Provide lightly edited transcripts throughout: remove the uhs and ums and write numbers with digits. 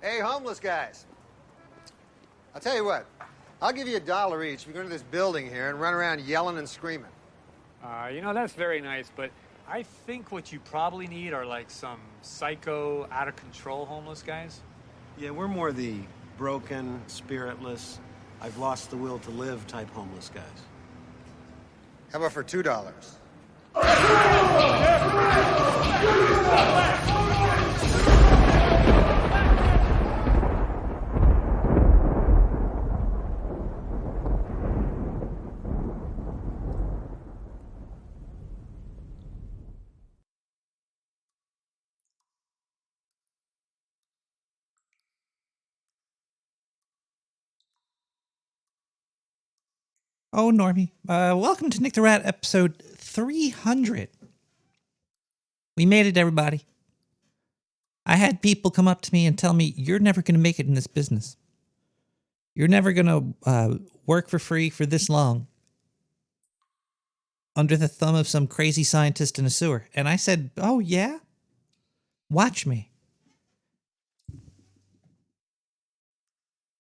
Hey, homeless guys. I'll tell you what. I'll give you $1 each if you go into this building here and run around yelling and screaming. That's very nice, but I think what you probably need are like some psycho, out-of-control homeless guys. Yeah, we're more the broken, spiritless, I've lost the will to live type homeless guys. How about for $2? Oh, Normie. Welcome to Nick the Rat, episode 300. We made it, everybody. I had people come up to me and tell me, you're never going to make it in this business. You're never going to work for free for this long under the thumb of some crazy scientist in a sewer. And I said, oh, yeah? Watch me.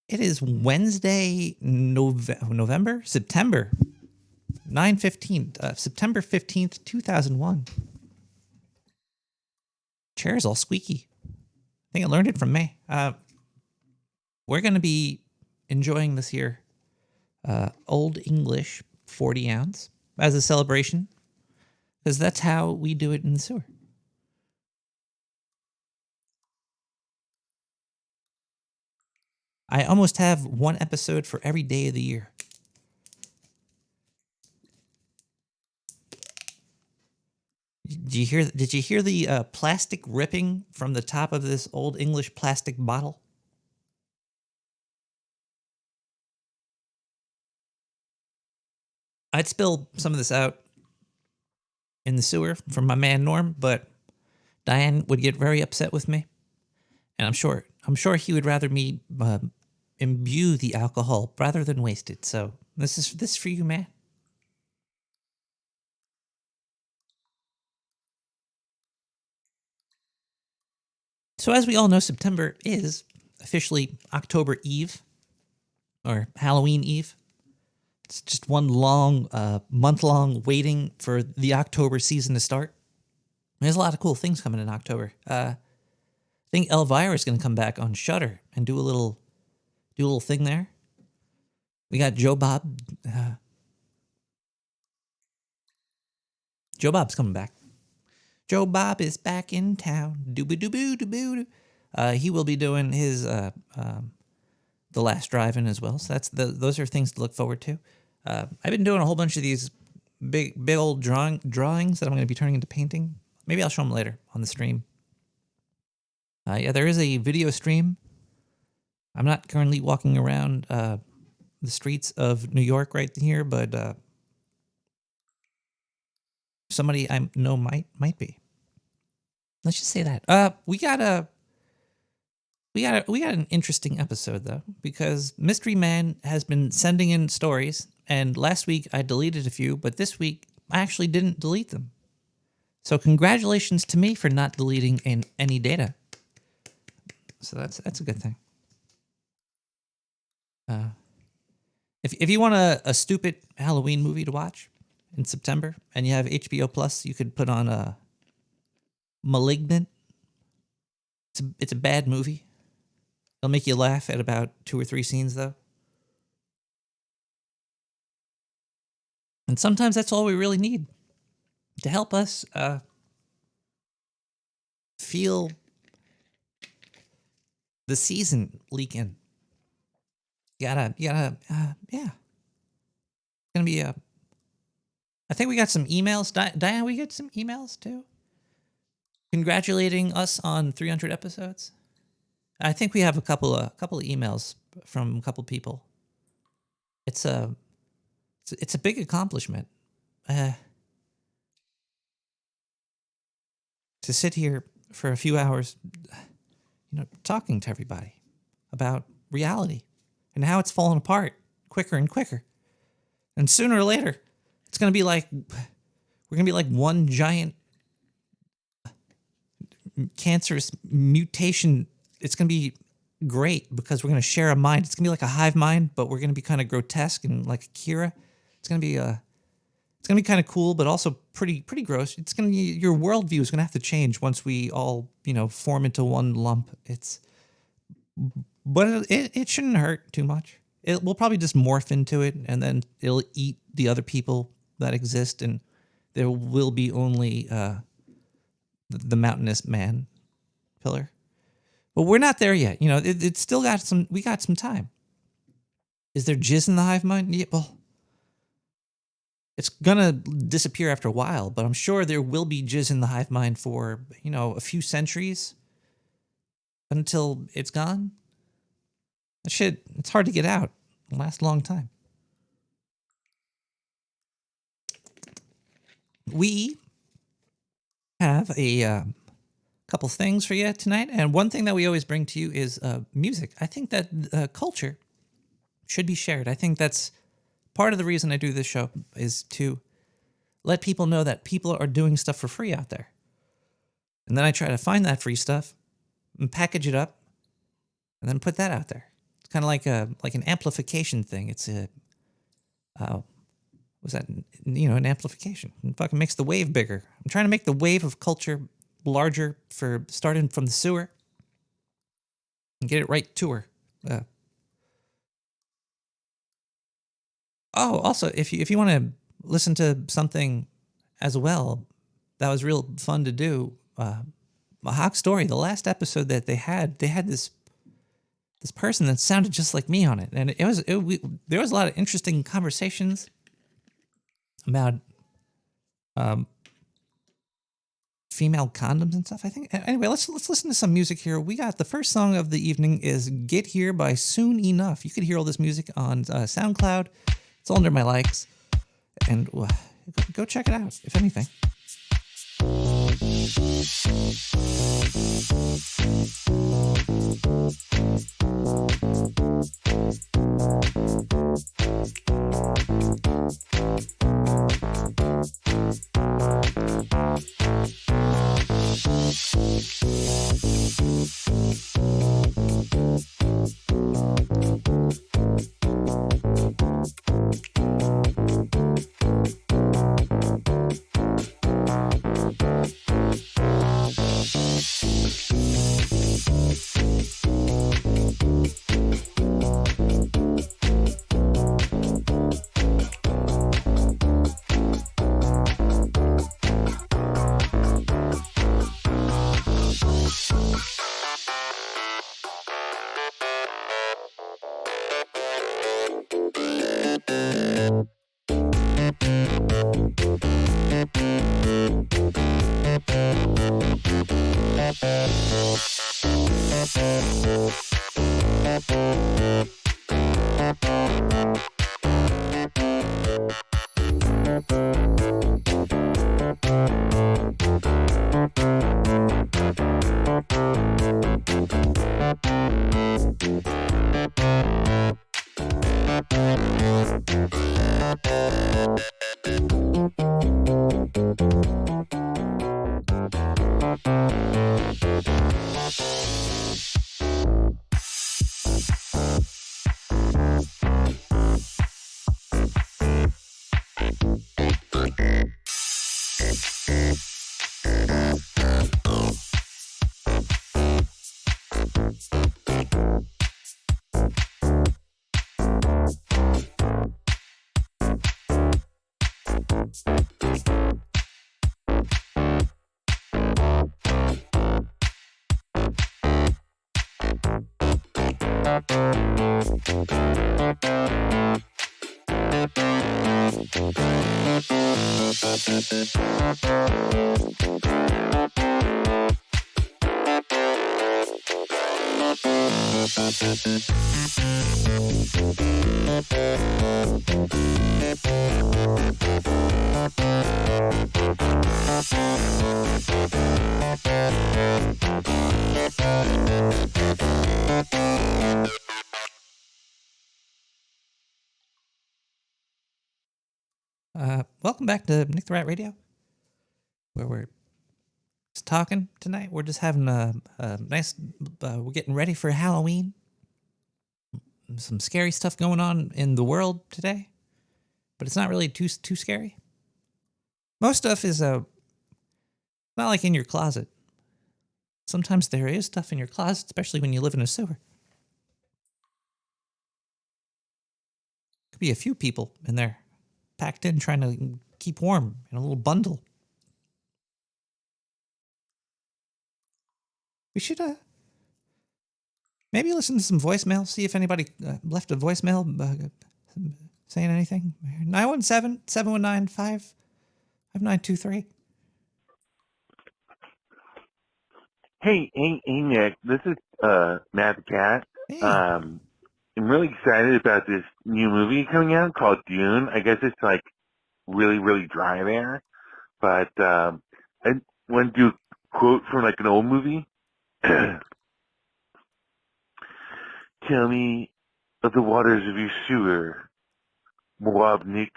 It is Wednesday, September 15th, 2001. Chair's all squeaky. I think I learned it from May. We're going to be enjoying this here Old English 40 ounce as a celebration, because that's how we do it in the sewer. I almost have one episode for every day of the year. Did you hear the plastic ripping from the top of this Old English plastic bottle? I'd spill some of this out in the sewer from my man Norm, but Diane would get very upset with me, and I'm sure he would rather me imbue the alcohol rather than waste it. So this is for you, man. So as we all know, September is officially October Eve, or Halloween Eve. It's just one long, month-long waiting for the October season to start. There's a lot of cool things coming in October. I think Elvira is going to come back on Shudder and do a little thing there. We got Joe Bob. Joe Bob's coming back. Joe Bob is back in town. Doo-boo-doo-boo-doo-boo. He will be doing his The Last Drive-In as well. So those are things to look forward to. I've been doing a whole bunch of these big old drawings that I'm going to be turning into painting. Maybe I'll show them later on the stream. Yeah, there is a video stream. I'm not currently walking around the streets of New York right here, but somebody I know might be. Let's just say that. We got an interesting episode though, because Mystery Man has been sending in stories, and last week I deleted a few, but this week I actually didn't delete them. So congratulations to me for not deleting any data. So that's a good thing. If you want a stupid Halloween movie to watch in September and you have HBO Plus, you could put on Malignant. It's a bad movie. It'll make you laugh at about 2 or 3 scenes though. And sometimes that's all we really need to help us feel the season leak in. You gotta, yeah. It's gonna be I think we got some emails. Diane, we get some emails too? Congratulating us on 300 episodes. I think we have a couple of emails from a couple people. It's a big accomplishment. To sit here for a few hours, talking to everybody about reality and how it's falling apart quicker and quicker. And sooner or later, it's going to be like, we're going to be like one giant cancerous mutation. It's going to be great because we're going to share a mind. It's going to be like a hive mind, but we're going to be kind of grotesque and like Akira. It's going to be kind of cool, but also pretty gross. It's going to your worldview is going to have to change once we all form into one lump. But it shouldn't hurt too much. We'll probably just morph into it, and then it'll eat the other people that exist, and there will be only the mountainous man pillar. But we're not there yet. It's still got some. We got some time. Is there jizz in the hive mind? Yeah, well, it's gonna disappear after a while, but I'm sure there will be jizz in the hive mind for a few centuries until it's gone. That shit, it's hard to get out. It'll last a long time. We have a couple things for you tonight, and one thing that we always bring to you is music. I think that culture should be shared. I think that's part of the reason I do this show is to let people know that people are doing stuff for free out there. And then I try to find that free stuff and package it up and then put that out there. It's kind of like an amplification thing. It's an amplification. It fucking makes the wave bigger. I'm trying to make the wave of culture larger for starting from the sewer and get it right to her. Also, if you want to listen to something as well, that was real fun to do. Hawk Story, the last episode that they had this person that sounded just like me on it, and there was a lot of interesting conversations about female condoms and stuff. I think anyway. Let's listen to some music here. We got the first song of the evening is "Get Here" by Soon Enough. You could hear all this music on SoundCloud. It's all under my likes, and go check it out if anything. Welcome back to Nick the Rat Radio, where we're Just talking tonight. We're just having a nice. We're getting ready for Halloween. Some scary stuff going on in the world today, but it's not really too scary. Most stuff is not like in your closet. Sometimes there is stuff in your closet, especially when you live in a sewer. Could be a few people in there, packed in, trying to keep warm in a little bundle. We should maybe listen to some voicemail, see if anybody left a voicemail saying anything. 917-719-5923. Hey, Nick. This is Matt the Cat. Hey. I'm really excited about this new movie coming out called Dune. I guess it's like really, really dry there. But I want to do a quote from like an old movie. Tell me of the waters of your sewer, Moab Nick.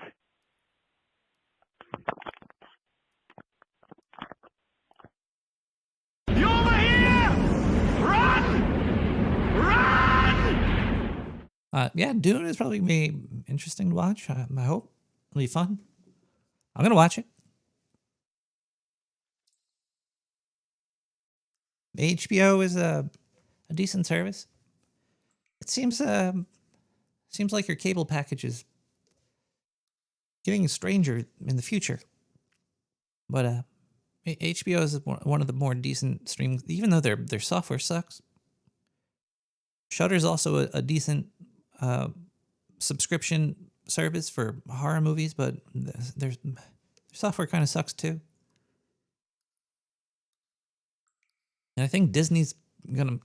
You over here! Run! Run! Yeah, Dune is probably going to be interesting to watch. I hope it'll be fun. I'm going to watch it. HBO is a decent service. It seems like your cable package is getting stranger in the future. But HBO is one of the more decent streams, even though their software sucks. Shudder's also a decent subscription service for horror movies, but their software kind of sucks too. And I think Disney's gonna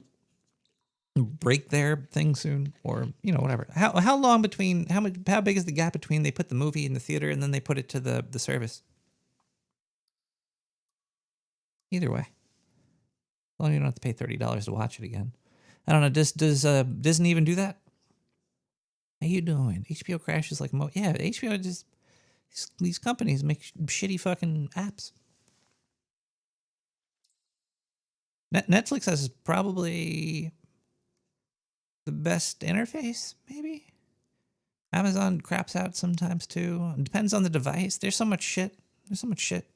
break their thing soon, or whatever. How long between how big is the gap between they put the movie in the theater and then they put it to the service? Either way, well, you don't have to pay $30 to watch it again. I don't know. Does Disney even do that? How you doing? HBO crashes like yeah. HBO just these companies make shitty fucking apps. Netflix has probably the best interface, maybe. Amazon craps out sometimes too. It depends on the device. There's so much shit. There's so much shit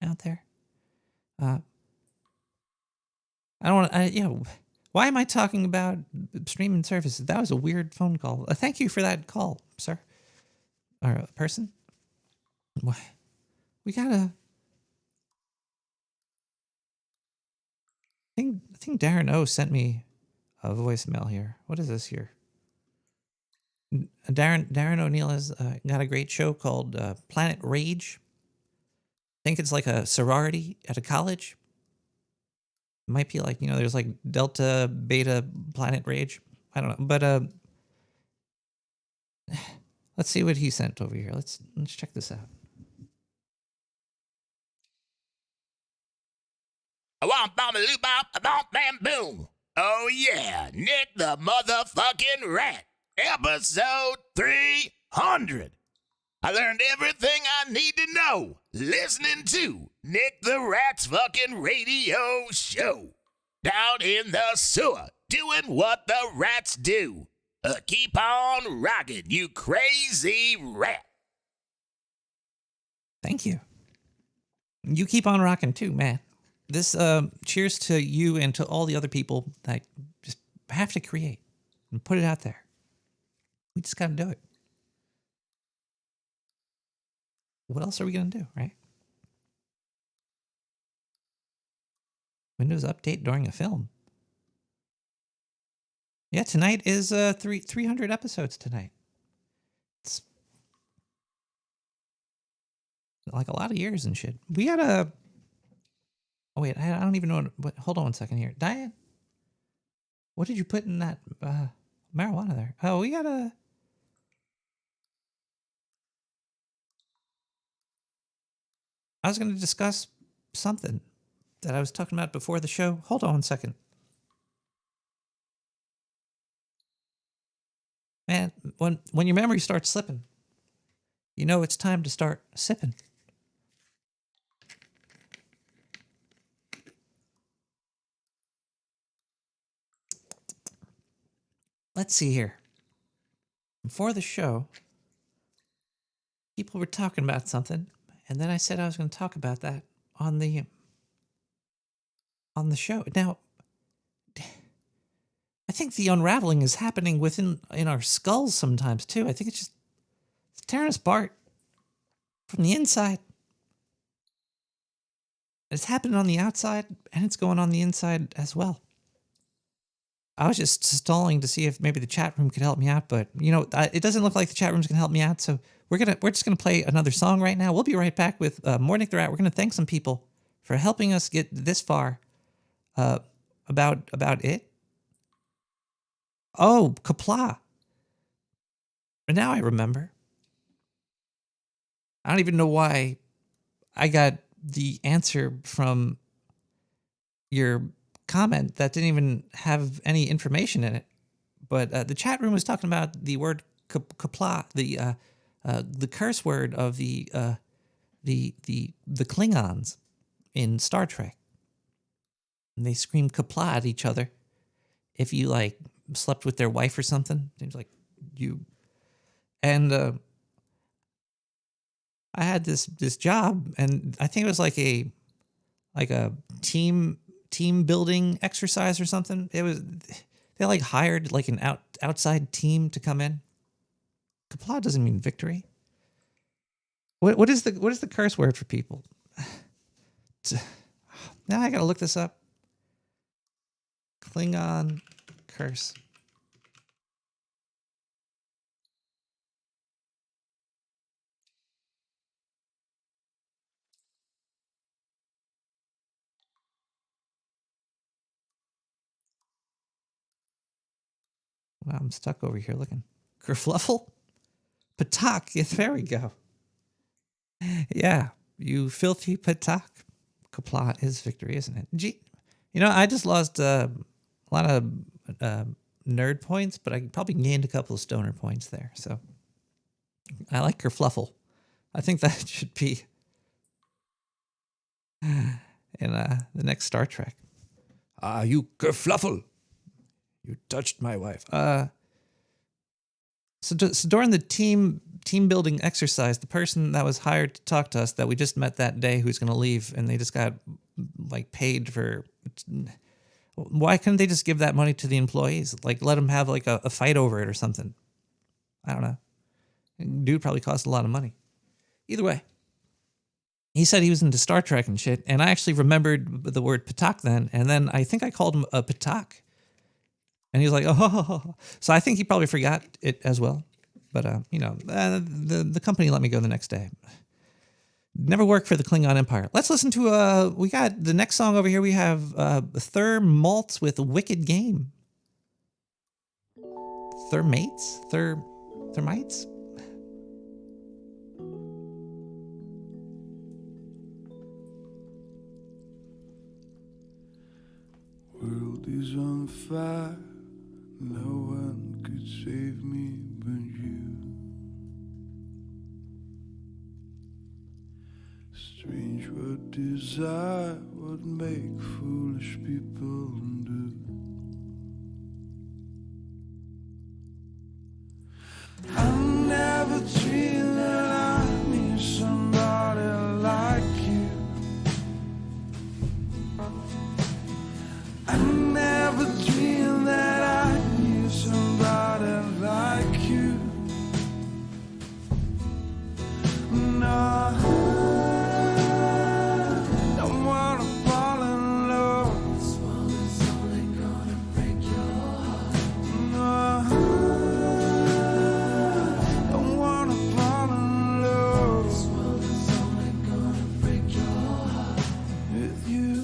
out there. I don't want. Why am I talking about streaming services? That was a weird phone call. Thank you for that call, sir. Or person. We gotta. I think Darren O sent me a voicemail here. What is this here? Darren O'Neill has got a great show called Planet Rage. I think it's like a sorority at a college. It might be like, there's like Delta, Beta, Planet Rage. I don't know. But let's see what he sent over here. Let's check this out. Boom. Oh yeah, Nick the motherfucking rat. Episode 300. I learned everything I need to know listening to Nick the Rat's fucking radio show. Down in the sewer, doing what the rats do. Keep on rocking, you crazy rat. Thank you. You keep on rocking too, man. This cheers to you and to all the other people that just have to create and put it out there. We just got to do it. What else are we going to do, right? Windows update during a film. Yeah, tonight is 300 episodes tonight. It's like a lot of years and shit. We got a... Oh, wait, I don't even know what... Hold on one second here. Diane, what did you put in that marijuana there? Oh, we got a... I was going to discuss something that I was talking about before the show. Hold on one second. Man, when your memory starts slipping, it's time to start sipping. let's see here. Before the show, people were talking about something, and then I said I was going to talk about that on the show. Now, I think the unraveling is happening in our skulls sometimes too. I think it's tearing us apart from the inside. It's happening on the outside, and it's going on the inside as well. I was just stalling to see if maybe the chat room could help me out, but it doesn't look like the chat room's gonna help me out. So we're just gonna play another song right now. We'll be right back with more Nick the Rat. We're gonna thank some people for helping us get this far. About it. Oh, Kapla. And now I remember. I don't even know why I got the answer from your comment that didn't even have any information in it. But the chat room was talking about the word Kapla, the curse word of the Klingons in Star Trek. And they scream Kapla at each other if you like slept with their wife or something. It was like you. And I had this job, and I think it was like a team building exercise or something. It was they like hired like an outside team to come in. Kapla doesn't mean victory. What is the curse word for people? Now I gotta look this up. Klingon curse. Wow, I'm stuck over here looking. Kerfluffle? Patak. Yes, there we go. Yeah, you filthy Patak. Kapla is victory, isn't it? Gee, I just lost a lot of nerd points, but I probably gained a couple of stoner points there. So I like Kerfluffle. I think that should be in the next Star Trek. You Kerfluffle. You touched my wife. So during the team building exercise, the person that was hired to talk to us that we just met that day who's going to leave, and they just got like paid for. Why couldn't they just give that money to the employees? Like let them have like a fight over it or something. I don't know. Dude probably cost a lot of money. Either way, he said he was into Star Trek and shit, and I actually remembered the word Patak then, and then I think I called him a Patak. And he was like, oh. So I think he probably forgot it as well. But, the company let me go the next day. Never worked for the Klingon Empire. Let's listen to, we got the next song over here. We have Thur Maltz with Wicked Game. Thermites? World is on fire. No one could save me but you. Strange what desire would make foolish people do. I never dreamed that I need somebody like you. I never dreamed that I knew somebody like you. No, don't wanna fall in love. This world is only gonna break your heart. No, don't wanna fall in love. This world is only gonna break your heart with you.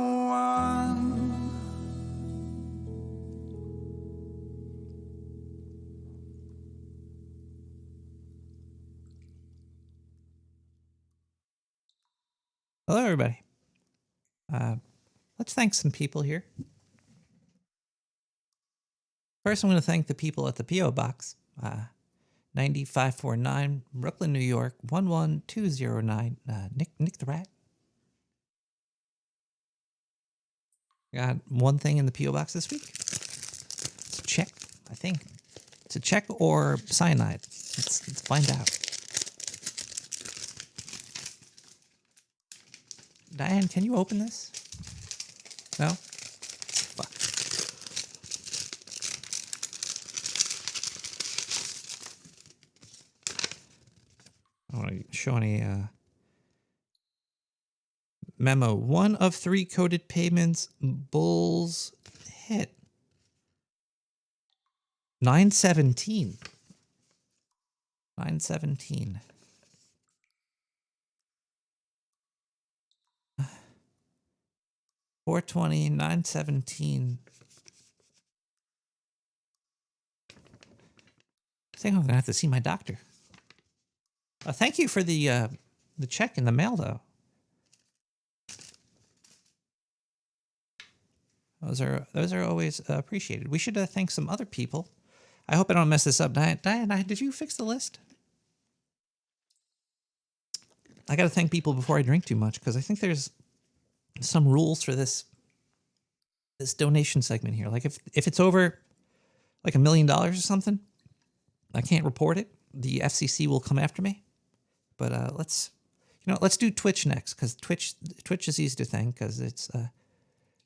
one. Hello, everybody. Let's thank some people here. First, I'm going to thank the people at the P.O. Box, 9549, Brooklyn, New York, 11209. Nick the Rat. Got one thing in the P.O. Box this week. It's a check, I think. It's a check or cyanide. Let's find out. Diane, can you open this? No? Fuck. I don't want to show any memo. 1 of 3 coded payments. Bulls hit. 917. 917. $420, 917. I think I'm gonna have to see my doctor. Thank you for the check in the mail, though. Those are always appreciated. We should thank some other people. I hope I don't mess this up. Diane, did you fix the list? I got to thank people before I drink too much, because I think there's some rules for this donation segment here. Like if it's over like $1 million or something, I can't report it. The FCC will come after me. But let's do Twitch next, because Twitch is easy to thank, because it's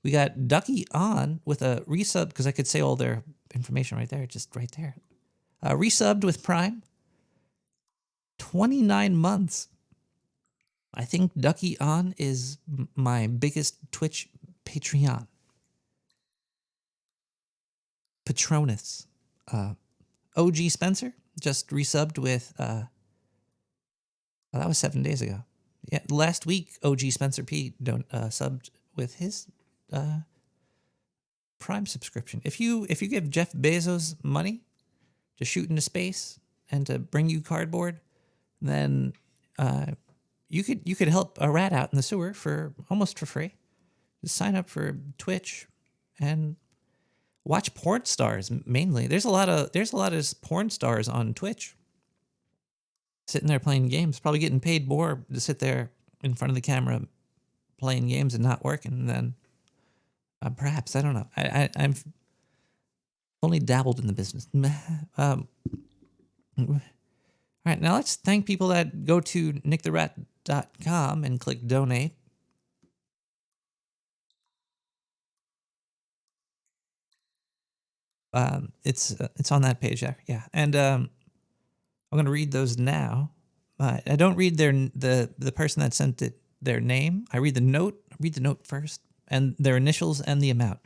we got Ducky on with a resub, because I could say all their information right there, just right there. Resubbed with Prime. 29 months. I think Ducky on is my biggest Twitch Patreon. Patronus. OG Spencer just resubbed with that was 7 days ago. Yeah, last week OG Spencer P subbed with his Prime subscription. If you give Jeff Bezos money to shoot into space and to bring you cardboard, then you could help a rat out in the sewer for almost for free. Just sign up for Twitch and watch porn stars mainly. There's a lot of porn stars on Twitch, sitting there playing games, probably getting paid more to sit there in front of the camera playing games and not working than perhaps, I don't know. I've only dabbled in the business. All right, now let's thank people that go to nicktherat.com and click donate. It's on that page there, yeah. And I'm going to read those now. I don't read the person that sent it their name. I read the note. Read the note first, and their initials and the amount.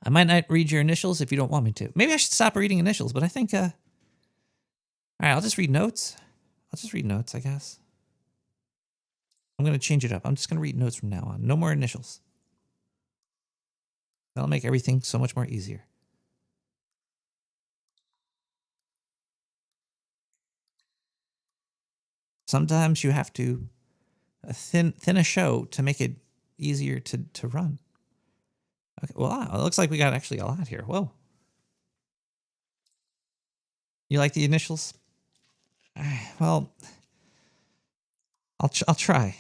I might not read your initials if you don't want me to. Maybe I should stop reading initials, but I think all right, I'll just read notes. I guess. I'm going to change it up. I'm just going to read notes from now on. No more initials. That'll make everything so much more easier. Sometimes you have to thin a show to make it easier to run. Okay, well, it looks like we got actually a lot here. Whoa. You like the initials? Well, I'll try.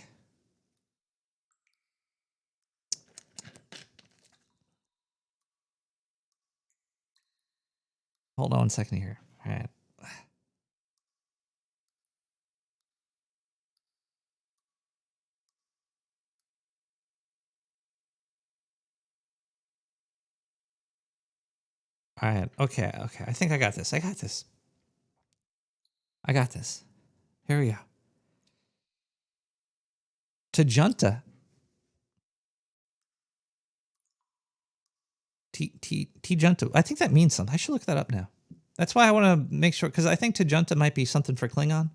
Hold on 1 second here. All right. All right. Okay. I think I got this. I got this. Here we go. Tajunta. Tajunta. I think that means something. I should look that up now. That's why I want to make sure, because I think Tajunta might be something for Klingon.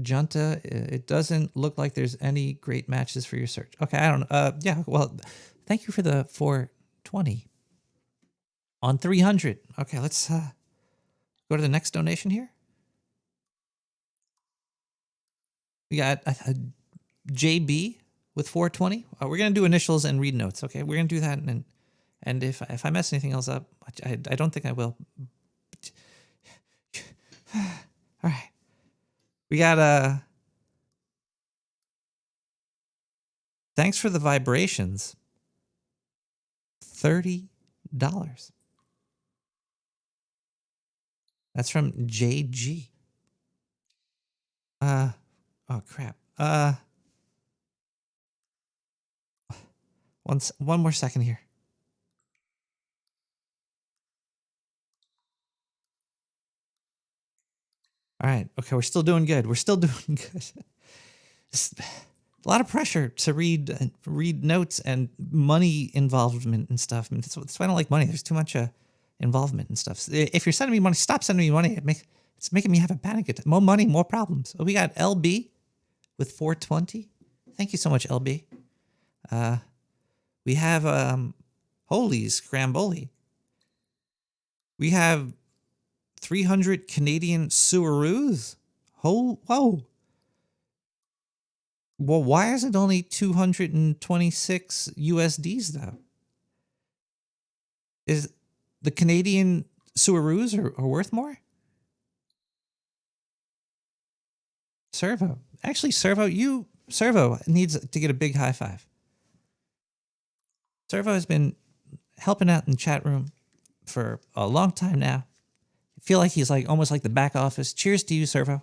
Junta, it doesn't look like there's any great matches for your search. Okay, I don't know. Yeah, well, thank you for the 420 on 300. Okay, let's go to the next donation here. We got JB with 420. We're gonna do initials and read notes. Okay, we're gonna do that, and if I mess anything else up, I don't think I will. All right, we got thanks for the vibrations. $30. That's from JG. Oh crap. One more second here. All right. Okay, we're still doing good. We're still doing good. A lot of pressure to read notes and money involvement and stuff. I mean, that's why I don't like money. There's too much involvement and stuff. So if you're sending me money, stop sending me money. It's making me have a panic attack. More money, more problems. Oh, we got LB with 420. Thank you so much, LB. We have holy scramboli. We have 300 Canadian Suaroos. Whoa. Well, why is it only 226 USDs though? Is the Canadian Suaroos are worth more? Servo. Actually, Servo needs to get a big high five. Servo has been helping out in the chat room for a long time now. I feel like he's like almost like the back office. Cheers to you, Servo.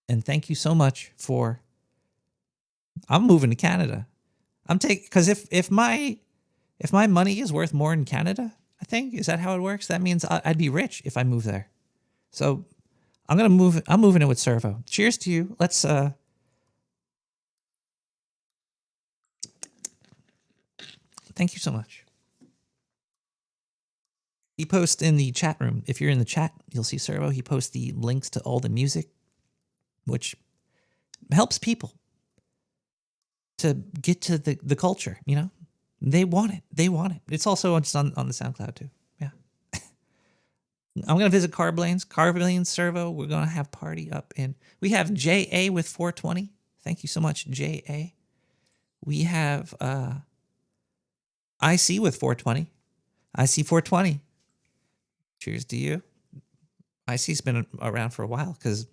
And thank you so much for... I'm moving to Canada. Because if my money is worth more in Canada, I think, is that how it works? That means I'd be rich if I move there. So I'm moving in with Servo. Cheers to you. Let's thank you so much. He posts in the chat room. If you're in the chat, you'll see Servo. He posts the links to all the music, which helps people to get to the culture, you know? They want it. It's also just on the SoundCloud too. Yeah. I'm going to visit Carblanes, Servo. We're going to have party up in... We have JA with 420. Thank you so much, JA. We have IC with 420. IC 420. Cheers to you. IC's been around for a while because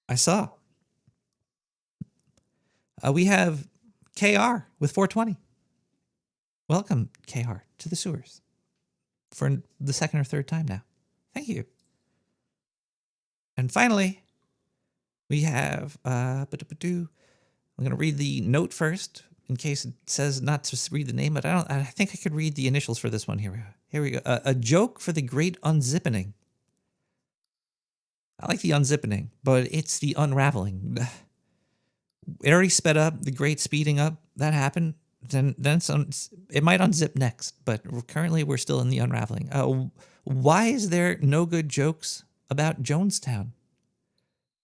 I saw. We have KR with 420. Welcome, KR, to the sewers for the second or third time now. Thank you. And finally, we have... I'm going to read the note first in case it says not to read the name, but I think I could read the initials for this one. Here we go. A joke for the great unzippening. I like the unzippening, but it's the unraveling. It already sped up, the great speeding up. That happened. Then it might unzip next, but currently we're still in the unraveling. Why is there no good jokes about Jonestown?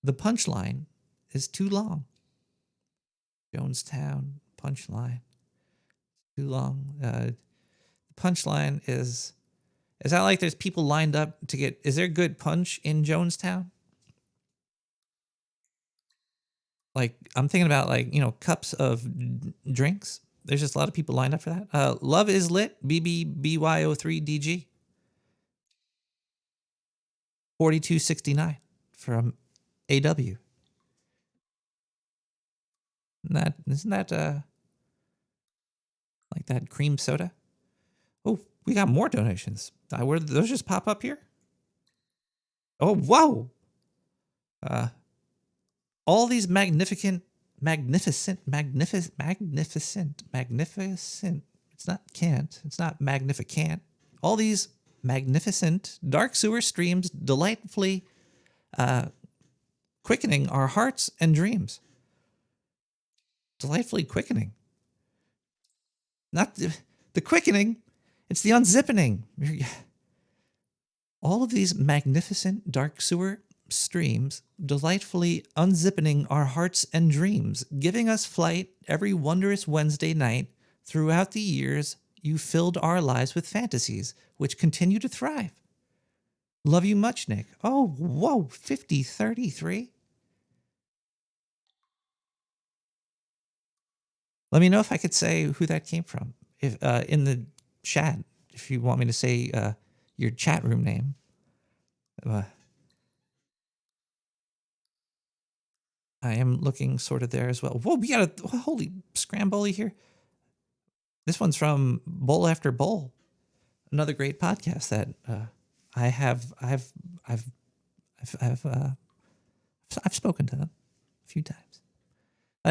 The punchline is too long. Jonestown punchline too long. The punchline is that like there's people lined up to get... Is there good punch in Jonestown? Like, I'm thinking about, like, you know, cups of drinks. There's just a lot of people lined up for that. Love is lit. BBBY03DG. 4269 from AW. Isn't that like that cream soda? Oh, we got more donations. Where did those just pop up here? Oh, whoa. All these magnificent. It's not can't. It's not magnificent. All these magnificent dark sewer streams delightfully quickening our hearts and dreams. Delightfully quickening. Not the quickening, it's the unzippening. All of these magnificent dark sewer streams, delightfully unzipping our hearts and dreams, giving us flight every wondrous Wednesday night. Throughout the years, you filled our lives with fantasies, which continue to thrive. Love you much, Nick. Oh, whoa, 5033. Let me know if I could say who that came from. If in the chat, if you want me to say your chat room name. I am looking sort of there as well. Whoa, we got a holy scramboli here. This one's from Bowl After Bowl, another great podcast that I've spoken to them a few times.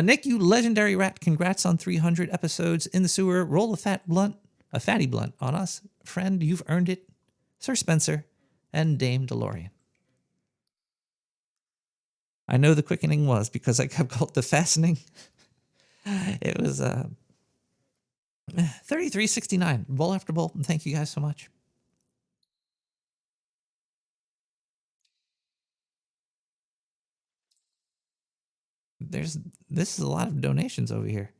Nick, you legendary rat! Congrats on 300 episodes in the sewer. Roll a fatty blunt on us, friend. You've earned it, Sir Spencer and Dame DeLorean. I know the quickening was because I kept called the fastening. It was 3369, bowl after bowl. Thank you guys so much. This is a lot of donations over here.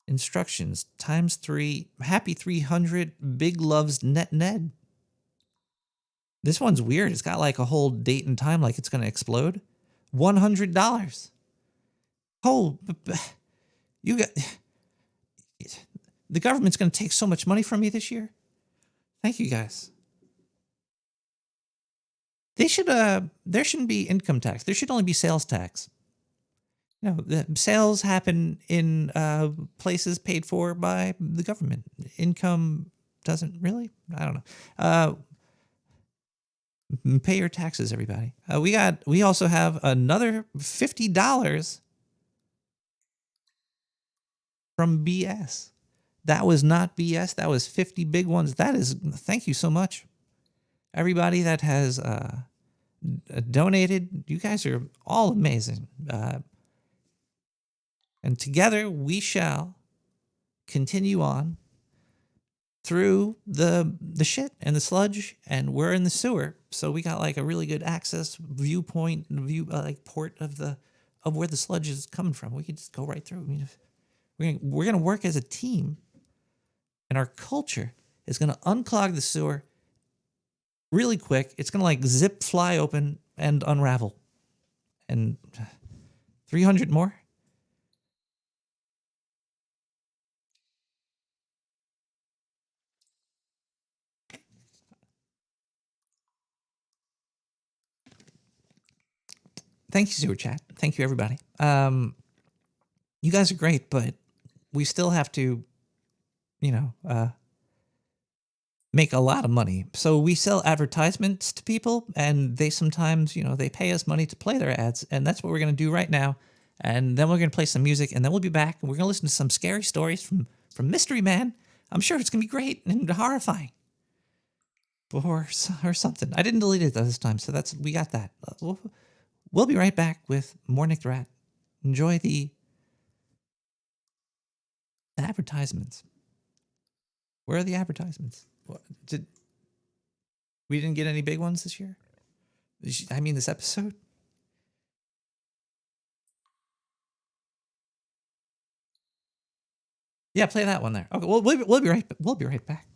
Instructions ×3. Happy 300. Big loves Ned. This one's weird. It's got like a whole date and time, like it's going to explode. $100. Oh, you got. The government's going to take so much money from you this year. Thank you guys. They should. There shouldn't be income tax. There should only be sales tax. You know, the sales happen in places paid for by the government. Income doesn't really. I don't know. Pay your taxes, everybody. We also have another $50 from BS. That was not BS. That was 50 big ones. That is, thank you so much. Everybody that has donated, you guys are all amazing. And together we shall continue on through the shit and the sludge, and we're in the sewer, so we got like a really good access viewpoint like port of where the sludge is coming from. We could just go right through. I mean, we're gonna work as a team, and our culture is gonna unclog the sewer really quick. It's gonna like zip fly open and unravel, and 300 more. Thank you, Sewer Chat. Thank you, everybody. You guys are great, but we still have to, make a lot of money. So we sell advertisements to people, and they sometimes, they pay us money to play their ads, and that's what we're going to do right now. And then we're going to play some music, and then we'll be back, and we're going to listen to some scary stories from Mystery Man. I'm sure it's going to be great and horrifying. Or something. I didn't delete it this time, so we got that. We'll be right back with more Nick the Rat. Enjoy the advertisements. Where are the advertisements? We didn't get any big ones this year? I mean, this episode? Yeah, play that one there. Okay, we'll be right back.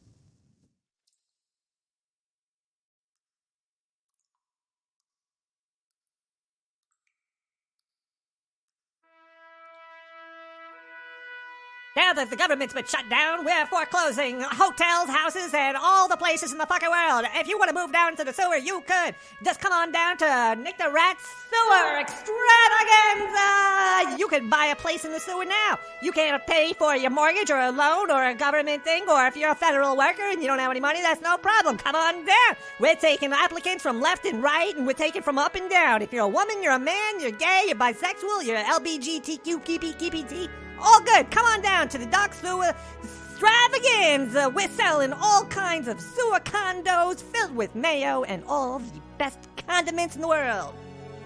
Now that the government's been shut down, we're foreclosing hotels, houses, and all the places in the fucking world. If you want to move down to the sewer, you could. Just come on down to Nick the Rat's Sewer Extravaganza! You can buy a place in the sewer now. You can't pay for your mortgage or a loan or a government thing, or if you're a federal worker and you don't have any money, that's no problem. Come on down. We're taking applicants from left and right, and we're taking from up and down. If you're a woman, you're a man, you're gay, you're bisexual, you're LBGTQ, KPT, all good. Come on down to the Dock Sewer Extravaganza. We're selling all kinds of sewer condos filled with mayo and all the best condiments in the world.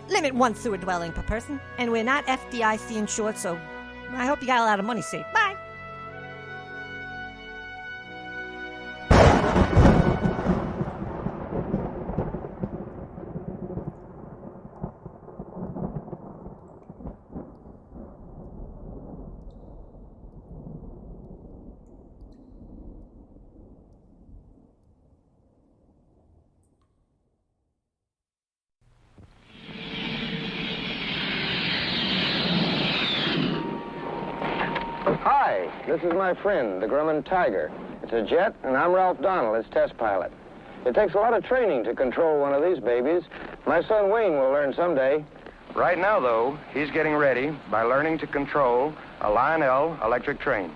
Limit one sewer dwelling per person, and we're not FDIC insured, so I hope you got a lot of money saved. Bye. Hi, this is my friend, the Grumman Tiger. It's a jet, and I'm Ralph Donnell, its test pilot. It takes a lot of training to control one of these babies. My son Wayne will learn someday. Right now, though, he's getting ready by learning to control a Lionel electric train.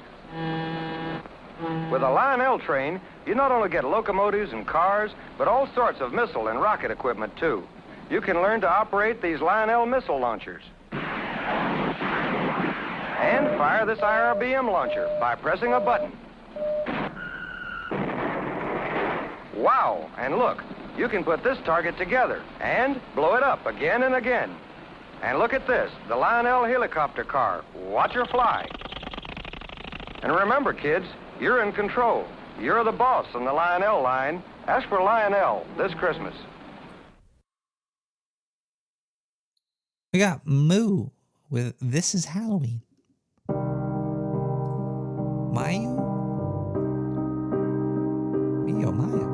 With a Lionel train, you not only get locomotives and cars, but all sorts of missile and rocket equipment, too. You can learn to operate these Lionel missile launchers. And fire this IRBM launcher by pressing a button. Wow, and look, you can put this target together and blow it up again and again. And look at this, the Lionel helicopter car. Watch her fly. And remember, kids, you're in control. You're the boss on the Lionel line. Ask for Lionel this Christmas. We got Moo with This Is Halloween. Mayu? Mio Mayo.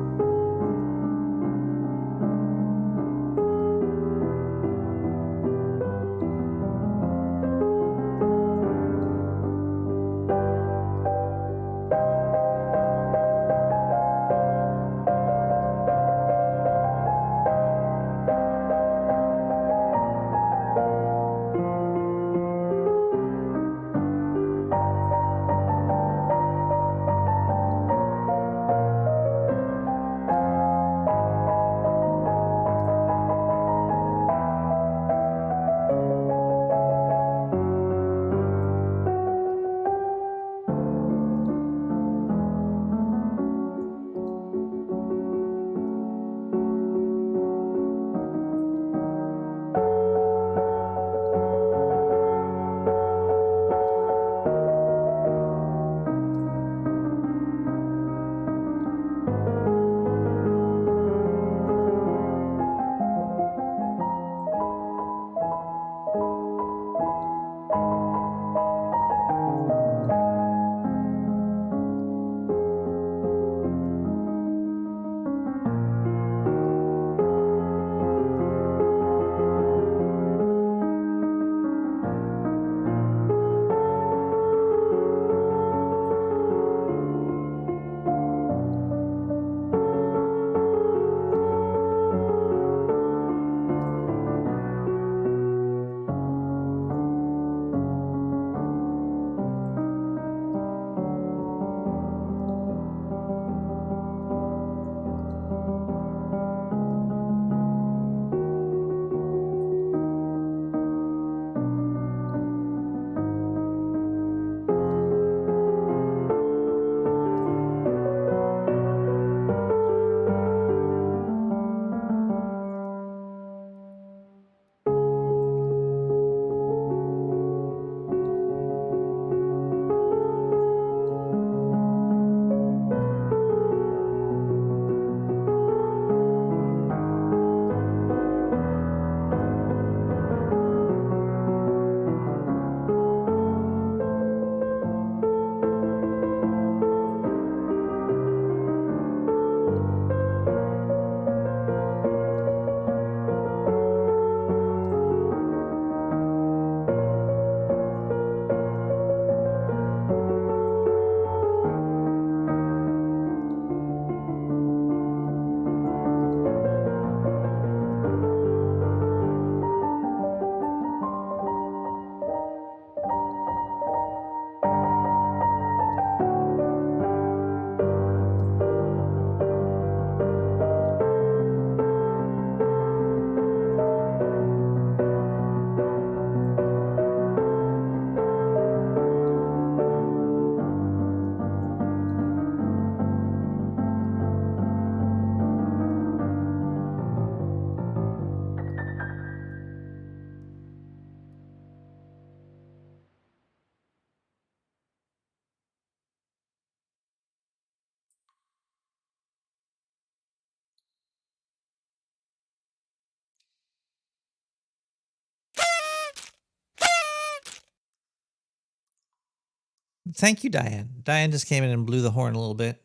Thank you, Diane. Diane just came in and blew the horn a little bit.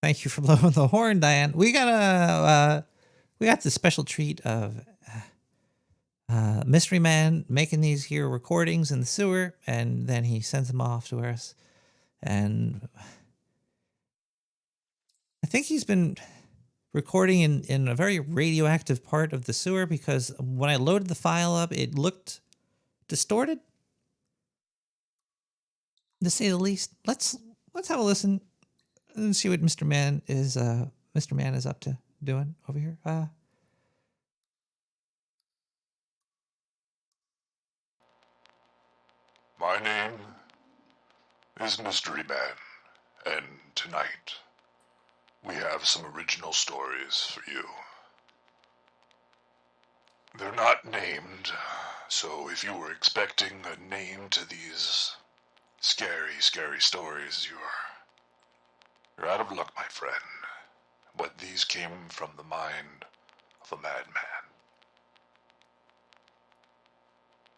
Thank you for blowing the horn, Diane. We got the special treat of mystery man making these here recordings in the sewer, and then he sends them off to us. And I think he's been recording in a very radioactive part of the sewer, because when I loaded the file up, it looked distorted, to say the least. Let's have a listen and see what Mr. Man is up to doing over here. My name is Mystery Man, and tonight we have some original stories for you. They're not named, so if you were expecting a name to these scary, scary stories, you're out of luck, my friend. But these came from the mind of a madman.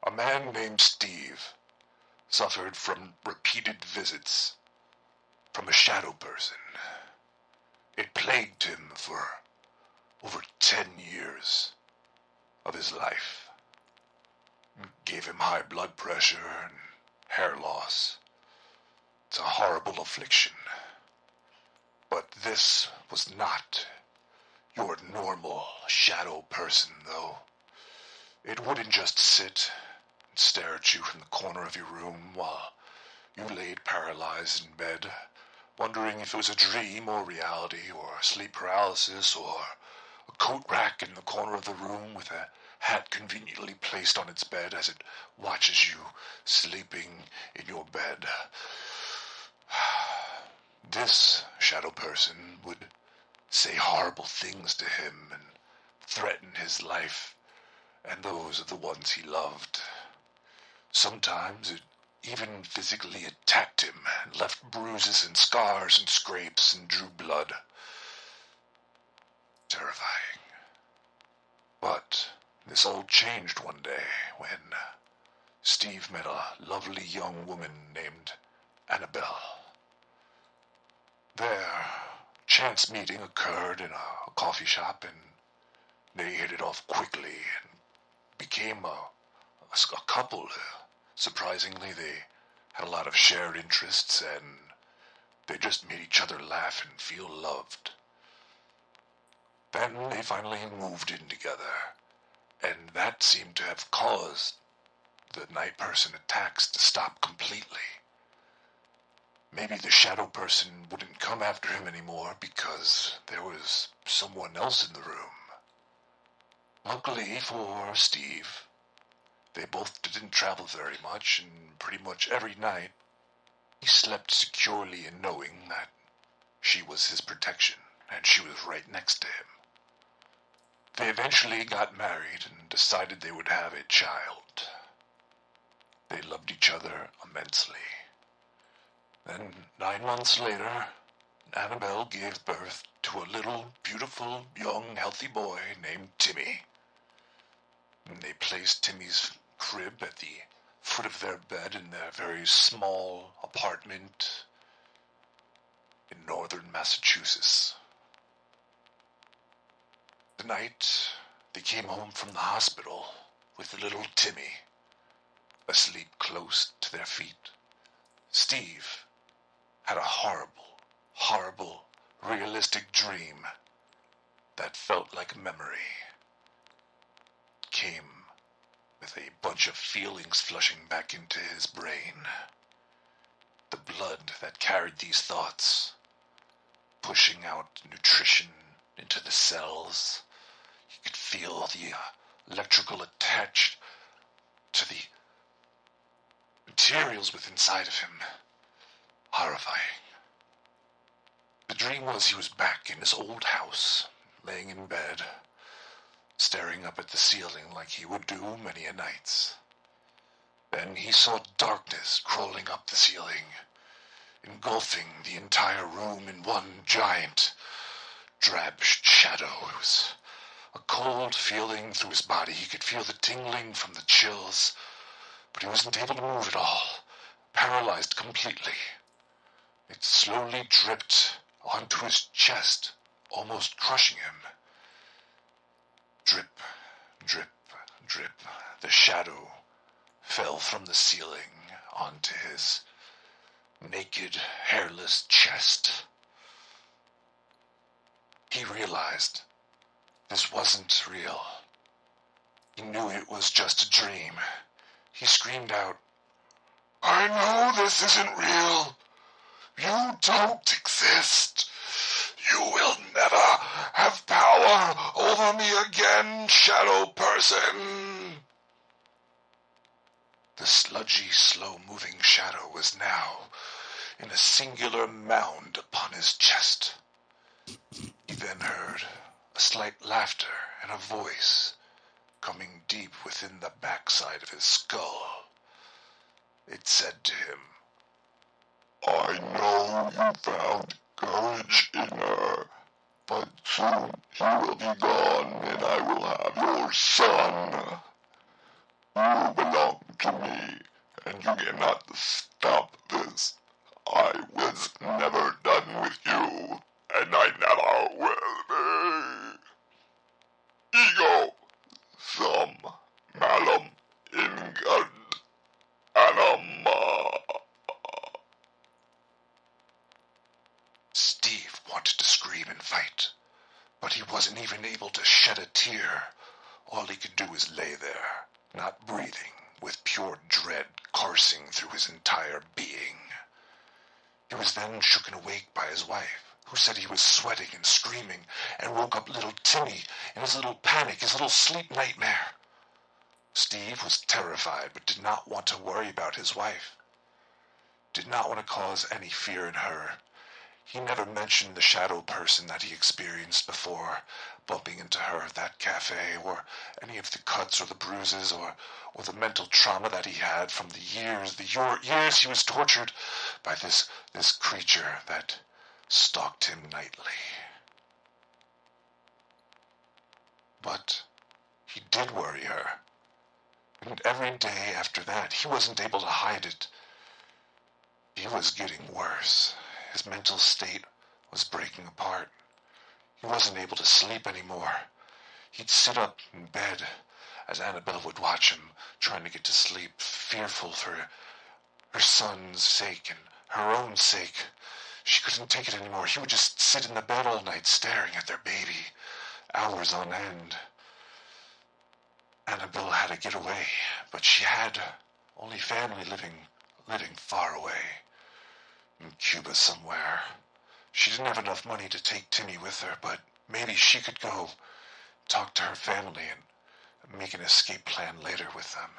A man named Steve suffered from repeated visits from a shadow person. It plagued him for over 10 years of his life. It gave him high blood pressure and hair loss. It's a horrible affliction. But this was not your normal shadow person, though. It wouldn't just sit and stare at you from the corner of your room while you laid paralyzed in bed, wondering if it was a dream or reality, or sleep paralysis, or a coat rack in the corner of the room with a hat conveniently placed on its bed as it watches you sleeping in your bed. This shadow person would say horrible things to him and threaten his life and those of the ones he loved. Sometimes it even physically attacked him and left bruises and scars and scrapes and drew blood. Terrifying. But this all changed one day when Steve met a lovely young woman named Annabelle. Their chance meeting occurred in a coffee shop, and they hit it off quickly and became a couple. Surprisingly, they had a lot of shared interests, and they just made each other laugh and feel loved. Then they finally moved in together, and that seemed to have caused the night person attacks to stop completely. Maybe the shadow person wouldn't come after him anymore because there was someone else in the room. Luckily for Steve, they both didn't travel very much, and pretty much every night he slept securely in knowing that she was his protection and she was right next to him. They eventually got married and decided they would have a child. They loved each other immensely. Then 9 months later, Annabelle gave birth to a little, beautiful, young, healthy boy named Timmy. And they placed Timmy's crib at the foot of their bed in their very small apartment in northern Massachusetts. The night they came home from the hospital with the little Timmy asleep close to their feet, Steve had a horrible, horrible, realistic dream that felt like a memory. It came with a bunch of feelings flushing back into his brain. The blood that carried these thoughts, pushing out nutrition into the cells. He could feel the electrical attached to the materials within inside of him. Horrifying. The dream was he was back in his old house, laying in bed, staring up at the ceiling like he would do many a nights. Then he saw darkness crawling up the ceiling, engulfing the entire room in one giant, drab shadow. It was a cold feeling through his body. He could feel the tingling from the chills, but he wasn't able to move at all, paralyzed completely. It slowly dripped onto his chest, almost crushing him. Drip, drip, drip, the shadow fell from the ceiling onto his naked, hairless chest. He realized this wasn't real. He knew it was just a dream. He screamed out, "I know this isn't real. You don't exist. You will never have power over me again, shadow person." The sludgy, slow-moving shadow was now in a singular mound upon his chest. He then heard a slight laughter and a voice coming deep within the backside of his skull. It said to him, "I know you found courage in her, but soon he will be gone and I will have your son. You belong to me, and you cannot stop this. I was never done with you, and I never will be. Ego sum malum ingad anima." Steve wanted to scream and fight, but he wasn't even able to shed a tear. All he could do was lay there, not breathing, with pure dread coursing through his entire being. He was then shooken awake by his wife, who said he was sweating and screaming, and woke up little Timmy in his little panic, his little sleep nightmare. Steve was terrified, but did not want to worry about his wife. Did not want to cause any fear in her. He never mentioned the shadow person that he experienced before, bumping into her at that cafe, or any of the cuts or the bruises, or the mental trauma that he had from the years he was tortured by this creature that stalked him nightly. But he did worry her, and every day after that, he wasn't able to hide it. He was getting worse. His mental state was breaking apart. He wasn't able to sleep anymore. He'd sit up in bed as Annabelle would watch him, trying to get to sleep, fearful for her son's sake and her own sake. She couldn't take it anymore. He would just sit in the bed all night staring at their baby, hours on end. Annabelle had to get away, but she had only family living far away. In Cuba somewhere. She didn't have enough money to take Timmy with her, but maybe she could go talk to her family and make an escape plan later with them.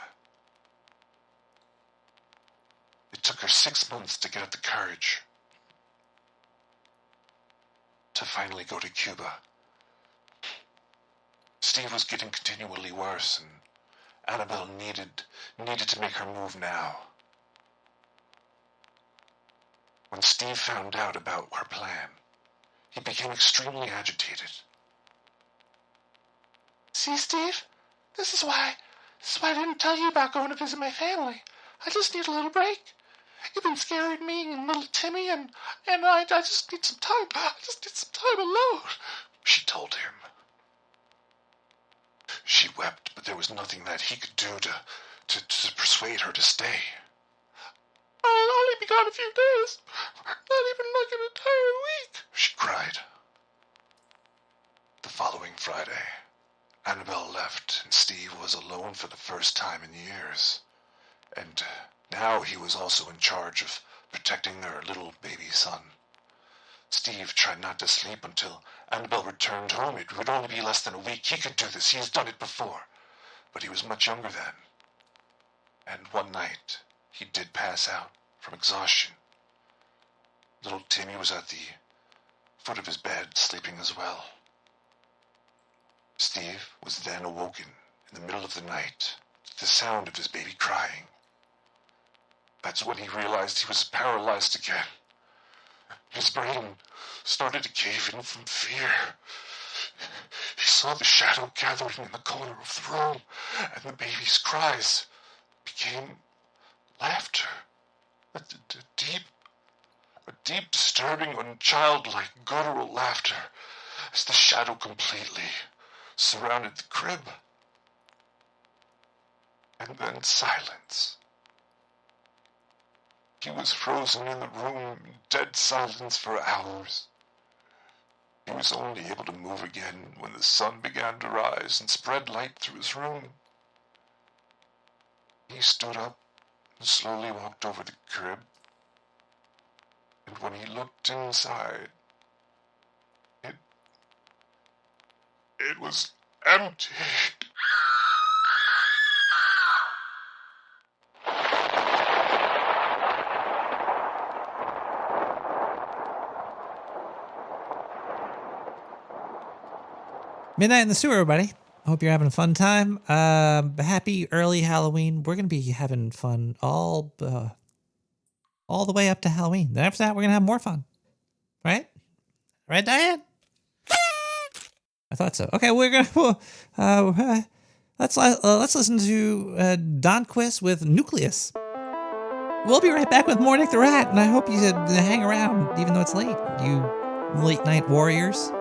It took her 6 months to get up the courage to finally go to Cuba. Steve was getting continually worse, and Annabelle needed to make her move now. When Steve found out about her plan, he became extremely agitated. "See, Steve? This is why I didn't tell you about going to visit my family. I just need a little break. You've been scaring me and little Timmy, and I just need some time. I just need some time alone," she told him. She wept, but there was nothing that he could do to persuade her to stay. "I'll only be gone a few days. Not even like an entire week," she cried. The following Friday, Annabelle left, and Steve was alone for the first time in years. And now he was also in charge of protecting their little baby son. Steve tried not to sleep until Annabelle returned home. It would only be less than a week. He could do this. He has done it before. But he was much younger then. And one night, he did pass out from exhaustion. Little Timmy was at the foot of his bed, sleeping as well. Steve was then awoken in the middle of the night to the sound of his baby crying. That's when he realized he was paralyzed again. His brain started to cave in from fear. He saw the shadow gathering in the corner of the room, and the baby's cries became laughter. A deep, disturbing, and childlike, guttural laughter as the shadow completely surrounded the crib. and then silence. He was frozen in the room, in dead silence for hours. He was only able to move again when the sun began to rise and spread light through his room. He stood up and slowly walked over the crib, and when he looked inside, it was empty. Midnight in the Sewer, everybody. Hope you're having a fun time. Happy early Halloween. We're gonna be having fun all the way up to Halloween. Then after that, we're gonna have more fun, right? Right, Diane? I thought so. Okay, we're gonna let's listen to Don Quist with Nucleus. We'll be right back with more Nick the Rat, and I hope you hang around even though it's late, you late night warriors.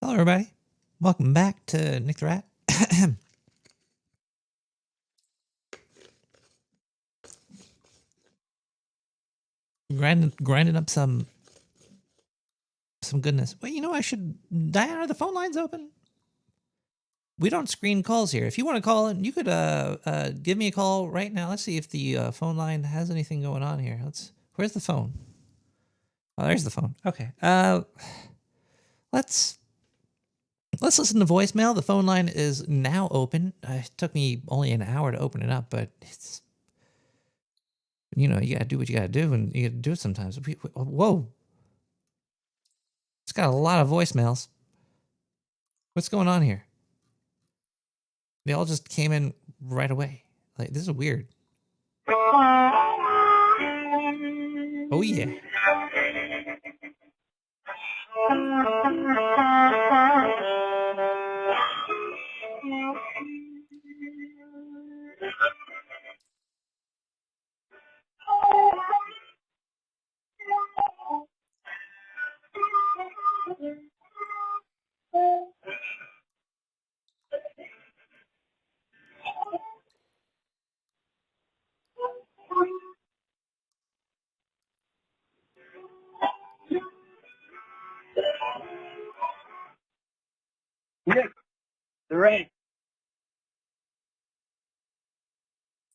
Hello, everybody. Welcome back to Nick the Rat. grinding up some goodness. Well, you know, I should. Diana, are the phone lines open? We don't screen calls here. If you want to call in, you could give me a call right now. Let's see if the phone line has anything going on here. Where's the phone? Oh, there's the phone. Okay. Let's listen to voicemail. The phone line is now open. It took me only an hour to open it up, but it's, you know, you gotta do what you gotta do, and you gotta do it sometimes. Whoa. It's got a lot of voicemails. What's going on here? They all just came in right away. Like, this is weird. Oh, yeah.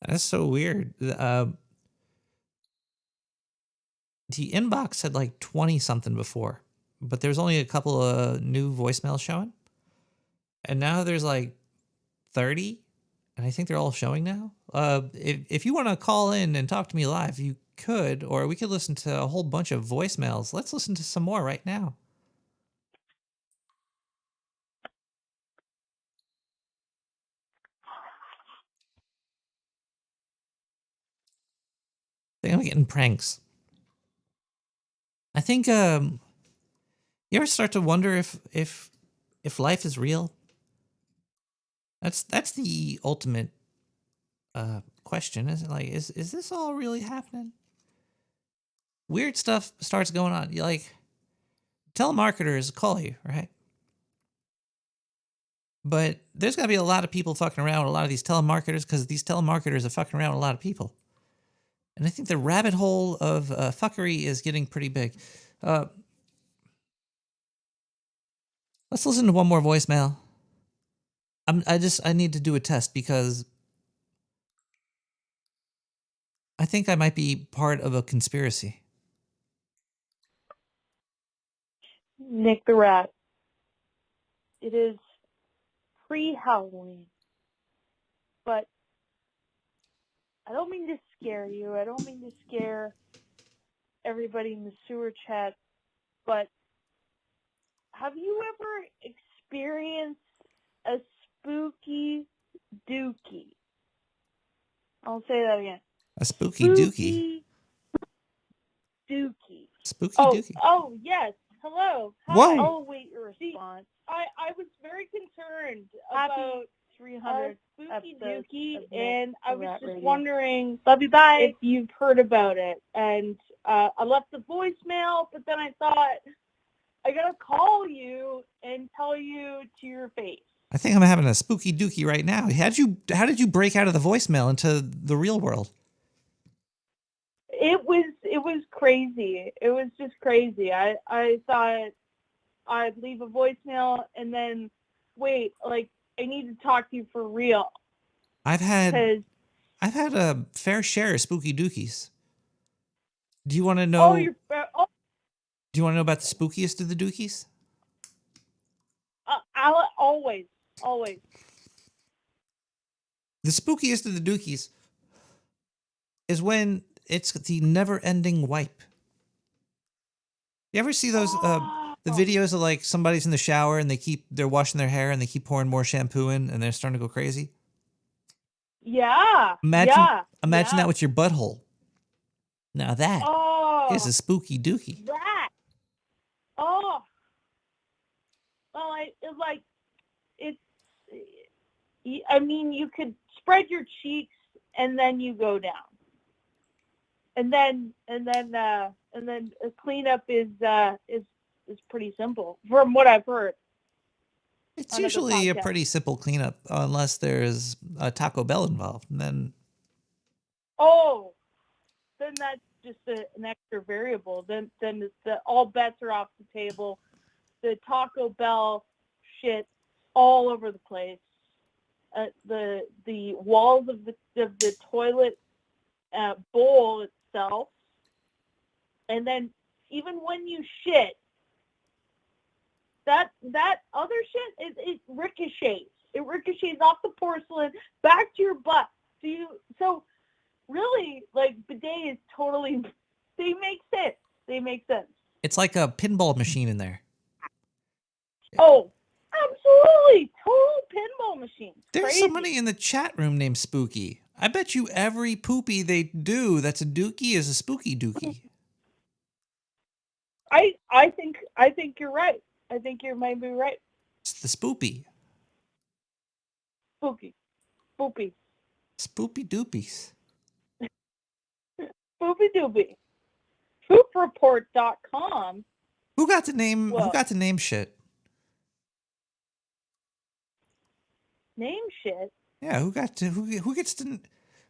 That's so weird. The inbox had like 20 something before, but there's only a couple of new voicemails showing. And now there's like 30, and I think they're all showing now. If you want to call in and talk to me live, you could, or we could listen to a whole bunch of voicemails. Let's listen to some more right now. I think I'm getting pranks. I think you ever start to wonder if life is real? That's the ultimate question, isn't it? Like, is this all really happening? Weird stuff starts going on. Like, telemarketers call you, right? But there's got to be a lot of people fucking around with a lot of these telemarketers, because these telemarketers are fucking around with a lot of people. And I think the rabbit hole of fuckery is getting pretty big. Let's listen to one more voicemail. I need to do a test, because I think I might be part of a conspiracy. Nick the Rat. It is pre-Halloween, but I don't mean to scare you. I don't mean to scare everybody in the sewer chat, but have you ever experienced a spooky dookie? I'll say that again. A spooky dookie? Dookie. Spooky dookie. Oh, yes. Hello. Hi. Whoa. I'll wait your response. I was very concerned about 300 spooky dookie, and I was just wondering if you've heard about it. And I left the voicemail, but then I thought I gotta call you and tell you to your face. I think I'm having a spooky dookie right now. How did you break out of the voicemail into the real world? It was crazy. It was just crazy. I thought I'd leave a voicemail and then wait, like, I need to talk to you for real. I've had a fair share of spooky dookies. Do you want to know? Do you want to know about the spookiest of the dookies? Always. The spookiest of the dookies is when it's the never-ending wipe. You ever see those the videos of, like, somebody's in the shower and they're washing their hair and they keep pouring more shampoo in and they're starting to go crazy? Yeah. Imagine that with your butthole. Now that is a spooky dookie. That. Oh. Well, I mean, you could spread your cheeks and then you go down. And then a cleanup is pretty simple, from what I've heard. It's usually a pretty simple cleanup, unless there's a Taco Bell involved. And then that's just an extra variable. Then all bets are off the table. The Taco Bell shit all over the place. The walls of the toilet bowl itself, and then even when you shit, that other shit it ricochets. It ricochets off the porcelain back to your butt. So really, like, bidet is totally. They make sense. it's like a pinball machine in there. Oh, absolutely. Total pinball machines. There's Crazy. somebody in the chat room named Spooky. I bet you every poopy they do that's a dookie is a spooky dookie. I think you're right. I think you might be right. It's the spoopy. Spooky. Spoopy. Spoopy doopies. Spoopy doopy. Poopreport.com. Who got to name Whoa. shit? Name shit. Yeah, who gets to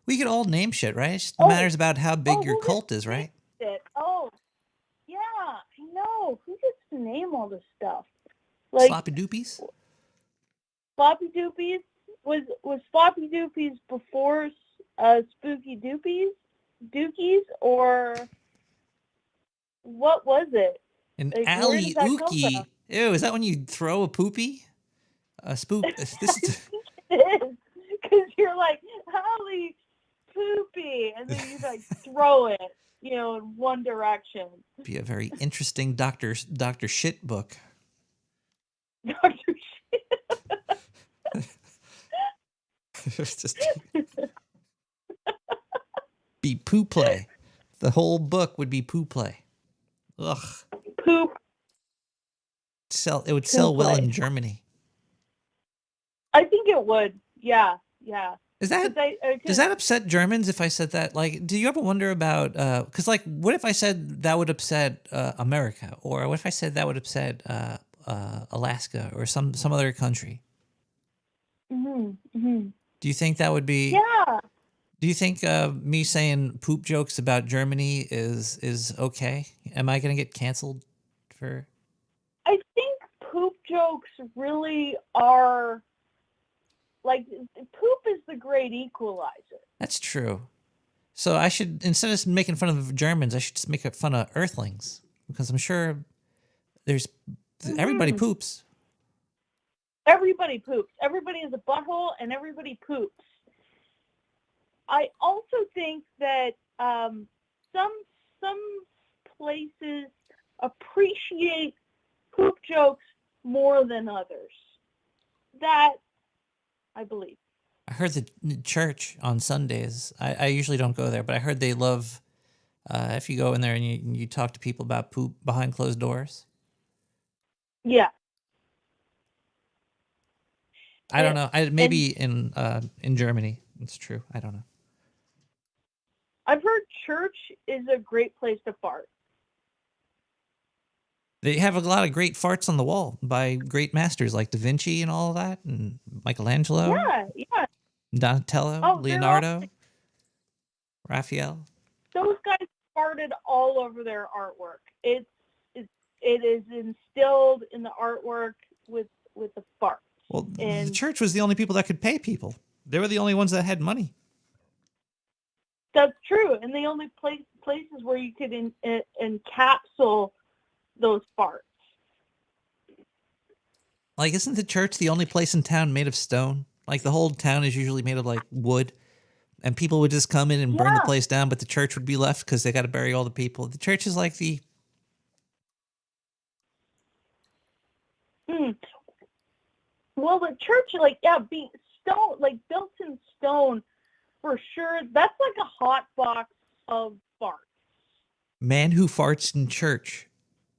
we could all name shit, right? It just Oh. matters about how big your who cult gets is, to right? name it? Oh, yeah, I know. Who gets to name all this stuff? Like Sloppy doopies? Floppy Doopies? Was Floppy Doopies before Spooky Dookies, or what was it? An Like, where alley does that come from? ookie. Ew, is that when you throw a poopy? A spook. This is. It is, because you're like, Holly Poopy, and then you like throw it, in one direction. Be a very interesting Doctor Shit book. Dr. It's just be poo play. The whole book would be poo play. Ugh. Poop. It would sell well in Germany. I think it would. Yeah. Does that upset Germans if I said that? Like, do you ever wonder about? Because, like, what if I said that would upset America, or what if I said that would upset Alaska or some other country? Mm-hmm. Do you think that would be? Yeah. Do you think me saying poop jokes about Germany is okay? Am I going to get canceled for? I think poop jokes really are, like, poop is the great equalizer. That's true. So I should, instead of making fun of Germans, I should just make fun of Earthlings, because I'm sure everybody poops. Everybody poops. Everybody is a butthole, and everybody poops. I also think that some places appreciate poop jokes more than others. That I believe. I heard the church on Sundays. I usually don't go there, but I heard they love if you go in there and you talk to people about poop behind closed doors. Yeah. I don't know. Maybe in Germany, it's true. I don't know. I've heard church is a great place to fart. They have a lot of great farts on the wall by great masters like Da Vinci and all of that, and Michelangelo. Yeah. Donatello, Leonardo, Raphael. Those guys farted all over their artwork. It is instilled in the artwork with the fart. Well, the church was the only people that could pay people. They were the only ones that had money. That's true, and the only places where you could encapsulate those farts. Like, isn't the church the only place in town made of stone? Like, the whole town is usually made of, like, wood, and people would just come in and burn the place down, but the church would be left because they got to bury all the people. The church is like the... Well, the church, being stone, like, built in stone, for sure, that's like a hot box of farts. Man who farts in church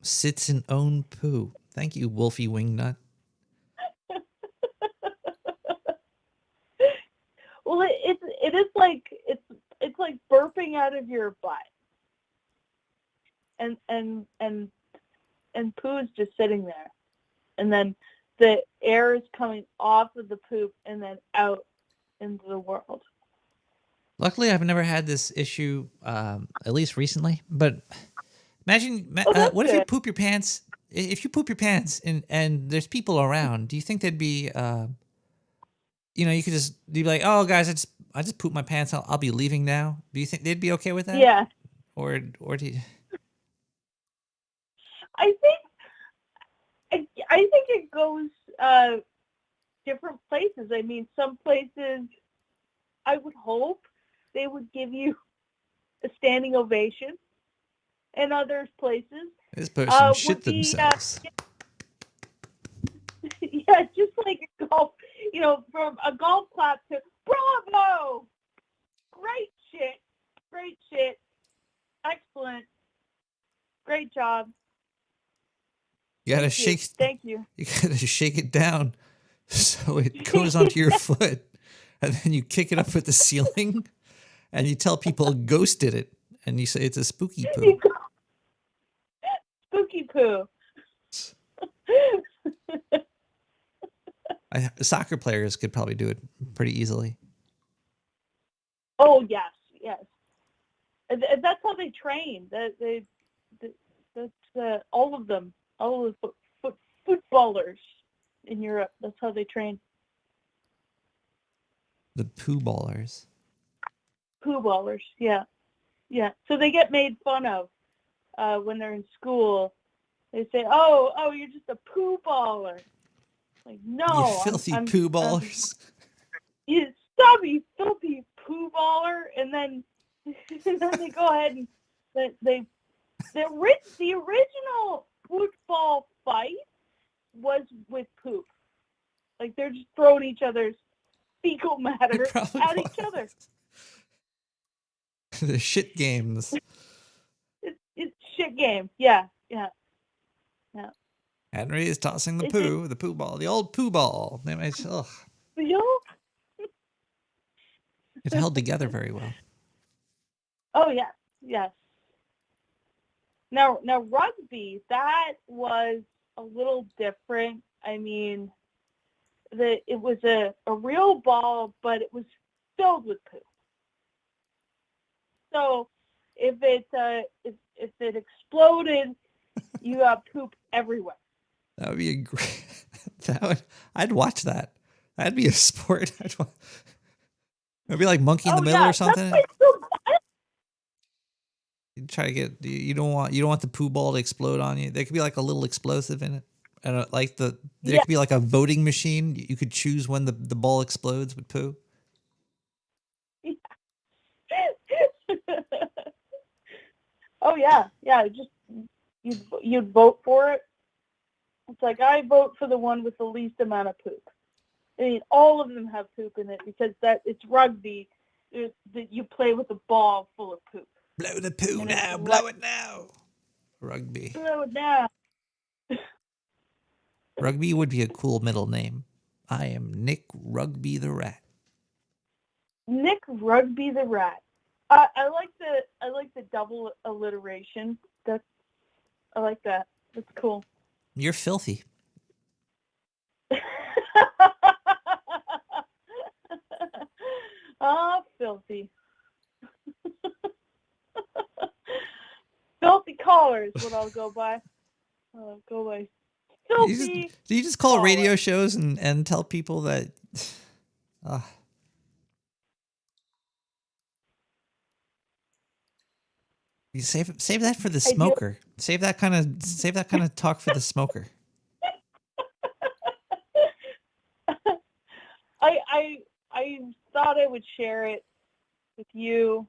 sits in own poo. Thank you, Wolfie Wingnut. Well, it is like it's like burping out of your butt, and poo is just sitting there, and then the air is coming off of the poop and then out into the world. Luckily, I've never had this issue, at least recently. But imagine, what if you poop your pants? If you poop your pants and there's people around, do you think they'd be, you could you'd be like, oh, guys, I just pooped my pants. I'll be leaving now. Do you think they'd be okay with that? Yeah. Or do you? I think it goes different places. I mean, some places, I would hope they would give you a standing ovation, and other places this person shit would be, themselves. just like a golf, from a golf clap to bravo. Great shit. Great shit. Excellent. Great job. You gotta Thank you. You gotta shake it down so it goes onto your foot, and then you kick it up with the ceiling, and you tell people a ghost did it, and you say it's a spooky poo. Spooky poo. Soccer players could probably do it pretty easily. Oh yes. That's how they train. That's all of them. All of the footballers in Europe. That's how they train. The poo ballers. Poo ballers. Yeah. So they get made fun of when they're in school. They say, "Oh, you're just a poo baller." Like, no, You filthy poo ballers. You stubby, filthy poo baller, and then they go ahead and the original football fight was with poop. Like, they're just throwing each other's fecal matter at each other. The shit games. It's shit game. Yeah. Henry is tossing the poo ball, the old poo ball. Ugh. It held together very well. Oh yes. Now rugby, that was a little different. I mean, it was a real ball, but it was filled with poo. So if it exploded, you got poop everywhere. That would be a great. I'd watch that. That'd be a sport. It'd be like Monkey in the Middle or something. You try to get. You don't want the poo ball to explode on you. There could be like a little explosive in it, and there could be like a voting machine. You could choose when the ball explodes with poo. Oh yeah. Just you'd vote for it. It's like, I vote for the one with the least amount of poop. I mean, all of them have poop in it because it's rugby. That you play with a ball full of poop. Blow the poo now. Blow it now. Rugby. Blow it now. Rugby would be a cool middle name. I am Nick Rugby the Rat. Nick Rugby the Rat. I like the double alliteration. I like that. That's cool. You're filthy. Oh, filthy. Filthy collar is what I'll go by. Filthy. Do you just call radio shows and tell people that? You save that for the smoker. Save that kind of talk for the smoker. I thought I would share it with you,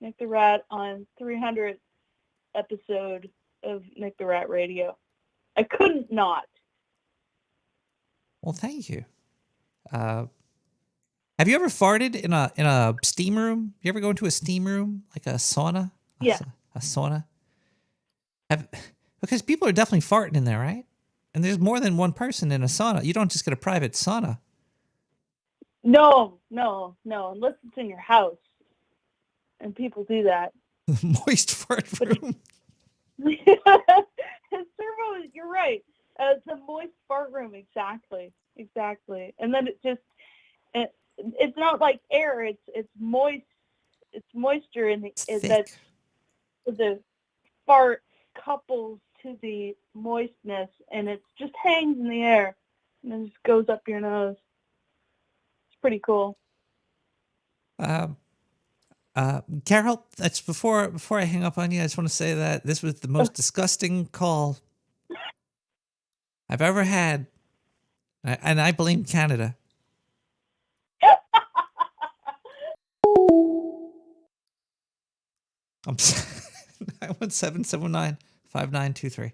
Nick the Rat, on 300th episode of Nick the Rat Radio. I couldn't not. Well, thank you. Have you ever farted in a steam room? You ever go into a steam room, like a sauna? Yeah. A sauna? Because people are definitely farting in there, right? And there's more than one person in a sauna. You don't just get a private sauna. No, unless it's in your house. And people do that. Moist fart room. Servo, you're right. It's a moist fart room, exactly. And then it's not like air. It's moist. It's moisture in that the fart couples to the moistness, and it just hangs in the air and then just goes up your nose. It's pretty cool. Carol, that's before I hang up on you. I just want to say that this was the most disgusting call I've ever had, and I blame Canada. I'm 917-719-5923.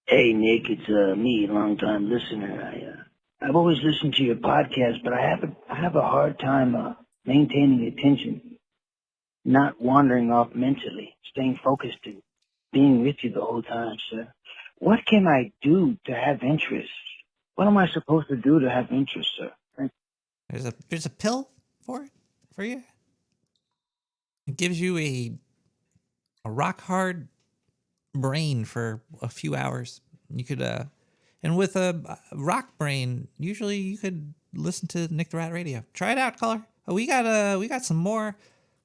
Hey, Nick, it's me, long-time listener. I've always listened to your podcast, but I have a hard time maintaining attention, not wandering off mentally, staying focused and being with you the whole time, sir. What can I do to have interest? What am I supposed to do to have interest, sir? Thank you. There's a pill for it for you. It gives you a rock hard brain for a few hours. You could and with a rock brain, usually you could listen to Nick the Rat Radio. Try it out, caller. Oh, we got some more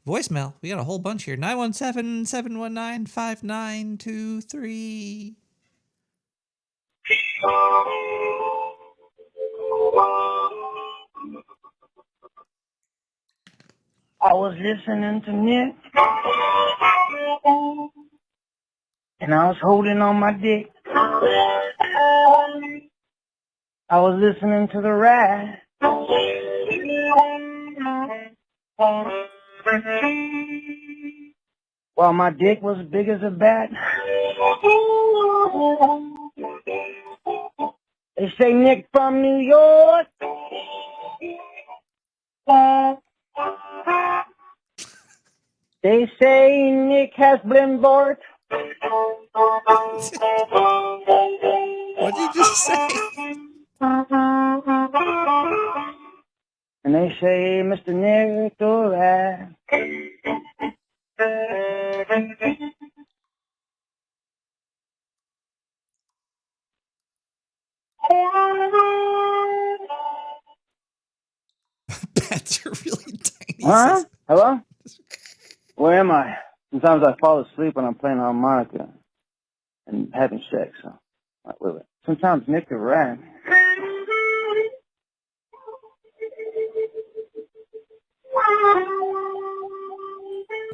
voicemail. We got a whole bunch here. 917-719-5923. I was listening to Nick, and I was holding on my dick. I was listening to the rat. While my dick was big as a bat. They say Nick from New York. They say Nick has been bored. What did you just say? And they say, Mr. Nick the Rat. Bats are really tiny. Huh? Hello? Where am I? Sometimes I fall asleep when I'm playing harmonica and having sex. So, wait. Sometimes Nick the Rat.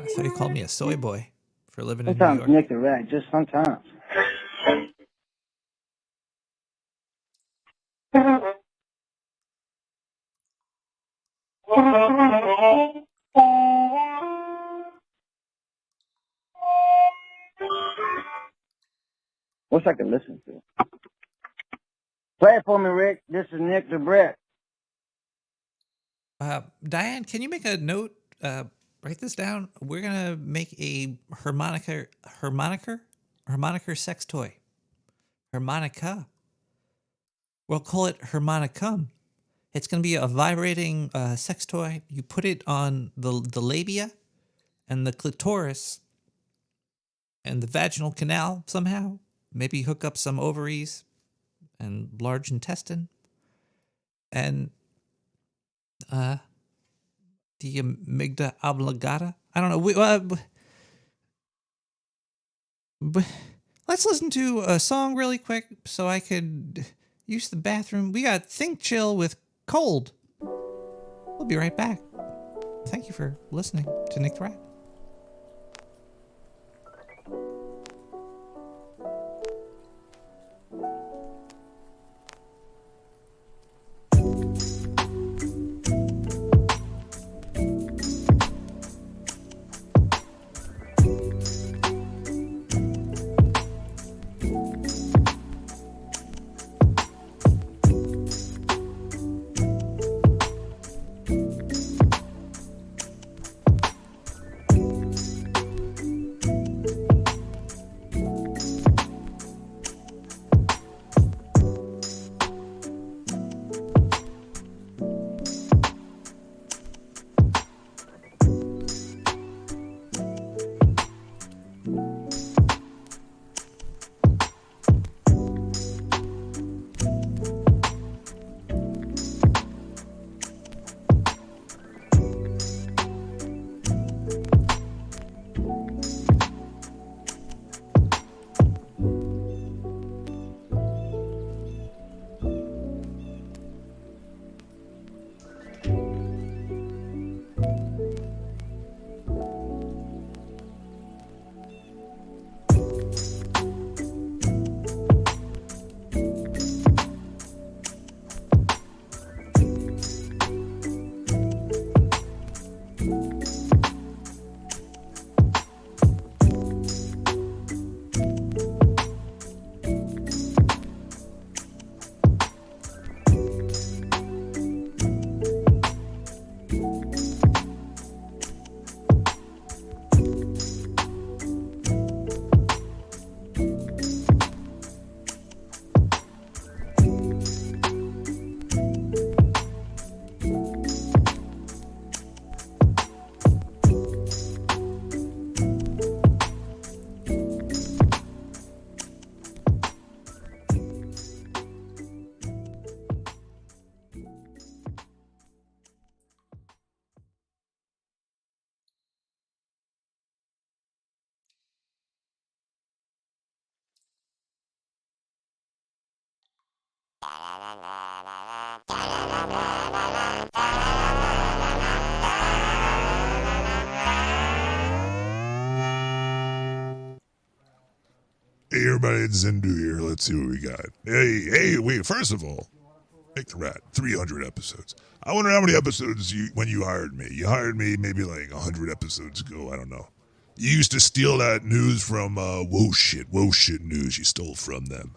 I thought you called me a soy boy for living in New Sometimes York. Nick the Rat, just sometimes. Wish I could listen to it. Play it for me, Rick. This is Nick the Rat. Diane, can you make a note? Write this down. We're gonna make a harmonica sex toy. Harmonica. We'll call it harmonicum. It's gonna be a vibrating sex toy. You put it on the labia and the clitoris and the vaginal canal somehow. Maybe hook up some ovaries and large intestine and the amygdala oblongata. I don't know. Let's listen to a song really quick so I could use the bathroom. We got Think Chill with Cold. We'll be right back. Thank you for listening to Nick the Rat. Hey, everybody, it's Zindu here. Let's see what we got. Hey, wait, first of all, Nick the Rat, 300 episodes. I wonder how many episodes when you hired me. You hired me maybe like 100 episodes ago, I don't know. You used to steal that news from Whoa Shit News. You stole from them.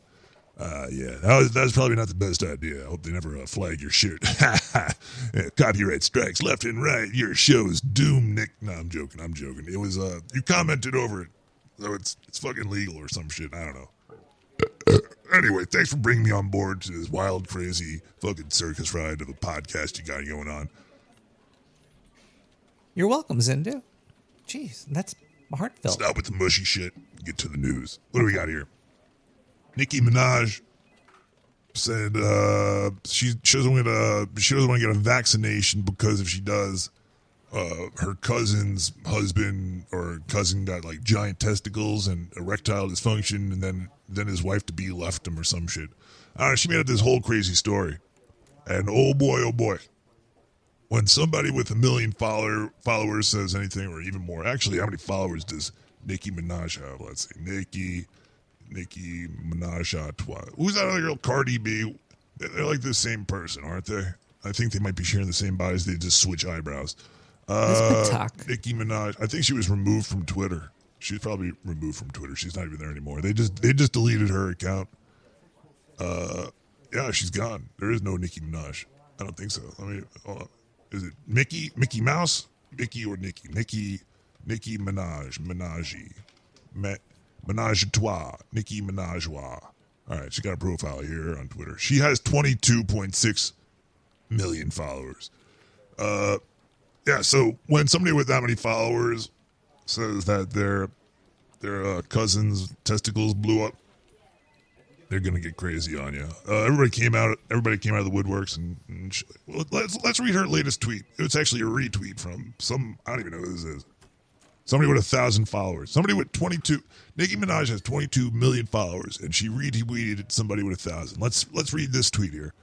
Yeah, that was probably not the best idea. I hope they never flag your shit. Yeah, copyright strikes left and right. Your show's doomed, Nick. No, I'm joking. It was, you commented over it. So it's fucking legal or some shit. I don't know. Anyway, thanks for bringing me on board to this wild, crazy fucking circus ride of a podcast you got going on. You're welcome, Zindu. Jeez, that's heartfelt. Stop with the mushy shit. Get to the news. What do we got here? Nicki Minaj said she doesn't want to get a vaccination because if she does, her cousin's husband or cousin got like giant testicles and erectile dysfunction, and then his wife to be left him or some shit. She made up this whole crazy story, and oh boy, when somebody with 1 million followers says anything or even more, actually, how many followers does Nicki Minaj have? Let's see, Nicki Minaj. Who's that other girl? Cardi B. They're like the same person, aren't they? I think they might be sharing the same bodies. They just switch eyebrows. Nicki Minaj. I think she was removed from Twitter. She's probably removed from Twitter. She's not even there anymore. They just deleted her account. Yeah, she's gone. There is no Nicki Minaj. I don't think so. I mean, is it Mickey Mouse? Mickey or Nicki? Nicki Minaj. Menage a trois. Nicki Minaj. All right, she got a profile here on Twitter. She has 22.6 million followers. Yeah, so when somebody with that many followers says that their cousin's testicles blew up, they're gonna get crazy on you. Everybody came out of the woodworks, and let's read her latest tweet. It's actually a retweet from some, I don't even know who this is. Somebody with 1,000 followers. Somebody with 22. Nicki Minaj has 22 million followers, and she retweeted somebody with 1,000. Let's read this tweet here.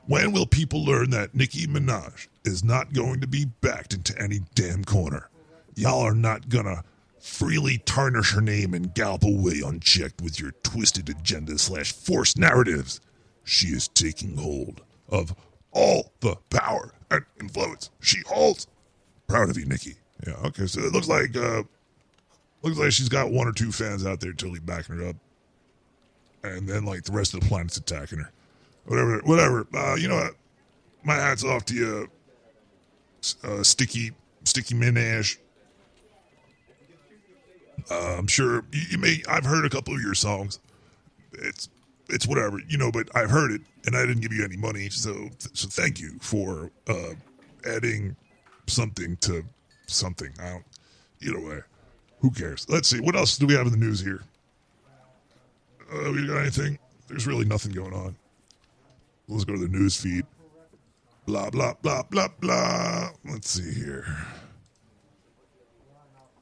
When will people learn that Nicki Minaj is not going to be backed into any damn corner? Y'all are not gonna freely tarnish her name and gallop away unchecked with your twisted agenda / forced narratives. She is taking hold of all the power and influence she holds. Proud of you, Nicki. Yeah, okay, so it looks like she's got 1 or 2 fans out there totally backing her up. And then, like, the rest of the planet's attacking her. Whatever. You know what? My hat's off to you, Sticky Minaj. I'm sure you may. I've heard a couple of your songs. It's whatever, you know. But I've heard it, and I didn't give you any money, so thank you for adding something to something. I don't. Either way, who cares? Let's see. What else do we have in the news here? We got anything? There's really nothing going on. Let's go to the news feed. Blah, blah, blah, blah, blah. Let's see here.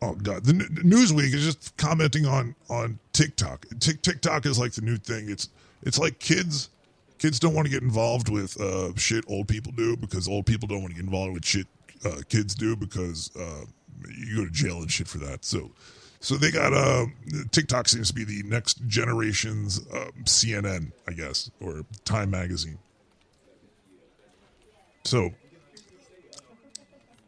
Oh, God. The Newsweek is just commenting on TikTok. TikTok is like the new thing. It's like kids don't want to get involved with shit old people do because old people don't want to get involved with shit kids do because you go to jail and shit for that. So they got TikTok seems to be the next generation's CNN, I guess, or Time Magazine. So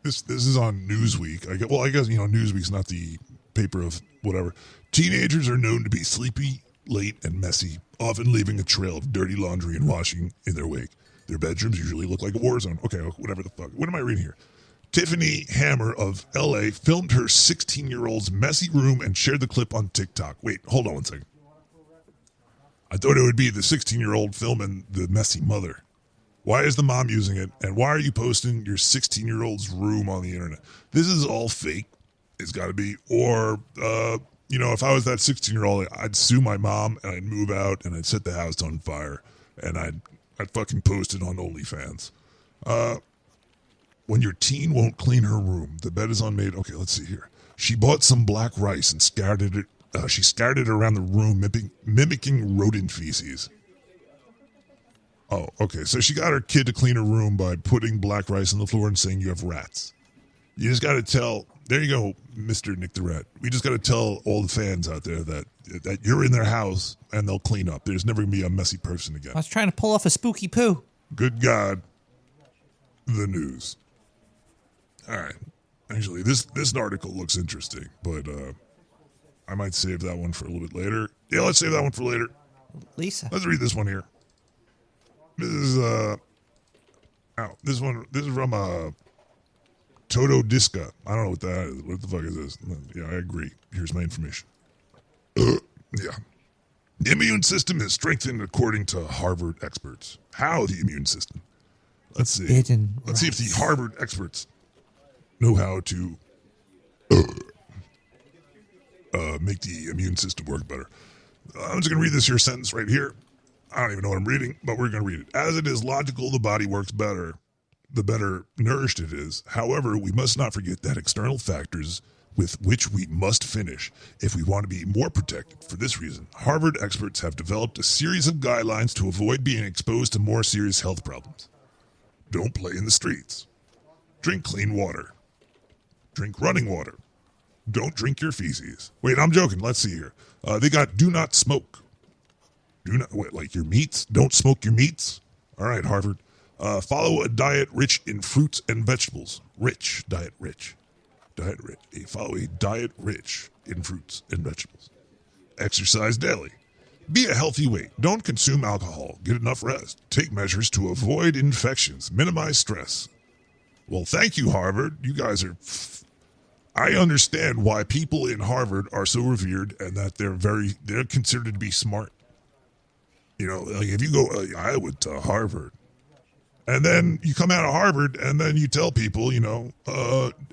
this is on Newsweek. I guess you know Newsweek's not the paper of whatever. Teenagers are known to be sleepy, late, and messy, often leaving a trail of dirty laundry and washing in their wake. Their bedrooms usually look like a war zone. Okay, whatever the fuck. What am I reading here? Tiffany Hammer of L.A. filmed her 16-year-old's messy room and shared the clip on TikTok. Wait, hold on one second. I thought it would be the 16-year-old filming the messy mother. Why is the mom using it? And why are you posting your 16-year-old's room on the internet? This is all fake. It's got to be. Or, you know, if I was that 16-year-old, I'd sue my mom and I'd move out and I'd set the house on fire and I'd fucking post it on OnlyFans. When your teen won't clean her room, the bed is unmade. Okay, let's see here. She bought some black rice and scattered it. She scattered it around the room, mimicking rodent feces. Oh, okay. So she got her kid to clean her room by putting black rice on the floor and saying you have rats. You just got to tell. There you go, Mr. Nick the Rat. We just got to tell all the fans out there that you're in their house and they'll clean up. There's never going to be a messy person again. I was trying to pull off a spooky poo. Good God. The news. All right. Actually, this article looks interesting, but I might save that one for a little bit later. Yeah, let's save that one for later. Lisa. Let's read this one here. This is this is from Toto Disca. I don't know what that is. What the fuck is this? Yeah, I agree. Here's my information. Yeah. The immune system is strengthened according to Harvard experts. How the immune system? Let's see. Let's see if the Harvard experts know how to make the immune system work better. I'm just going to read this here sentence right here. I don't even know what I'm reading, but we're going to read it. As it is logical, the body works better, the better nourished it is. However, we must not forget that external factors with which we must finish if we want to be more protected. For this reason, Harvard experts have developed a series of guidelines to avoid being exposed to more serious health problems. Don't play in the streets. Drink clean water. Drink running water. Don't drink your feces. Wait, I'm joking. Let's see here. They got do not smoke. Do not, like your meats? Don't smoke your meats? All right, Harvard. Follow a diet rich in fruits and vegetables. Diet rich. Follow a diet rich in fruits and vegetables. Exercise daily. Be a healthy weight. Don't consume alcohol. Get enough rest. Take measures to avoid infections. Minimize stress. Well, thank you, Harvard. You guys are... I understand why people in Harvard are so revered and that they're considered to be smart. You know, like if you go, I went to Harvard. And then you come out of Harvard and then you tell people, you know,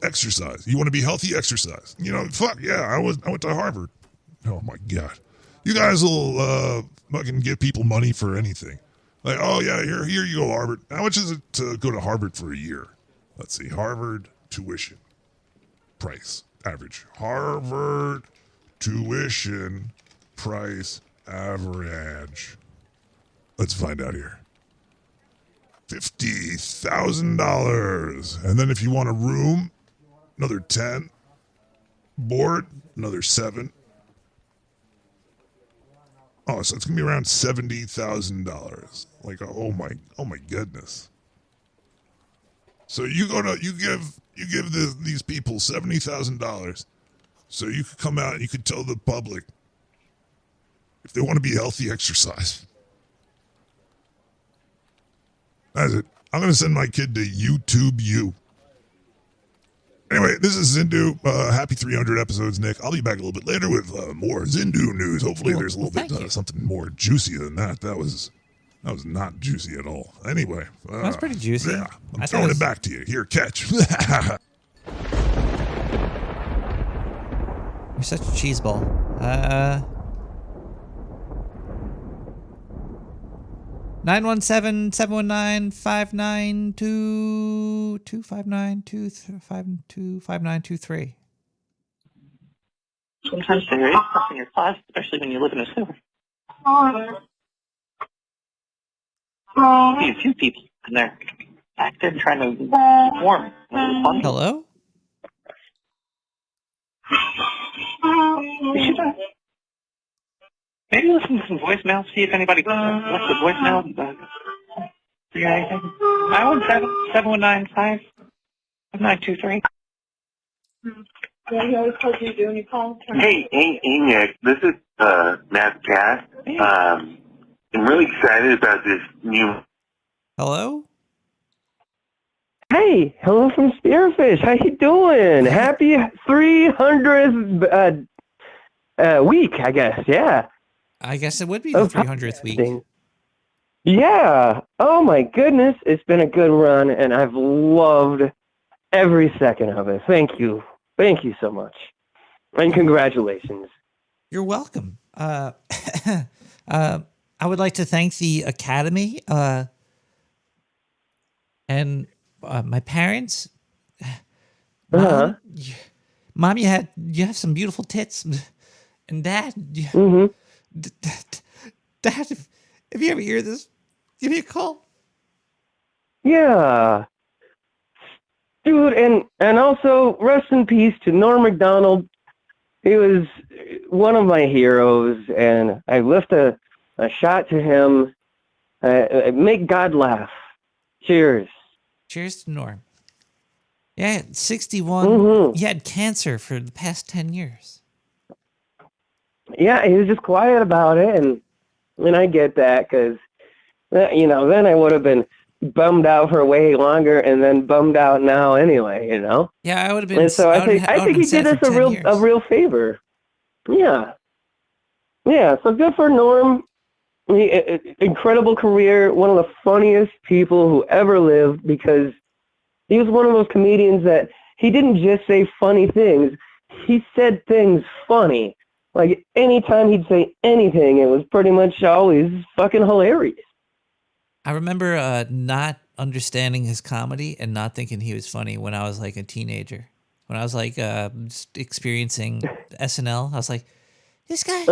exercise. You want to be healthy, exercise. You know, fuck, yeah, I went to Harvard. Oh, my God. You guys will fucking give people money for anything. Like, oh, yeah, here you go, Harvard. How much is it to go to Harvard for a year? Let's see, Harvard tuition. Price, average. Harvard tuition price average. Let's find out here. $50,000. And then if you want a room, another 10. Board, another 7. Oh, so it's gonna be around $70,000. Like, oh my goodness. So you give these people $70,000, so you could come out and you could tell the public if they want to be healthy, exercise. That's it. I'm gonna send my kid to YouTube U. Anyway, this is Zindu. Happy 300 episodes, Nick. I'll be back a little bit later with more Zindu news. Hopefully, there's a little bit something more juicy than that. That was not juicy at all. Anyway, that's pretty juicy. Yeah, I'm throwing it back to you. Here, catch. You're such a cheeseball. 917-719-592-259-253. Sometimes there is stuff in your closet, especially when you live in a sewer. See a few people in there back there trying to keep warm. Hello? We should maybe listen to some voicemail, see if anybody left a voicemail. You got anything? 917-719-5923. Yeah, he always told you to do when you call. Hey, Nick. This is Matt Cass. I'm really excited about this new... Hello? Hey, hello from Spearfish. How you doing? Happy 300th week, I guess. Yeah. I guess it would be the 300th week. Yeah. Oh, my goodness. It's been a good run, and I've loved every second of it. Thank you. Thank you so much. And congratulations. You're welcome. I would like to thank the Academy and my parents. Mom, Mom, you have some beautiful tits. And Dad, Dad, if you ever hear this, Give me a call. Yeah. Dude, and also, rest in peace to Norm Macdonald. He was one of my heroes, and I lift a shot to him. Make God laugh. Cheers. Cheers to Norm. Yeah, 61. Mm-hmm. He had cancer for the past 10 years. Yeah, he was just quiet about it, and I get that, because, then I would have been bummed out for way longer, and then bummed out now anyway, Yeah, I would have been. And so I think he did us a real favor. Yeah. Yeah, so good for Norm. Incredible career, one of the funniest people who ever lived, because he was one of those comedians that he didn't just say funny things, he said things funny. Like, anytime he'd say anything, it was pretty much always fucking hilarious. I remember not understanding his comedy and not thinking he was funny when I was like a teenager. When I was like just experiencing SNL, I was like, this guy's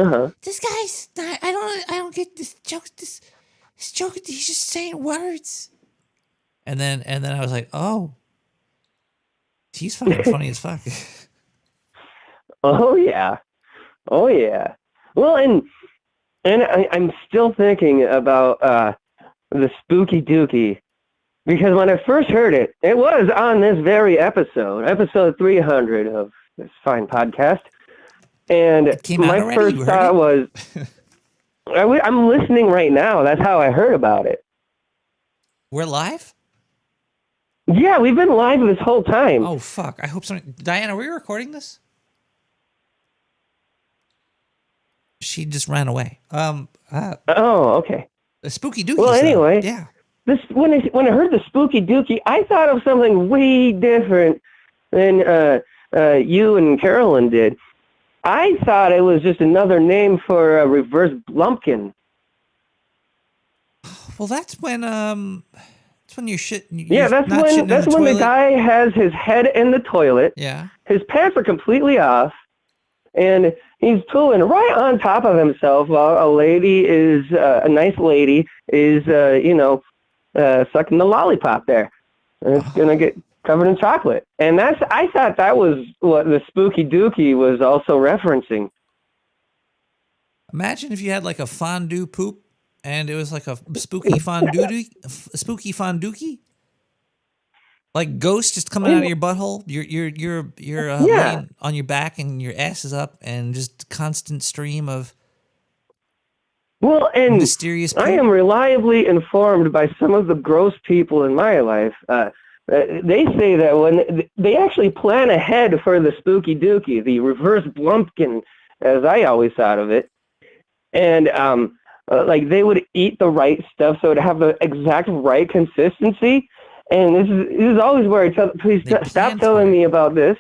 not, I don't get this joke. This joke, he's just saying words. And then I was like, oh, he's fucking funny as fuck. Oh yeah. Well, and I'm still thinking about the Spooky Dookie, because when I first heard it, it was on this very episode 300 of this fine podcast. And my first thought was, I'm listening right now. That's how I heard about it. We're live? Yeah, we've been live this whole time. Oh, fuck. I hope so. Diana, were you recording this? She just ran away. Oh, okay. The Spooky Dookie. Well, anyway. Yeah. When I heard the Spooky Dookie, I thought of something way different than you and Carolyn did. I thought it was just another name for a reverse Blumpkin. Well, that's when you're shit. Yeah, that's when the guy has his head in the toilet. Yeah. His pants are completely off, and he's pooing right on top of himself while a nice lady is sucking the lollipop there. And it's gonna get covered in chocolate. And I thought that was what the Spooky Dookie was also referencing. Imagine if you had like a fondue poop and it was like a spooky fondue. Like ghosts just coming out of your butthole. You're laying on your back and your ass is up, and just constant stream of mysterious poop. I am reliably informed by some of the gross people in my life. They say that when they actually plan ahead for the Spooky Dookie, the reverse Blumpkin, as I always thought of it, and like they would eat the right stuff so it would have the exact right consistency. And this is always where I tell, please stop telling me about this.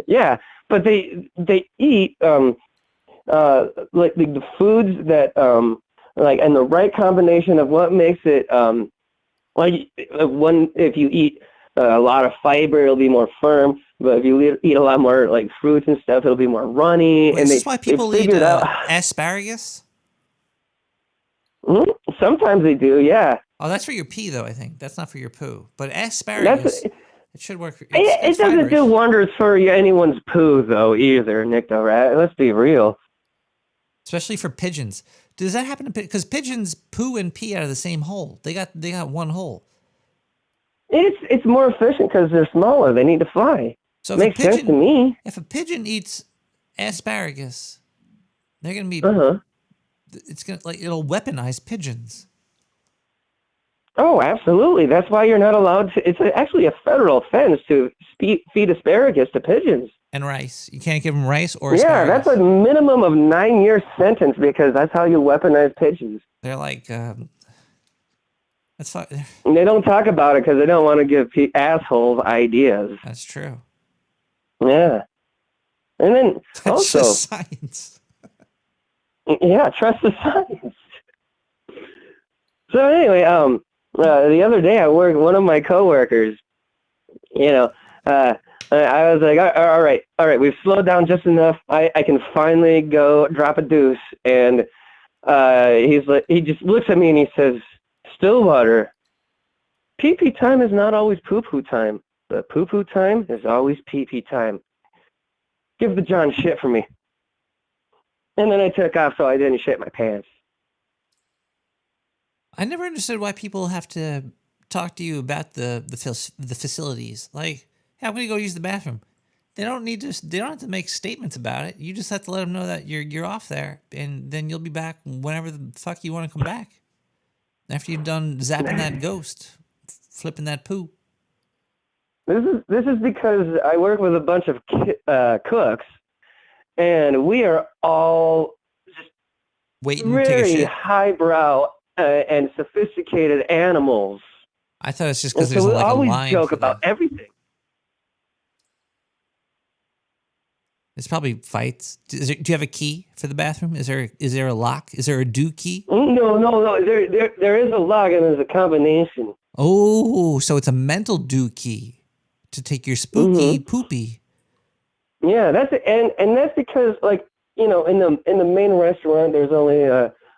Yeah, but they eat like the foods that like, and the right combination of what makes it if you eat a lot of fiber, it'll be more firm. But if you eat a lot more like fruits and stuff, it'll be more runny. Well, and is this why people eat asparagus? Sometimes they do, yeah. Oh, that's for your pee, though, I think. That's not for your poo. But asparagus, it should work. It doesn't do wonders for anyone's poo, though, either, Nick the Rat. Let's be real. Especially for pigeons. Does that happen to because pigeons poo and pee out of the same hole? They got one hole. It's more efficient because they're smaller. They need to fly. So makes sense to me. If a pigeon eats asparagus, they're gonna be. It's gonna it'll weaponize pigeons. Oh, absolutely. That's why you're not allowed to. It's actually a federal offense to feed asparagus to pigeons. And rice. You can't give them rice or asparagus. Yeah, that's a minimum of 9-year sentence because that's how you weaponize pigeons. They're like, that's fine. They don't talk about it because they don't want to give assholes ideas. That's true. Yeah. And then that's also just science. Yeah, trust the science. So anyway, the other day I worked one of my coworkers. I was like, all right, we've slowed down just enough. I can finally go drop a deuce. And he just looks at me and he says, Stillwater, pee-pee time is not always poo-poo time, but poo-poo time is always pee-pee time. Give the John shit for me. And then I took off so I didn't shit my pants. I never understood why people have to talk to you about the facilities. Like, hey, I'm going to go use the bathroom. They don't have to make statements about it. You just have to let them know that you're off there, and then you'll be back whenever the fuck you want to come back. After you've done zapping that ghost, flipping that poo. This is because I work with a bunch of cooks, and we are all just waiting to take a very shit. highbrow and sophisticated animals. I thought it's just because And there's so we like a always line joke for about that. everything. It's probably fights. Do you have a key for the bathroom? Is there a lock? Is there a do key? No. There is a lock and there's a combination. Oh, so it's a mental do key to take your spooky poopy. Yeah, that's it. And that's because, like, in the main restaurant, there's only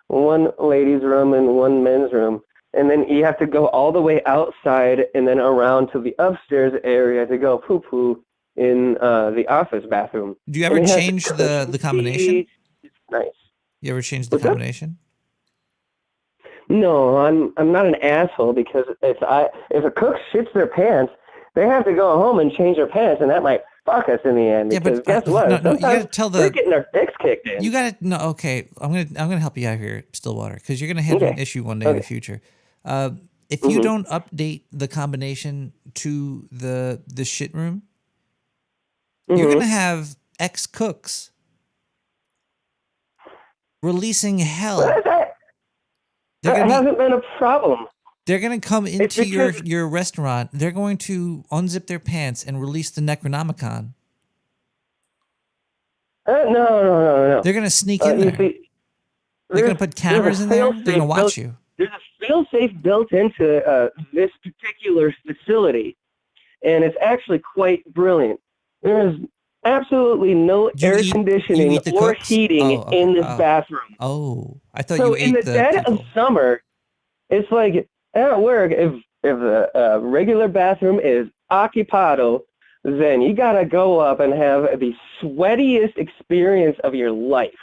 one ladies' room and one men's room, and then you have to go all the way outside and then around to the upstairs area to go poo poo in the office bathroom. Do you ever change the combination? It's nice. You ever change the What's up? combination? No, I'm not an asshole, because if a cook shits their pants, they have to go home and change their pants, and that might fuck us in the end. Yeah, Because but guess what? no, you Sometimes gotta tell they're getting their dicks kicked in. You gotta no. Okay, I'm gonna help you out here, Stillwater, because you're gonna have an issue one day in the future. If you don't update the combination to the shit room, you're gonna have ex cooks releasing hell. That hasn't been a problem. They're going to come into your restaurant. They're going to unzip their pants and release the Necronomicon. No. They're going to sneak in there. They're going to put cameras in there. They're going to watch you. There's a fail-safe built into this particular facility, and it's actually quite brilliant. There is absolutely no air conditioning or heating in this bathroom. Oh, I thought So you in ate the dead of summer, it's like at work, if the regular bathroom is occupado, then you gotta go up and have the sweatiest experience of your life,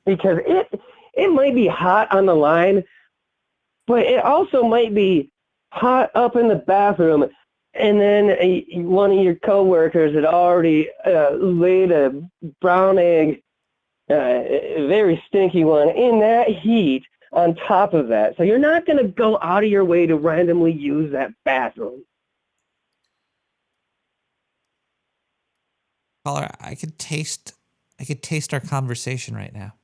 because it might be hot on the line, but it also might be hot up in the bathroom. And then one of your coworkers had already laid a brown egg, a very stinky one, in that heat on top of that. So you're not going to go out of your way to randomly use that bathroom. Caller, I could taste our conversation right now.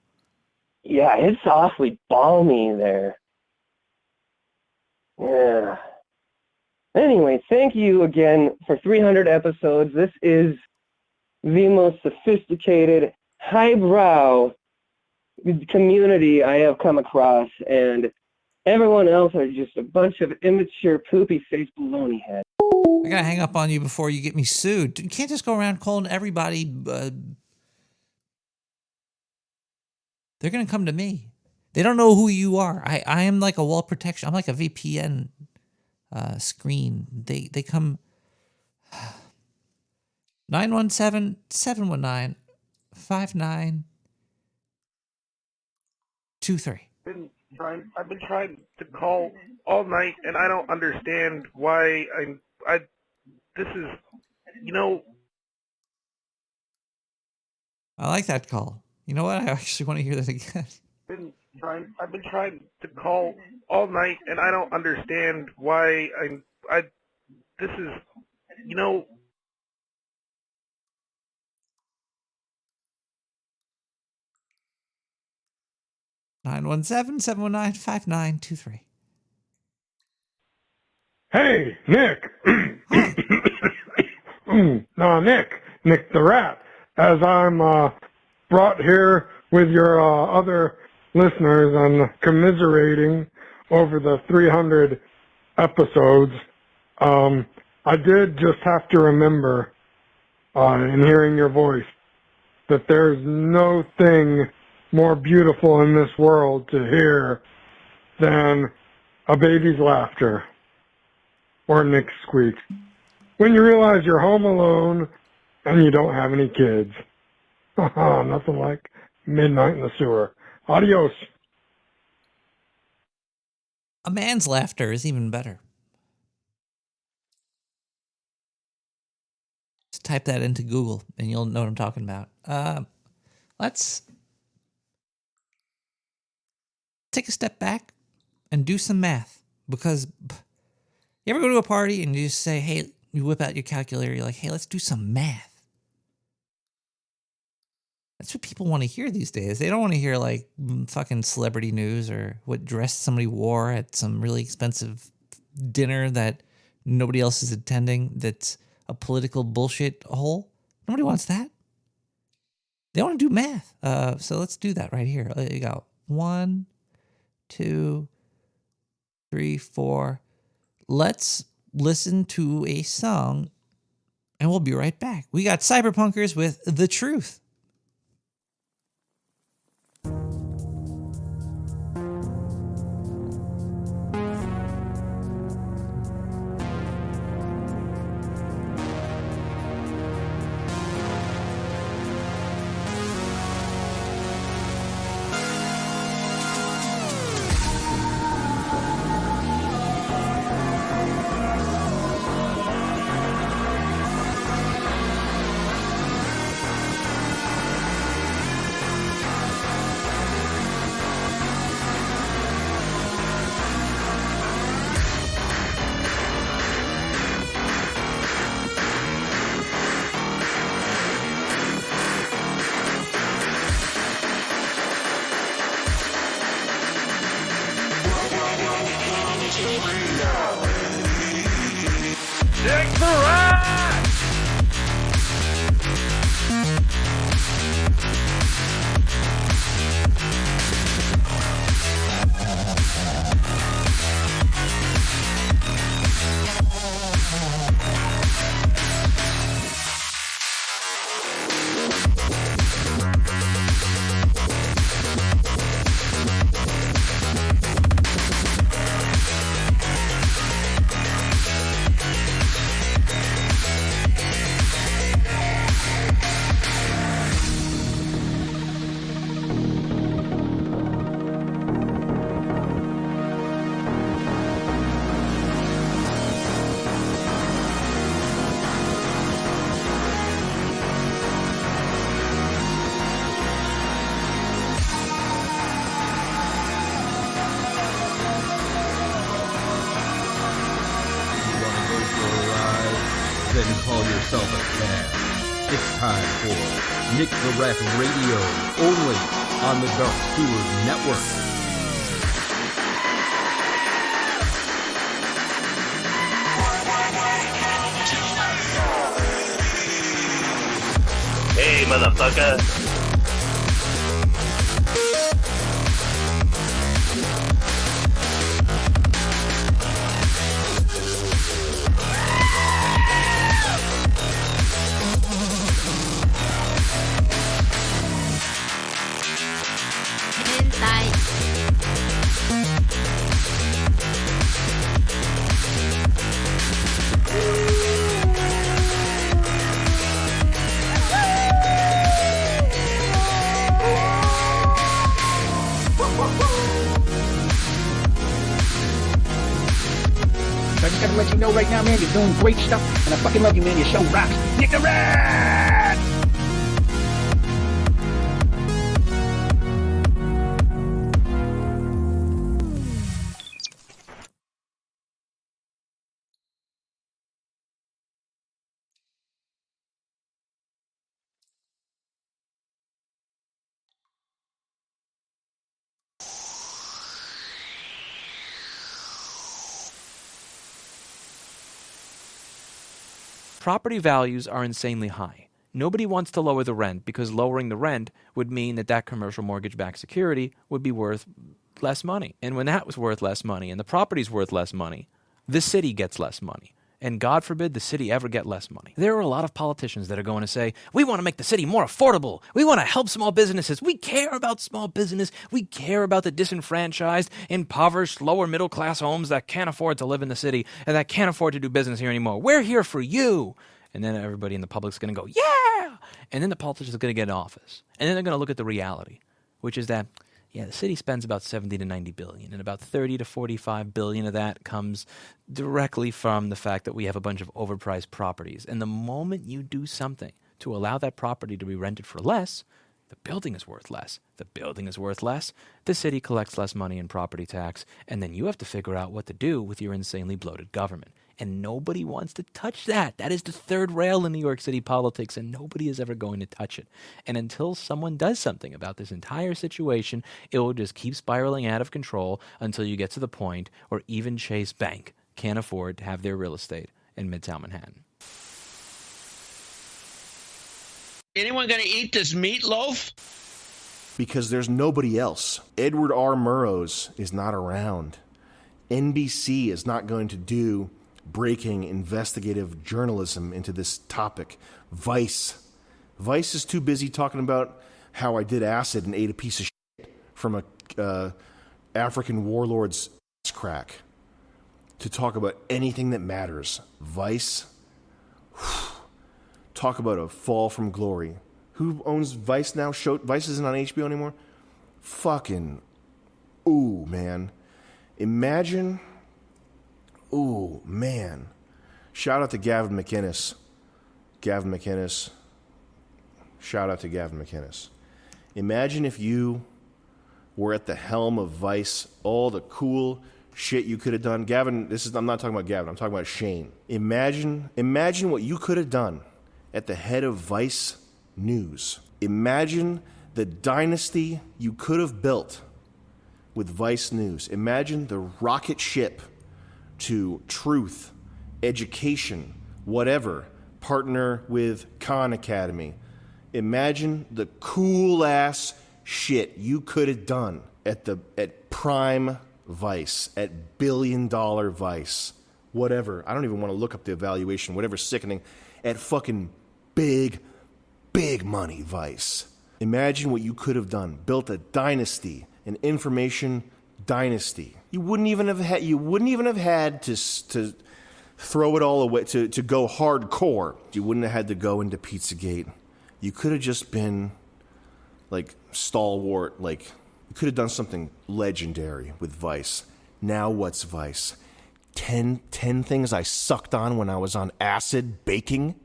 Yeah, it's awfully balmy there. Yeah. Anyway, thank you again for 300 episodes. This is the most sophisticated, highbrow community I have come across, and everyone else are just a bunch of immature, poopy-faced baloney heads. I gotta hang up on you before you get me sued. You can't just go around calling everybody. They're gonna come to me. They don't know who you are. I am like a wall protection. I'm like a VPN screen. They come 917-719-5923. I've been trying to call all night, and I don't understand why this is, I like that call. You know what? I actually want to hear that again. I've been trying to call all night, and I don't understand why this is, 917-719-5923. Hey, Nick. No, Nick the Rat. As I'm brought here with your other listeners and commiserating over the 300 episodes, I did just have to remember, in hearing your voice, that there's no thing more beautiful in this world to hear than a baby's laughter, or Nick's squeak. When you realize you're home alone and you don't have any kids. Nothing like midnight in the sewer. Adios. A man's laughter is even better. Just type that into Google and you'll know what I'm talking about. Let's take a step back and do some math. Because you ever go to a party and you just say, hey, you whip out your calculator, you're like, hey, let's do some math. That's what people want to hear these days. They don't want to hear like fucking celebrity news or what dress somebody wore at some really expensive dinner that nobody else is attending that's a political bullshit hole. Nobody wants that. They want to do math. So let's do that right here. You got 1, 2, 3, 4. Let's listen to a song and we'll be right back. We got Cyberpunkers with The Truth. Nick the Rat Radio, only on the Dark Tours Network. Hey, motherfucker. I just gotta let you know right now, man, you're doing great stuff, and I fucking love you, man. Your show rocks. Nick the Rat! Property values are insanely high. Nobody wants to lower the rent because lowering the rent would mean that commercial mortgage-backed security would be worth less money. And when that was worth less money and the property's worth less money, the city gets less money. And God forbid the city ever get less money. There are a lot of politicians that are going to say, we want to make the city more affordable. We want to help small businesses. We care about small business. We care about the disenfranchised, impoverished, lower middle class homes that can't afford to live in the city and that can't afford to do business here anymore. We're here for you. And then everybody in the public's going to go, yeah! And then the politicians are going to get in office. And then they're going to look at the reality, which is that, yeah, the city spends about 70 to 90 billion, and about 30 to 45 billion of that comes directly from the fact that we have a bunch of overpriced properties. And the moment you do something to allow that property to be rented for less, the building is worth less. The building is worth less. The city collects less money in property tax, and then you have to figure out what to do with your insanely bloated government. And nobody wants to touch that. That is the third rail in New York City politics, and nobody is ever going to touch it. And until someone does something about this entire situation, it will just keep spiraling out of control until you get to the point where even Chase Bank can't afford to have their real estate in Midtown Manhattan. Anyone gonna eat this meatloaf? Because there's nobody else. Edward R. Murrows is not around. NBC is not going to do breaking investigative journalism into this topic. Vice is too busy talking about how I did acid and ate a piece of shit from a African warlord's ass crack to talk about anything that matters. Vice, talk about a fall from glory. Who owns Vice now? Vice isn't on HBO anymore? Fucking, ooh, man. Imagine, ooh, man. Shout out to Gavin McInnes. Shout out to Gavin McInnes. Imagine if you were at the helm of Vice, all the cool shit you could have done. Gavin, I'm not talking about Gavin, I'm talking about Shane. Imagine what you could have done at the head of Vice News. Imagine the dynasty you could have built with Vice News. Imagine the rocket ship to truth, education, whatever, partner with Khan Academy. Imagine the cool-ass shit you could have done at prime Vice, at billion-dollar Vice, whatever. I don't even want to look up the evaluation, whatever sickening, at fucking big money Vice. Imagine what you could have done. Built a dynasty, an information dynasty. You wouldn't even have had to throw it all away, to go hardcore. You wouldn't have had to go into Pizzagate. You could have just been like stalwart, like you could have done something legendary with Vice. Now what's Vice? 10 things I sucked on when I was on acid baking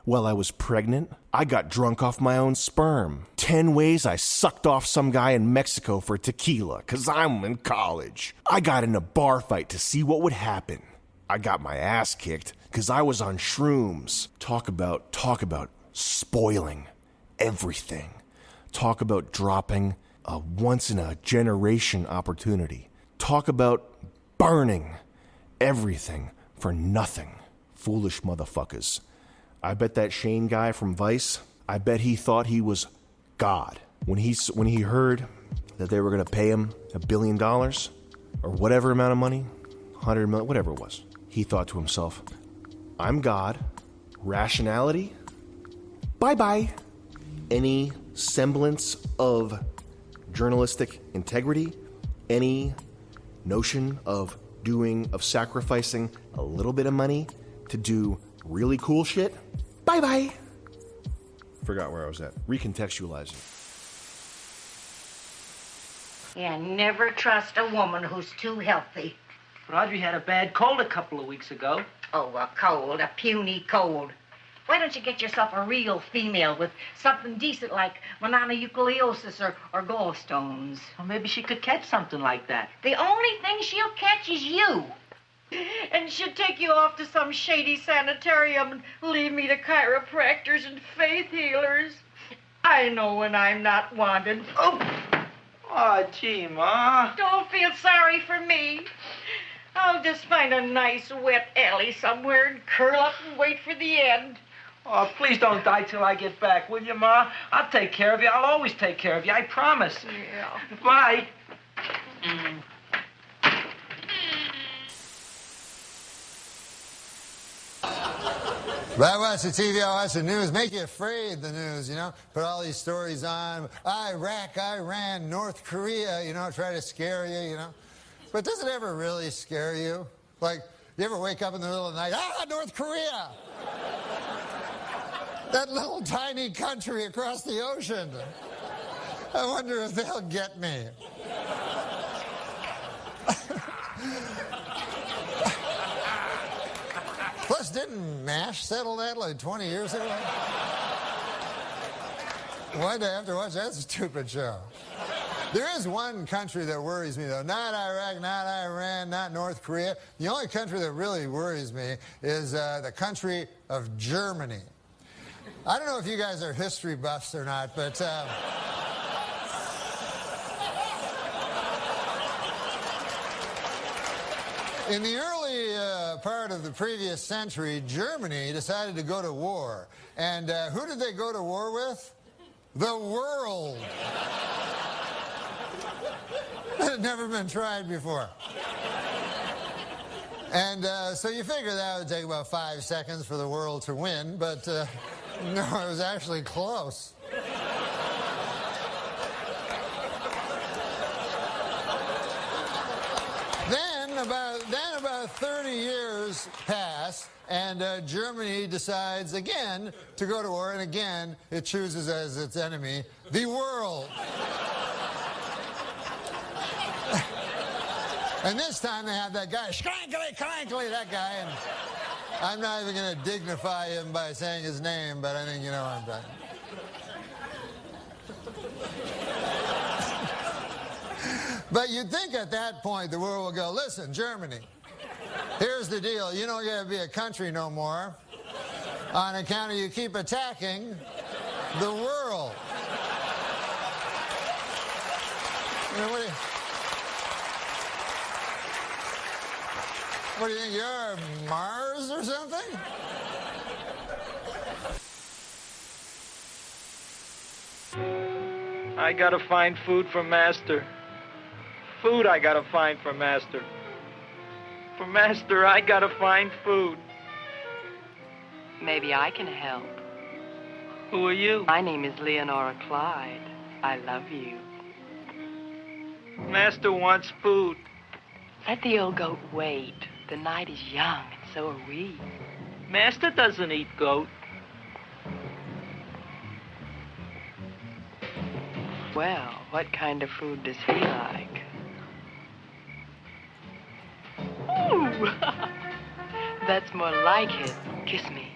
while I was pregnant. I got drunk off my own sperm. 10 ways I sucked off some guy in Mexico for tequila, 'cause I'm in college. I got in a bar fight to see what would happen. I got my ass kicked 'cause I was on shrooms. Talk about spoiling everything. Talk about dropping a once-in-a-generation opportunity. Talk about burning everything for nothing. Foolish motherfuckers. I bet that Shane guy from Vice, I bet he thought he was God. When he heard that they were going to pay him $1 billion or whatever amount of money, 100 million, whatever it was, he thought to himself, I'm God. Rationality? Bye-bye. Any semblance of journalistic integrity, any notion of sacrificing a little bit of money to do really cool shit? Bye-bye. Forgot where I was at. Recontextualizing. Yeah, never trust a woman who's too healthy. But Audrey had a bad cold a couple of weeks ago. Oh, a cold, a puny cold. Why don't you get yourself a real female with something decent like mononucleosis or gallstones? Well, maybe she could catch something like that. The only thing she'll catch is you. And she'll take you off to some shady sanitarium and leave me to chiropractors and faith healers. I know when I'm not wanted. Oh, gee, Ma. Don't feel sorry for me. I'll just find a nice wet alley somewhere and curl up and wait for the end. Oh, please don't die till I get back, will you, Ma? I'll take care of you. I'll always take care of you. I promise. Yeah. Bye. I watch the TV, I watch the news, make you afraid, the news, you know? Put all these stories on, Iraq, Iran, North Korea, you know, try to scare you, you know? But does it ever really scare you? Like, you ever wake up in the middle of the night, North Korea! That little tiny country across the ocean. I wonder if they'll get me. Plus, didn't MASH settle that like 20 years ago? Why'd I have to watch that stupid show? There is one country that worries me, though. Not Iraq, not Iran, not North Korea. The only country that really worries me is the country of Germany. I don't know if you guys are history buffs or not, but... in the early part of the previous century, Germany decided to go to war. And who did they go to war with? The world. That had never been tried before. And so you figure that would take about 5 seconds for the world to win, but no, it was actually close. Then about 30 years pass, and Germany decides again to go to war, and again it chooses as its enemy the world. And this time they have that guy, Schrankly, Crankly, that guy, and I'm not even going to dignify him by saying his name, but I think you know what I'm talking about. But you'd think at that point the world will go, listen, Germany, here's the deal. You don't get to be a country no more on account of you keep attacking the world. You know, what do you think, you're Mars or something? I gotta find food for Master. Food I gotta find for Master. For Master, I gotta find food. Maybe I can help. Who are you? My name is Leonora Clyde. I love you. Master wants food. Let the old goat wait. The night is young, and so are we. Master doesn't eat goat. Well, what kind of food does he like? Ooh! That's more like it. Kiss me.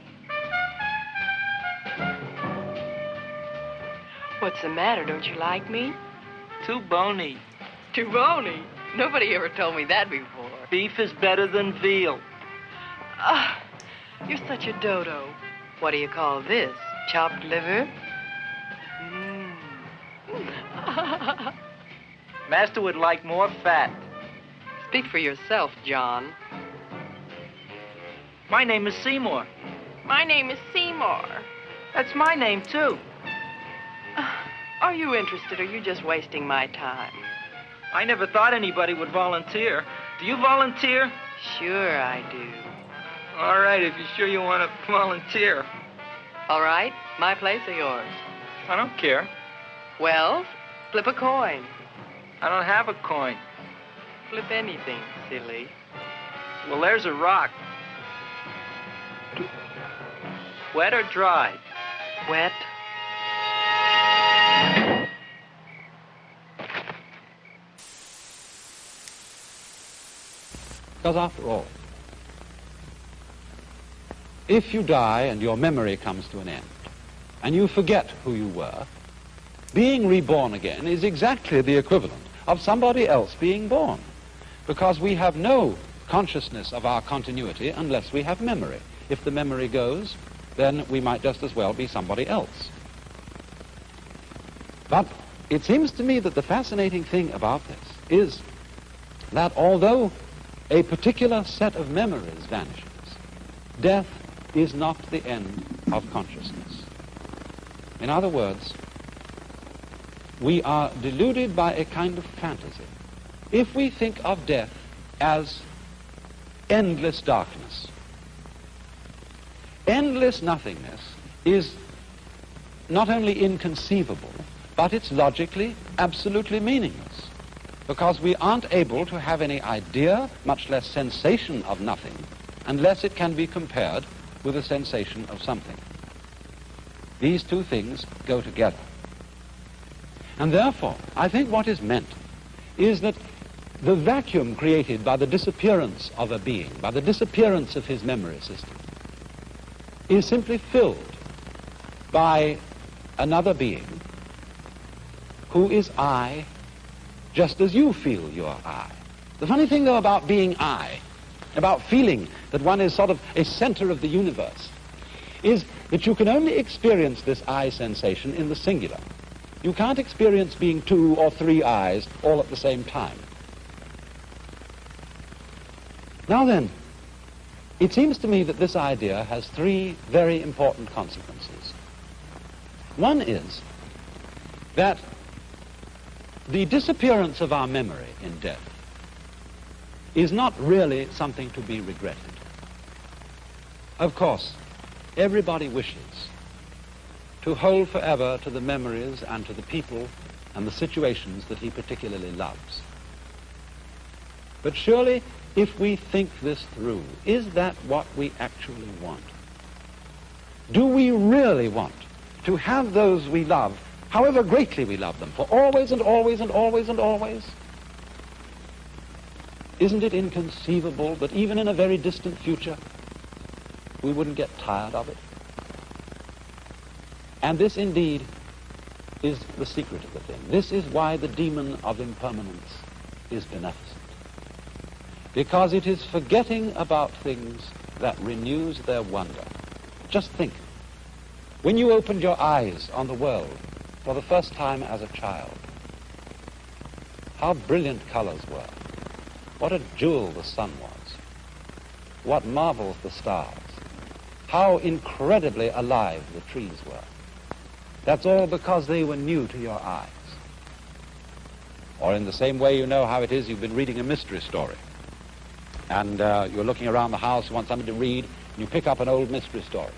What's the matter? Don't you like me? Too bony. Too bony? Nobody ever told me that before. Beef is better than veal. Ah, you're such a dodo. What do you call this? Chopped liver? Master would like more fat. Speak for yourself, John. My name is Seymour. My name is Seymour. That's my name, too. Are you interested, or are you just wasting my time? I never thought anybody would volunteer. Do you volunteer? Sure I do. All right, if you're sure you want to volunteer. All right, my place or yours? I don't care. Well, flip a coin. I don't have a coin. Flip anything, silly. Well, there's a rock. Wet or dry? Wet. Because after all, if you die and your memory comes to an end, and you forget who you were, being reborn again is exactly the equivalent of somebody else being born, because we have no consciousness of our continuity unless we have memory. If the memory goes, then we might just as well be somebody else. But it seems to me that the fascinating thing about this is that although a particular set of memories vanishes, death is not the end of consciousness. In other words, we are deluded by a kind of fantasy if we think of death as endless darkness. endless nothingness is not only inconceivable, but it's logically absolutely meaningless, because we aren't able to have any idea, much less sensation of nothing, unless it can be compared with a sensation of something. These two things go together. And therefore, I think what is meant is that the vacuum created by the disappearance of a being, by the disappearance of his memory system, is simply filled by another being who is I, just as you feel you're I. The funny thing, though, about being I, about feeling that one is sort of a center of the universe, is that you can only experience this I sensation in the singular. You can't experience being two or three I's all at the same time. Now then, it seems to me that this idea has three very important consequences. One is that the disappearance of our memory in death is not really something to be regretted. Of course, everybody wishes to hold forever to the memories and to the people and the situations that he particularly loves. But surely, if we think this through, is that what we actually want? Do we really want to have those we love, however greatly we love them, for always and always and always and always? Isn't it inconceivable that even in a very distant future, we wouldn't get tired of it? And this indeed is the secret of the thing. This is why the demon of impermanence is beneficent. Because it is forgetting about things that renews their wonder. Just think, when you opened your eyes on the world for the first time as a child, how brilliant colors were. What a jewel the sun was. What marvels the stars. How incredibly alive the trees were. That's all because they were new to your eyes. Or in the same way, you know how it is, you've been reading a mystery story. And you're looking around the house, you want something to read, and you pick up an old mystery story.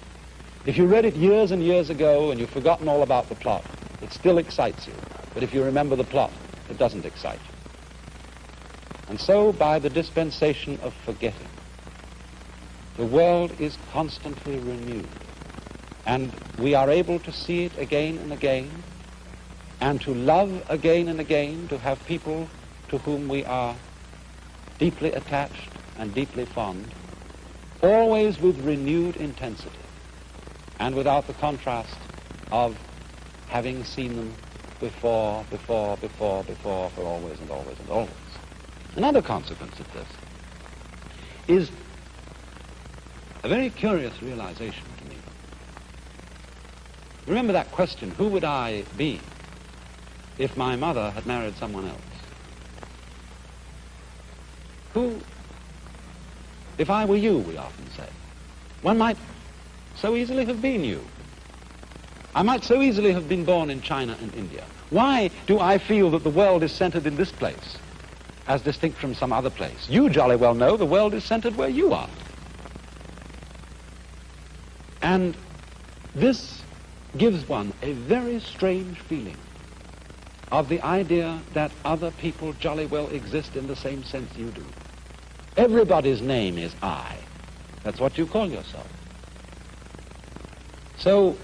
If you read it years and years ago and you've forgotten all about the plot, it still excites you. But if you remember the plot, it doesn't excite you. And so, by the dispensation of forgetting, the world is constantly renewed. And we are able to see it again and again, and to love again and again, to have people to whom we are deeply attached and deeply fond, always with renewed intensity, and without the contrast of having seen them before, for always and always and always. Another consequence of this is a very curious realization to me. Remember that question, who would I be if my mother had married someone else? Who, if I were you, we often say, one might so easily have been you. I might so easily have been born in China and India. Why do I feel that the world is centered in this place, as distinct from some other place? You jolly well know the world is centered where you are. And this gives one a very strange feeling of the idea that other people jolly well exist in the same sense you do. Everybody's name is I. That's what you call yourself. So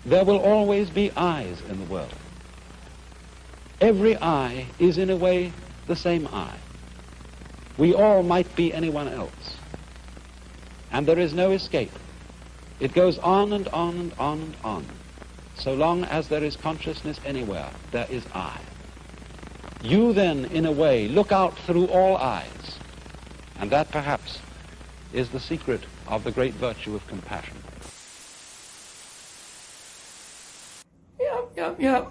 there will always be I's in the world. Every I is in a way the same I. We all might be anyone else. And there is no escape. It goes on and on and on and on. So long as there is consciousness anywhere, there is I. You then, in a way, look out through all eyes. And that, perhaps, is the secret of the great virtue of compassion. Yep.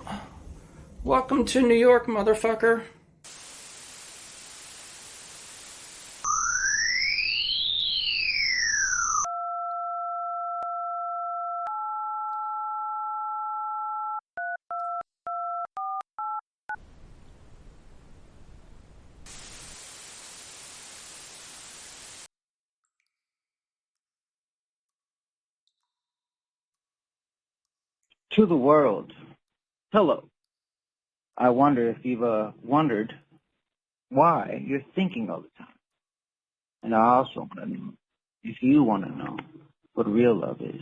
Welcome to New York, motherfucker. To the world, hello. I wonder if you've wondered why you're thinking all the time. And I also want to know if you want to know what real love is.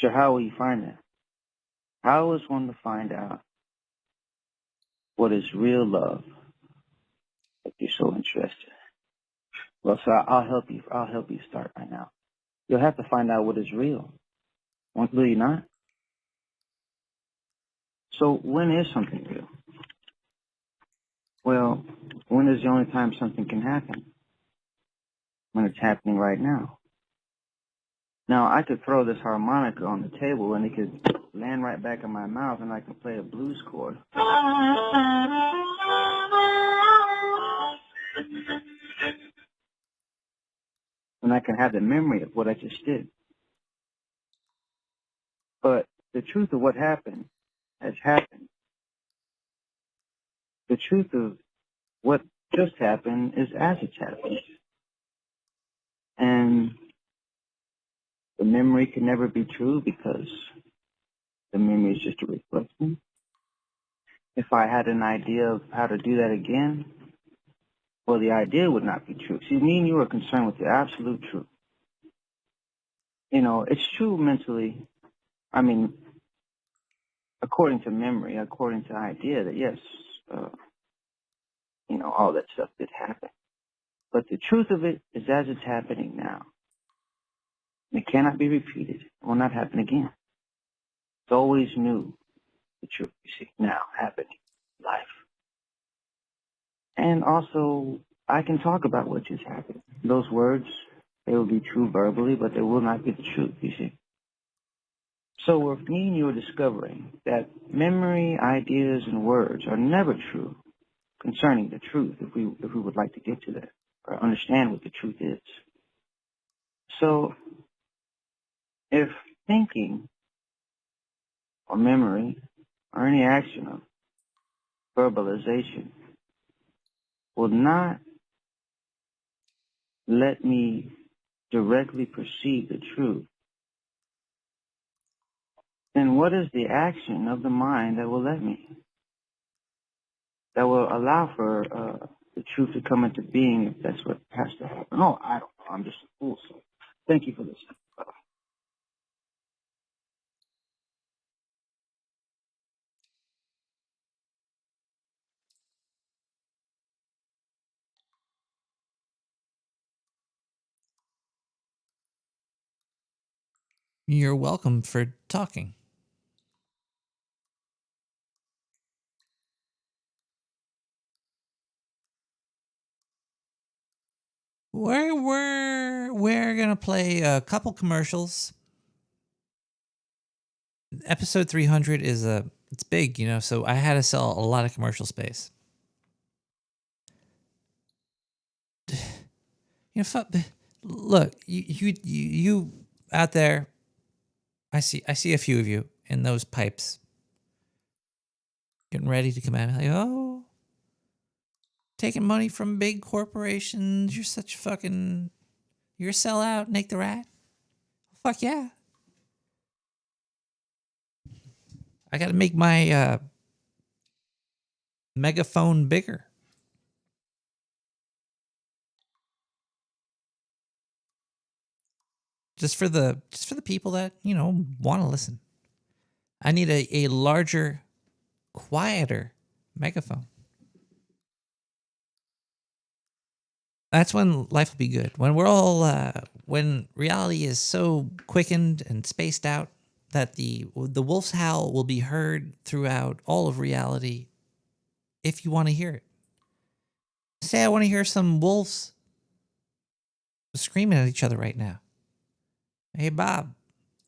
So how will you find that? How is one to find out what is real love if you're so interested? Well, so I'll help you. I'll help you start right now. You'll have to find out what is real. Will you not? So when is something real? Well, when is the only time something can happen? When it's happening right now. Now, I could throw this harmonica on the table and it could land right back in my mouth and I could play a blues chord. And I can have the memory of what I just did. But the truth of what happened has happened. The truth of what just happened is as it's happened. And the memory can never be true because the memory is just a reflection. If I had an idea of how to do that again, well, the idea would not be true. See, me and you are concerned with the absolute truth. You know, it's true mentally. I mean, according to memory, according to idea, that yes, you know, all that stuff did happen. But the truth of it is as it's happening now. It cannot be repeated. It will not happen again. It's always new, the truth, you see, now happening, life. And also, I can talk about what just happened. Those words, they will be true verbally, but they will not be the truth, you see. So if me and you are discovering that memory, ideas, and words are never true concerning the truth, if we would like to get to that, or understand what the truth is. So if thinking or memory or any action of verbalization will not let me directly perceive the truth, then what is the action of the mind that will let me? That will allow for the truth to come into being if that's what has to happen. Oh, I don't know. I'm just a fool. So thank you for this. You're welcome for talking. We're gonna play a couple commercials. Episode 300 is it's big, you know, so I had to sell a lot of commercial space. You know, look, you out there. I see a few of you in those pipes, getting ready to come out. Like, oh, taking money from big corporations. You're such fucking. You're a sellout, Nick the Rat. Fuck yeah. I got to make my megaphone bigger. Just for the people that, you know, want to listen. I need a larger, quieter megaphone. That's when life will be good. When we're all, when reality is so quickened and spaced out that the wolf's howl will be heard throughout all of reality. If you want to hear it, say I want to hear some wolves screaming at each other right now. Hey Bob,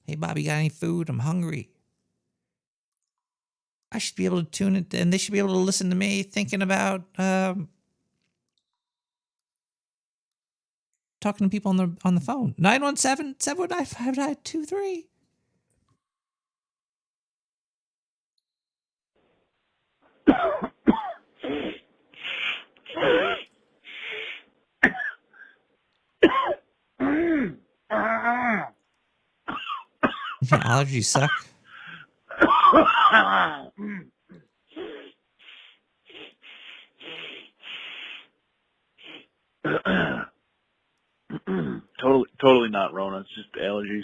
you got any food? I'm hungry. I should be able to tune it, and they should be able to listen to me thinking about talking to people on the phone. 917-719-5923. Allergies suck. Totally not Rona. It's just allergies.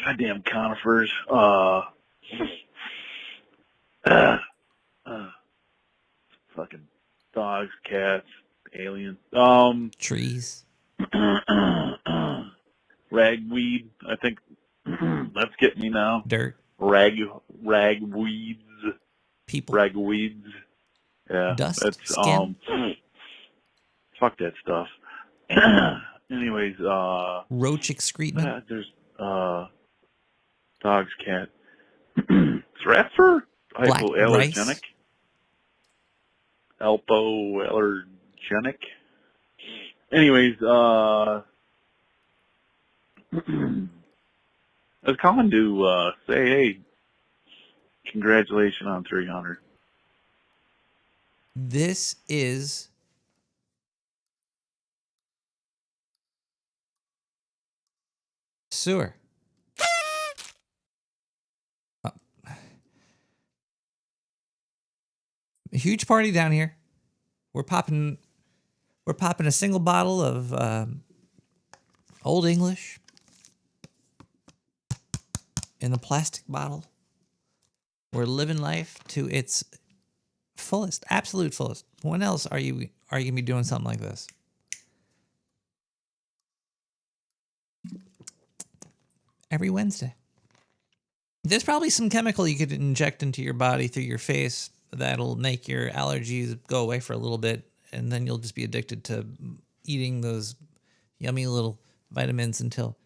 Goddamn conifers. Fucking dogs, cats, aliens. Trees. Ragweed. I think that's getting me now. Dirt. Ragweeds. People. Ragweeds. Yeah. Dust. That's Skin. fuck that stuff. Anyways, roach excrement. There's dogs, cat. Is rat fur hypoallergenic? Rice. Hypoallergenic. Anyways, I was calling to say, hey, congratulations on 300. This is sewer. A huge party down here. We're popping a single bottle of Old English in the plastic bottle. We're living life to its fullest, absolute fullest. When else are you gonna be doing something like this? Every Wednesday. There's probably some chemical you could inject into your body through your face that'll make your allergies go away for a little bit, and then you'll just be addicted to eating those yummy little vitamins until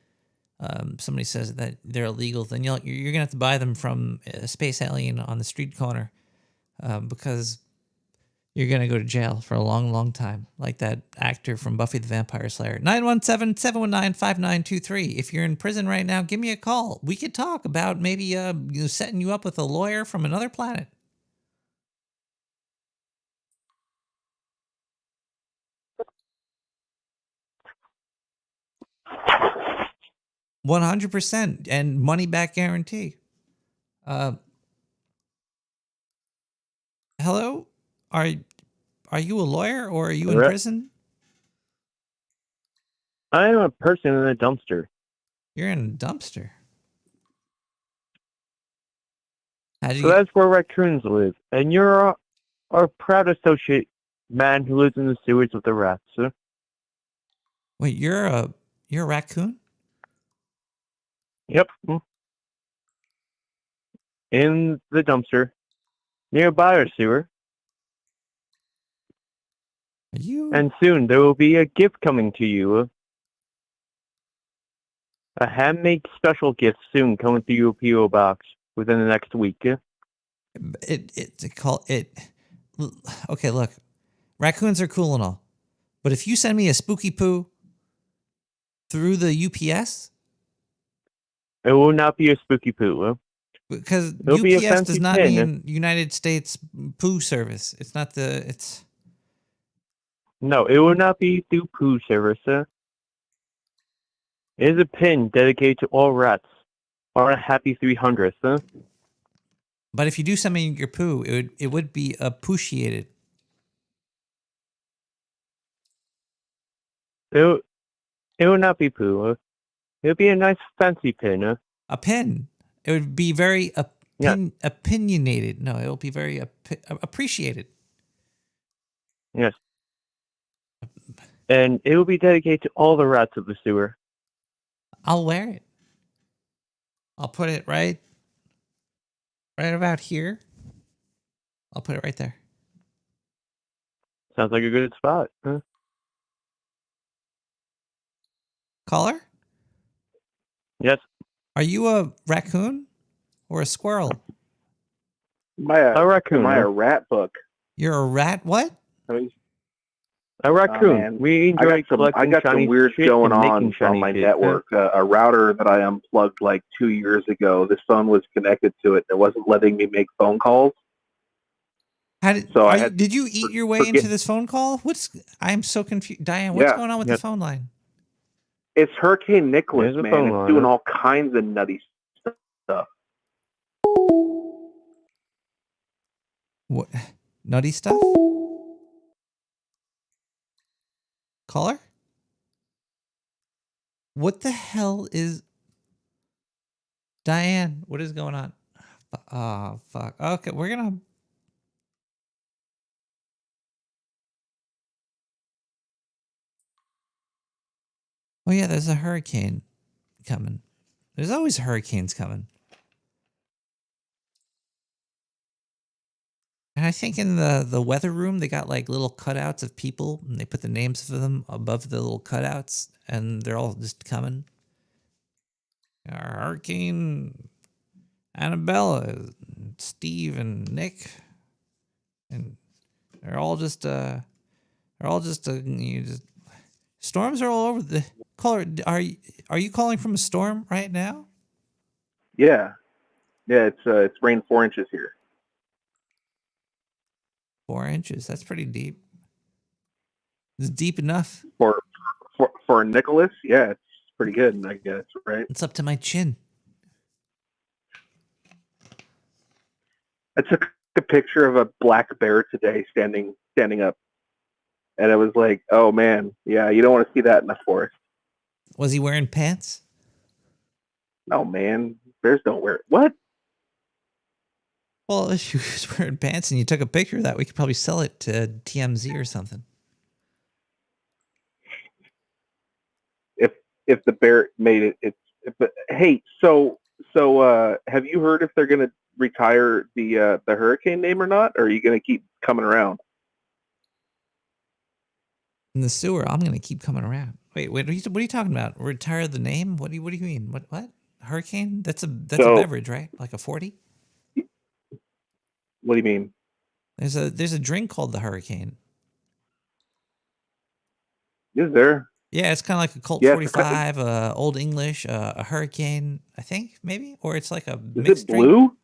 somebody says that they're illegal. Then you're gonna have to buy them from a space alien on the street corner because you're gonna go to jail for a long, long time, like that actor from Buffy the Vampire Slayer. 917-719-5923. If you're in prison right now, give me a call. We could talk about maybe setting you up with a lawyer from another planet. $100% and money back guarantee. Hello? Are you a lawyer or are you in prison? I am a person in a dumpster. You're in a dumpster. So that's where raccoons live. And you're our proud associate man who lives in the sewers with the rats. Huh? Wait, you're a raccoon? Yep. In the dumpster. Nearby our sewer. And soon there will be a gift coming to you. A handmade special gift soon coming to your P.O. box within the next week. Okay, look. Raccoons are cool and all. But if you send me a spooky poo through the UPS, it will not be a spooky poo. Because It'll UPS does not mean United States Poo Service. It's not it's... No, it will not be through Poo Service. It is a pin dedicated to all rats on a happy 300th. But if you do send me your poo, it would be appreciated. It will not be poo. It will be a nice fancy pin. A pin. It would be very opinionated. No, it will be very appreciated. Yes. And it will be dedicated to all the rats of the sewer. I'll wear it. I'll put it right about here. I'll put it right there. Sounds like a good spot. Huh? Caller? Yes. Are you a raccoon or a squirrel? A raccoon. Am I a rat book? You're a rat? What? A raccoon. We enjoy collecting I got shiny some weird shit going and on making shiny on my shit. network. A router that I unplugged like 2 years ago. This phone was connected to it. It wasn't letting me make phone calls. Did you eat your way into this phone call? I am so confused. Diane, what's going on with the phone line? It's Hurricane Nicholas, There's a man. phone It's line, doing huh? all kinds of nutty stuff. What? Nutty stuff? Caller? What the hell is... Diane, what is going on? Oh, fuck. Okay, we're gonna... Oh, yeah, there's a hurricane coming. There's always hurricanes coming. And I think in the weather room, they got like little cutouts of people, and they put the names of them above the little cutouts, and they're all just coming. Hurricane Annabella, Steve, and Nick, and they're all just storms are all over the caller. Are you calling from a storm right now? Yeah, it's rained 4 inches here. 4 inches. That's pretty deep. It's deep enough. For Nicholas, yeah, it's pretty good, I guess, right? It's up to my chin. I took a picture of a black bear today standing up, and it was like, oh man, yeah, you don't want to see that in the forest. Was he wearing pants? No, man, bears don't wear what? Well, if he was wearing pants and you took a picture of that, we could probably sell it to TMZ or something. If the bear made it, but hey, so have you heard if they're gonna retire the hurricane name or not? Or are you gonna keep coming around? In the sewer, I'm gonna keep coming around. Wait, what are you talking about? Retire the name? What do you mean? What? Hurricane? That's a beverage, right? Like a 40? What do you mean? There's a drink called the Hurricane. Is there? Yeah, it's kind of like a Colt 45, Old English, a Hurricane, I think, maybe, or it's like a mixed drink. Blue?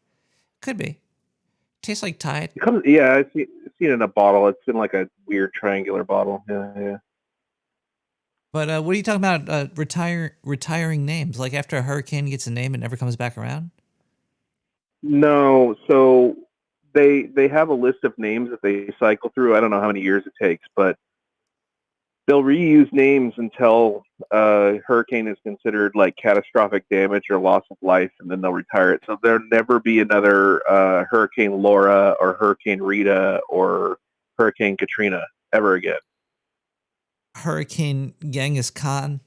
Could be. Tastes like Tide. Yeah, I've seen it in a bottle. It's in like a weird triangular bottle. Yeah. But what are you talking about? Retiring names? Like after a hurricane gets a name, it never comes back around? No, so they have a list of names that they cycle through. I don't know how many years it takes, but they'll reuse names until hurricane is considered like catastrophic damage or loss of life, and then they'll retire it. So there'll never be another Hurricane Laura or Hurricane Rita or Hurricane Katrina ever again. Hurricane Genghis Khan,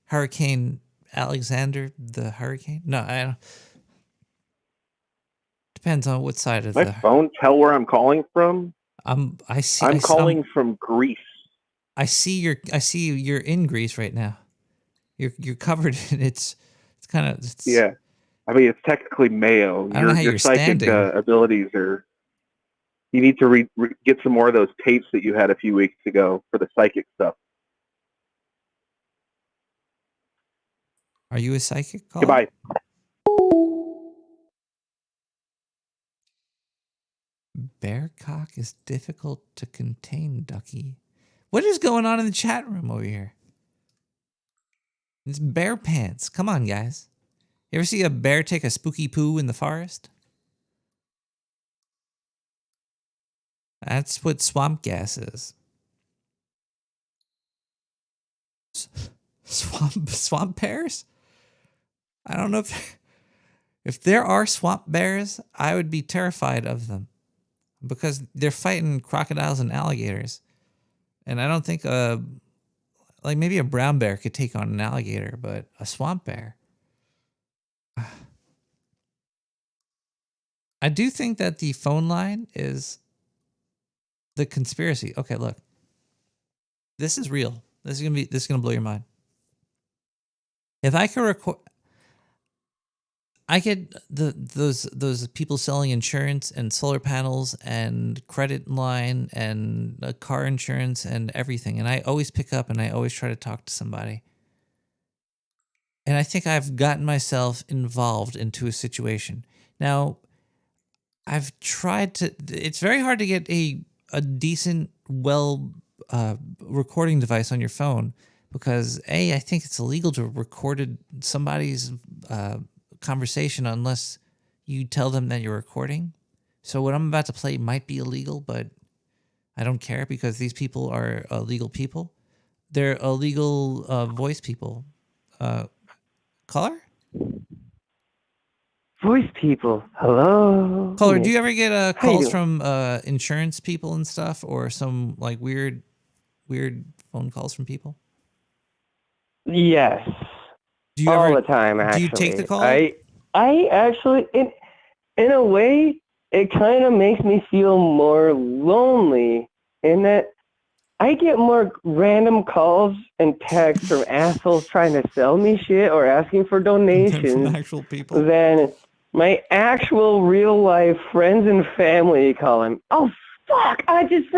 Hurricane Alexander the Hurricane. No, I don't. Depends on what side of my phone tell where I'm calling from. I'm calling from Greece. I see you're in Greece right now. You're covered in it's kind of yeah. I mean, it's technically Mayo. I don't know how your you're psychic standing. Abilities are. You need to get some more of those tapes that you had a few weeks ago for the psychic stuff. Are you a psychic? Caller? Goodbye. Bear cock is difficult to contain, Ducky. What is going on in the chat room over here? It's bear pants. Come on, guys. You ever see a bear take a spooky poo in the forest? That's what swamp gas is. Swamp bears? I don't know if there are swamp bears, I would be terrified of them because they're fighting crocodiles and alligators. And I don't think like maybe a brown bear could take on an alligator, but a swamp bear. I do think that the phone line is the conspiracy. Okay, look. This is real. This is gonna blow your mind. If I could record, I get those people selling insurance and solar panels and credit line and car insurance and everything, and I always pick up and I always try to talk to somebody. And I think I've gotten myself involved into a situation. Now, I've tried to. It's very hard to get a decent, recording device on your phone because I think it's illegal to record somebody's conversation unless you tell them that you're recording. So what I'm about to play might be illegal, but I don't care because these people are illegal people. They're illegal voice people. Caller? Voice people. Hello. Caller, do you ever get How you calls doing? from insurance people and stuff, or some like weird phone calls from people? Yes. Do you all ever- the time, do actually. you take the call? I actually, in a way, it kind of makes me feel more lonely in that I get more random calls and texts from assholes trying to sell me shit or asking for donations actual people than my actual real life friends and family calling. Oh fuck! I just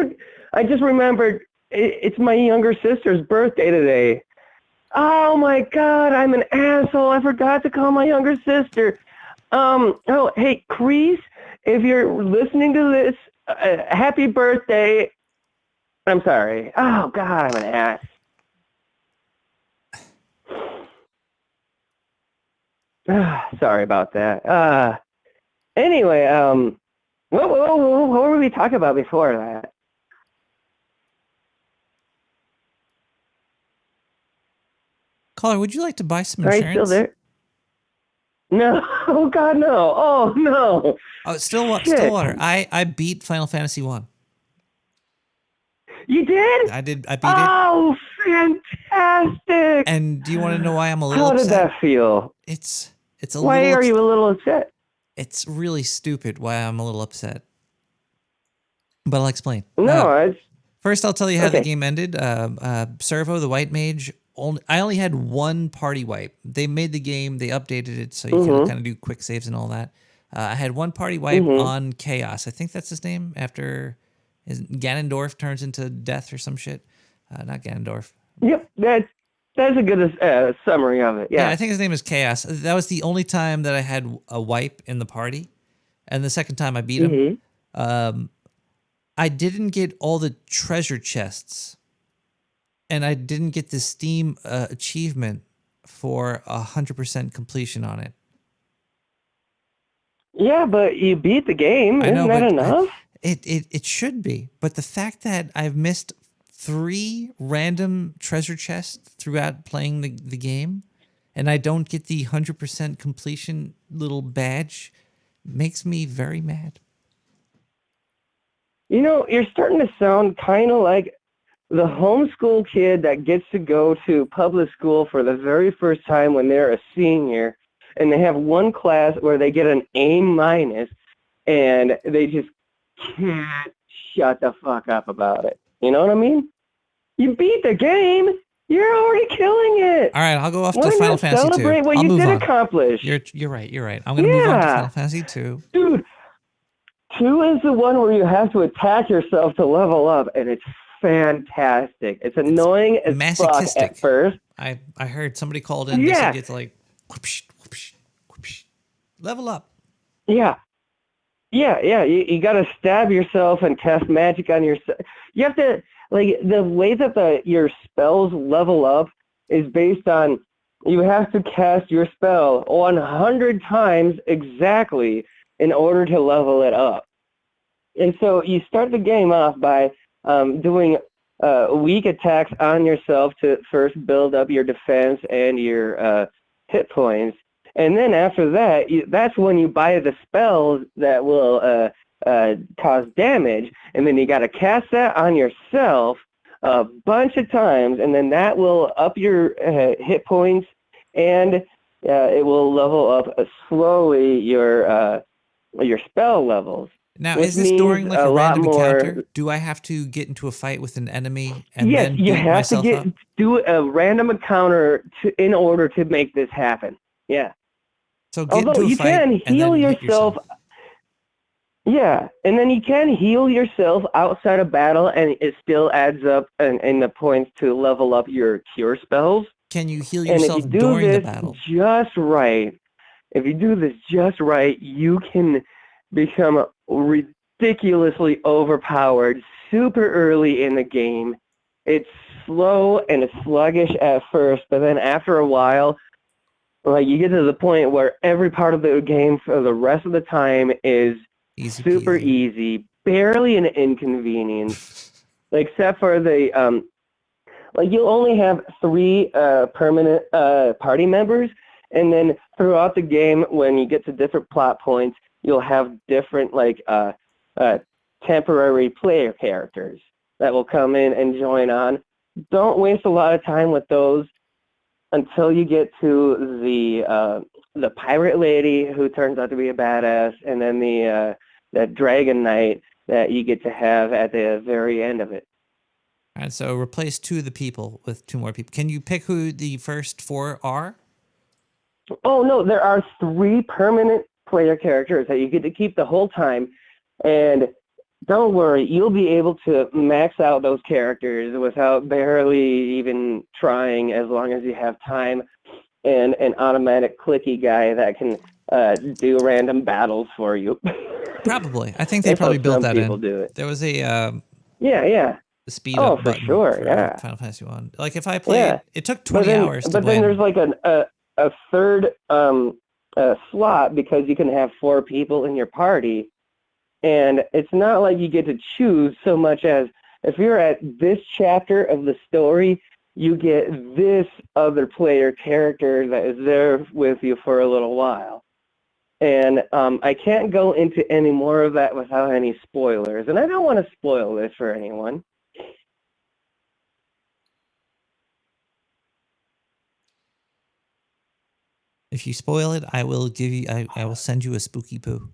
remembered it's my younger sister's birthday today. Oh my god, I'm an asshole. I forgot to call my younger sister. Oh, hey, Crease, if you're listening to this, happy birthday. I'm sorry. Oh god, I'm an ass. Sorry about that. Anyway, what were we talking about before that? Caller, would you like to buy some Are insurance? you still there? No. Oh God, no. Oh no. Oh, Stillwater. I beat Final Fantasy 1. You did? I beat it. Oh, fantastic! And do you want to know why I'm a little How upset? did that feel? It's a Why little are you a little upset? It's really stupid why I'm a little upset. But I'll explain. No, it's... First, I'll tell you how the Okay. game ended. Servo, the white mage, I only had one party wipe. They made the game, they updated it so you can kind of do quick saves and all that. I had one party wipe on Chaos. I think that's his name. After Ganondorf turns into death or some shit. Not Ganondorf. Yep, that's a good summary of it. Yeah. I think his name is Chaos. That was the only time that I had a wipe in the party. And the second time I beat him. I didn't get all the treasure chests. And I didn't get the Steam achievement for 100% completion on it. Yeah, but you beat the game. I know, Isn't that but enough? It should be. But the fact that I've missed 3 random treasure chests throughout playing the game, and I don't get the 100% completion little badge, makes me very mad. You know, you're starting to sound kind of like the homeschool kid that gets to go to public school for the very first time when they're a senior, and they have one class where they get an A-, and they just can't shut the fuck up about it. You know what I mean? You beat the game. You're already killing it. All right, I'll go off Why to Final not Fantasy 2. celebrate what I'll you move did on. accomplish? You're right. I'm going to move on to Final Fantasy 2. Dude, 2 is the one where you have to attack yourself to level up, and it's fantastic. It's annoying as fuck at first. I heard somebody called in. They said you have to like whoopsh, whoopsh, whoopsh, level up. Yeah. You got to stab yourself and cast magic on yourself. You have to, like, the way that your spells level up is based on you have to cast your spell 100 times exactly in order to level it up. And so you start the game off by doing weak attacks on yourself to first build up your defense and your hit points. And then after that, that's when you buy the spells that will cause damage. And then you got to cast that on yourself a bunch of times, and then that will up your hit points, and it will level up slowly your spell levels. Now, which is this means during like a lot random more- encounter? Do I have to get into a fight with an enemy and Yes, then you beat have to myself up? do a random encounter in order to make this happen. Yeah. So get Although into a you fight can and heal then hit yourself. Yeah, and then you can heal yourself outside of battle, and it still adds up in the points to level up your cure spells. Can you heal And if yourself you do during the this battle? just right, if you do this just right, you can become ridiculously overpowered super early in the game, it's slow and it's sluggish at first, but then after a while, like you get to the point where every part of the game for the rest of the time is super easy, barely an inconvenience, except for the like you only have 3 permanent party members, and then throughout the game, when you get to different plot points, you'll have different like temporary player characters that will come in and join on. Don't waste a lot of time with those until you get to the pirate lady who turns out to be a badass, and then the dragon knight that you get to have at the very end of it. All right, so replace 2 of the people with 2 more people. Can you pick who the first 4 are? Oh no, there are 3 permanent player characters that you get to keep the whole time, and don't worry, you'll be able to max out those characters without barely even trying, as long as you have time and an automatic clicky guy that can do random battles for you. Probably. I think they probably built that in. Do it. There was a yeah. speed Oh, up for button sure, for yeah. Final Fantasy 1. Like if I played, it took But 20 hours to But play. then there's like a third slot because you can have 4 people in your party, and it's not like you get to choose so much as if you're at this chapter of the story, you get this other player character that is there with you for a little while. And I can't go into any more of that without any spoilers, and I don't want to spoil this for anyone. If you spoil it, I will give you. I will send you a spooky poo.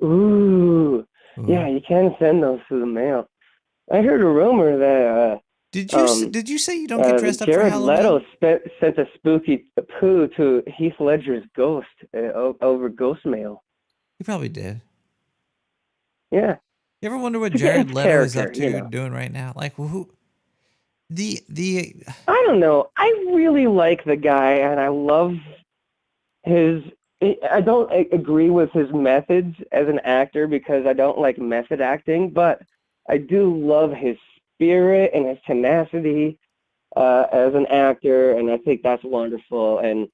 Ooh. Yeah, you can send those through the mail. I heard a rumor that Did you say you don't get dressed up for Jared Halloween? Leto sent a spooky poo to Heath Ledger's ghost over ghost mail. He probably did. Yeah. You ever wonder what To get Jared into Leto is up character, to you know. doing right now? Like who? The I don't know. I really like the guy, and I love his. I don't agree with his methods as an actor because I don't like method acting, but I do love his spirit and his tenacity as an actor, and I think that's wonderful. And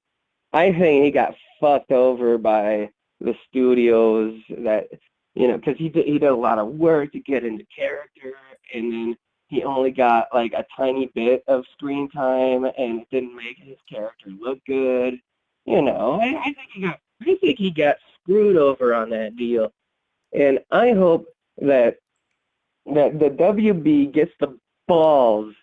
I think he got fucked over by the studios that, because he did a lot of work to get into character, and then he only got like a tiny bit of screen time, and it didn't make his character look good. I think he got screwed over on that deal, and I hope that the WB gets the balls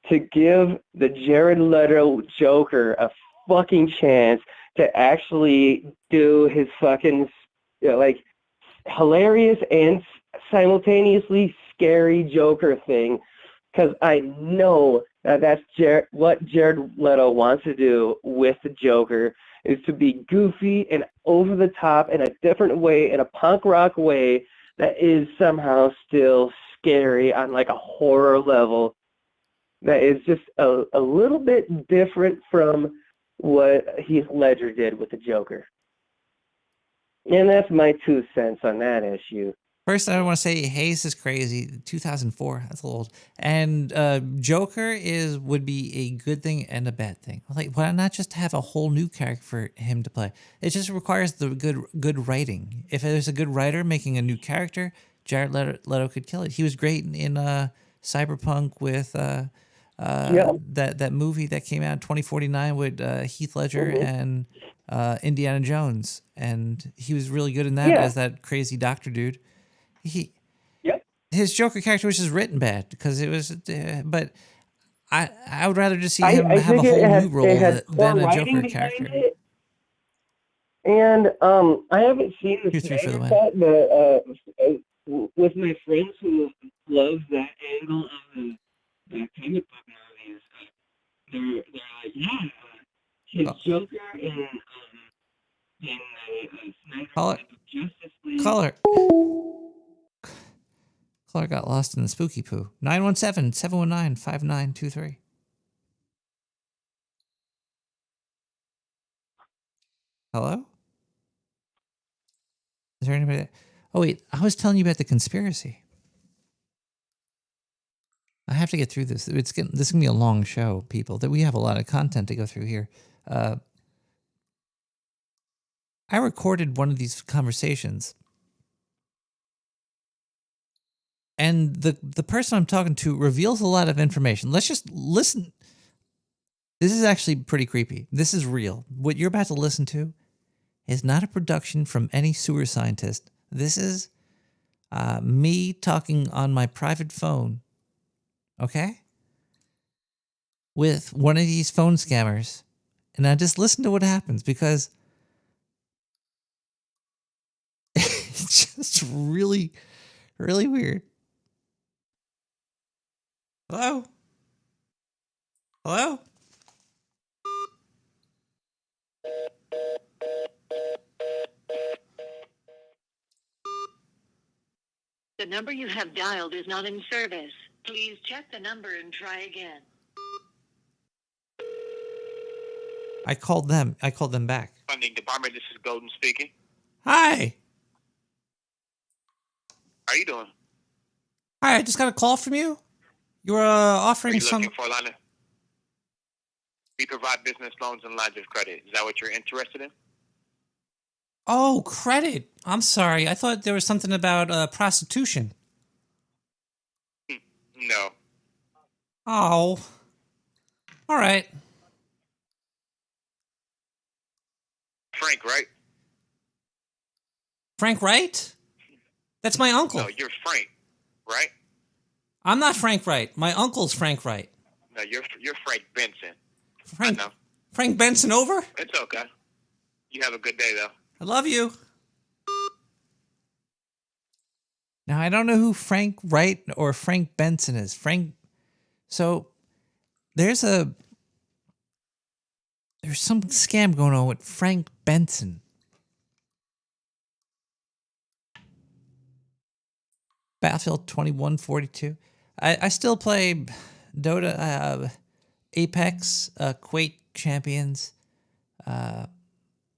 to give the Jared Leto Joker a fucking chance to actually do his fucking like hilarious and simultaneously scary Joker thing, because I know that's what Jared Leto wants to do with the Joker, is to be goofy and over the top in a different way, in a punk rock way that is somehow still scary on like a horror level that is just a little bit different from what Heath Ledger did with the Joker. And that's my 2 cents on that issue. First, I want to say Hayes is crazy. 2004, that's a little old. And Joker would be a good thing and a bad thing. Like, why not just have a whole new character for him to play? It just requires the good writing. If there's a good writer making a new character, Jared Leto could kill it. He was great in Cyberpunk with that movie that came out in 2049 with Heath Ledger and Indiana Jones, and he was really good in that as that crazy doctor dude. His Joker character was just written bad because it was, but I would rather just see him have a whole new role than a Joker character. And I haven't seen the 2-3 for the win. cut, but with my friends who love that angle of the comic book movies, they're like, yeah, his Joker in Snyder's Caller. Justice League. Caller got lost in the spooky poo. 917-719-5923. Hello? Is there anybody? Oh, wait. I was telling you about the conspiracy. I have to get through this. This is gonna be a long show, people. That we have a lot of content to go through here. I recorded one of these conversations, and the person I'm talking to reveals a lot of information. Let's just listen. This is actually pretty creepy. This is real. What you're about to listen to is not a production from any sewer scientist. This is me talking on my private phone, okay? With one of these phone scammers. And I just listen to what happens because it's just really, really weird. Hello? Hello? The number you have dialed is not in service. Please check the number and try again. I called them. I called them back. Funding Department, this is Golden speaking. Hi. How you doing? Hi, I just got a call from you. You were offering Are you some... looking for a line of... We provide business loans and lines of credit. Is that what you're interested in? Oh, credit. I'm sorry. I thought there was something about prostitution. No. Oh. All right. Frank, right? Frank Wright? That's my uncle. No, you're Frank, right? I'm not Frank Wright. My uncle's Frank Wright. No, you're Frank Benson. Frank, I know. Frank Benson over? It's okay. You have a good day, though. I love you. Now, I don't know who Frank Wright or Frank Benson is. So, there's some scam going on with Frank Benson. Battlefield 2142. I still play Dota, Apex, Quake Champions.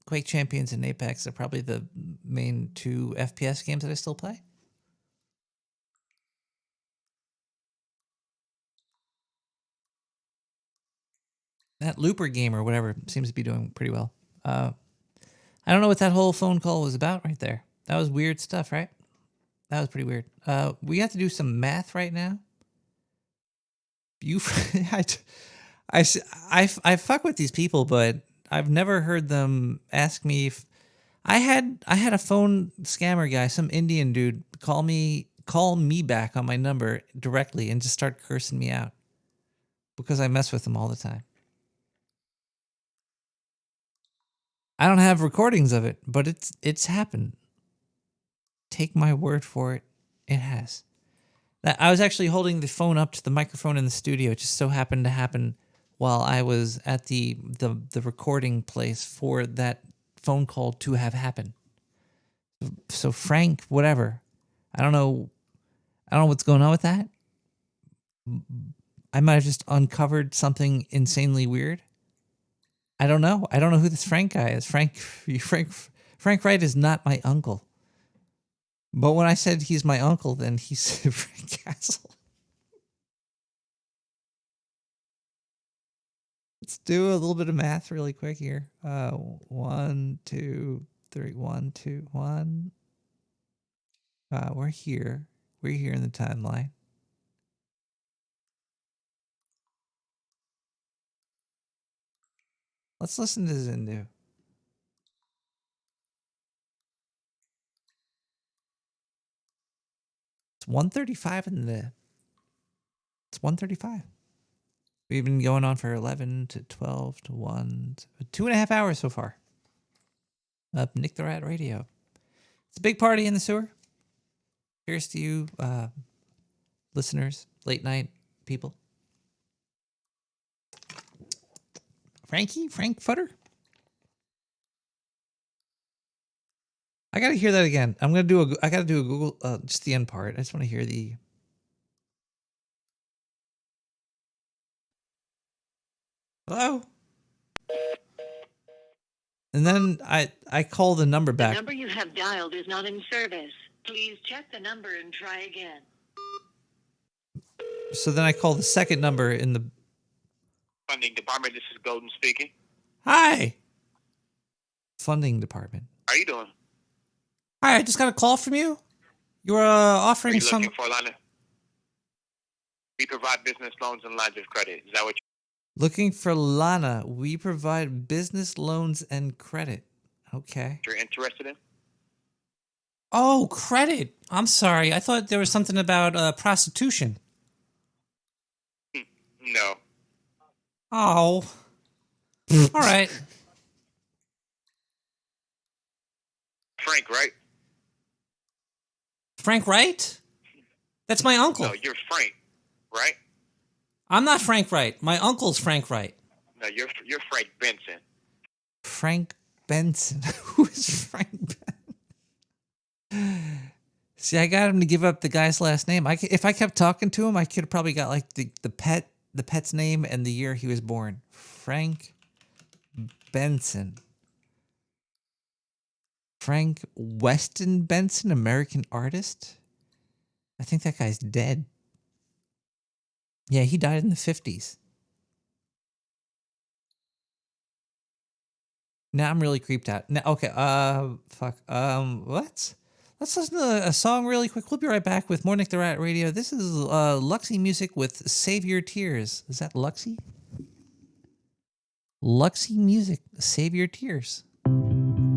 Quake Champions and Apex are probably the main two FPS games that I still play. That Looper game or whatever seems to be doing pretty well. I don't know what that whole phone call was about right there. That was weird stuff, right? That was pretty weird. We have to do some math right now. I fuck with these people, but I've never heard them ask me if I had a phone scammer guy, some Indian dude, call me back on my number directly and just start cursing me out because I mess with them all the time. I don't have recordings of it, but it's happened. Take my word for it, it has. I was actually holding the phone up to the microphone in the studio. It just so happened to happen while I was at the recording place for that phone call to have happened. So Frank, whatever. I don't know what's going on with that. I might have just uncovered something insanely weird. I don't know. I don't know who this Frank guy is. Frank Wright is not my uncle. But when I said he's my uncle, then he's Frank Castle. Let's do a little bit of math really quick here. 1, 2, 3, 1, 2, 1. We're here. We're here in the timeline. Let's listen to Zindu. It's 1:35 It's 1:35. We've been going on for 11 to 12 to 1, 2.5 hours so far. Nick the Rat Radio. It's a big party in the sewer. Cheers to you, listeners, late night people. Frank Futter. I gotta hear that again. I gotta do a Google, just the end part. I just want to hear the. Hello. And then I call the number back. The number you have dialed is not in service. Please check the number and try again. So then I call the second number in the... Funding department, this is Golden speaking. Hi! Funding department. How are you doing? Hi, I just got a call from you. You were offering Are you some... looking for a line of... We provide business loans and lines of credit. Is that what Looking for Lana. We provide business loans and credit. Okay. you're interested in? Oh, credit. I'm sorry. I thought there was something about prostitution. No. Oh. All right. Frank, right? Frank Wright? That's my uncle. No, you're Frank, right? I'm not Frank Wright. My uncle's Frank Wright. No, you're Frank Benson. Frank Benson. Who is Frank Benson? See, I got him to give up the guy's last name. If I kept talking to him, I could have probably got like the pet's name and the year he was born. Frank Benson. Frank Weston Benson, American artist? I think that guy's dead. Yeah, he died in the 50s. Now I'm really creeped out. Now, okay, fuck. Let's listen to a song really quick. We'll be right back with more Nick the Rat Radio. This is Luxy Music with Save Your Tears. Is that Luxy? Luxy Music, Save Your Tears.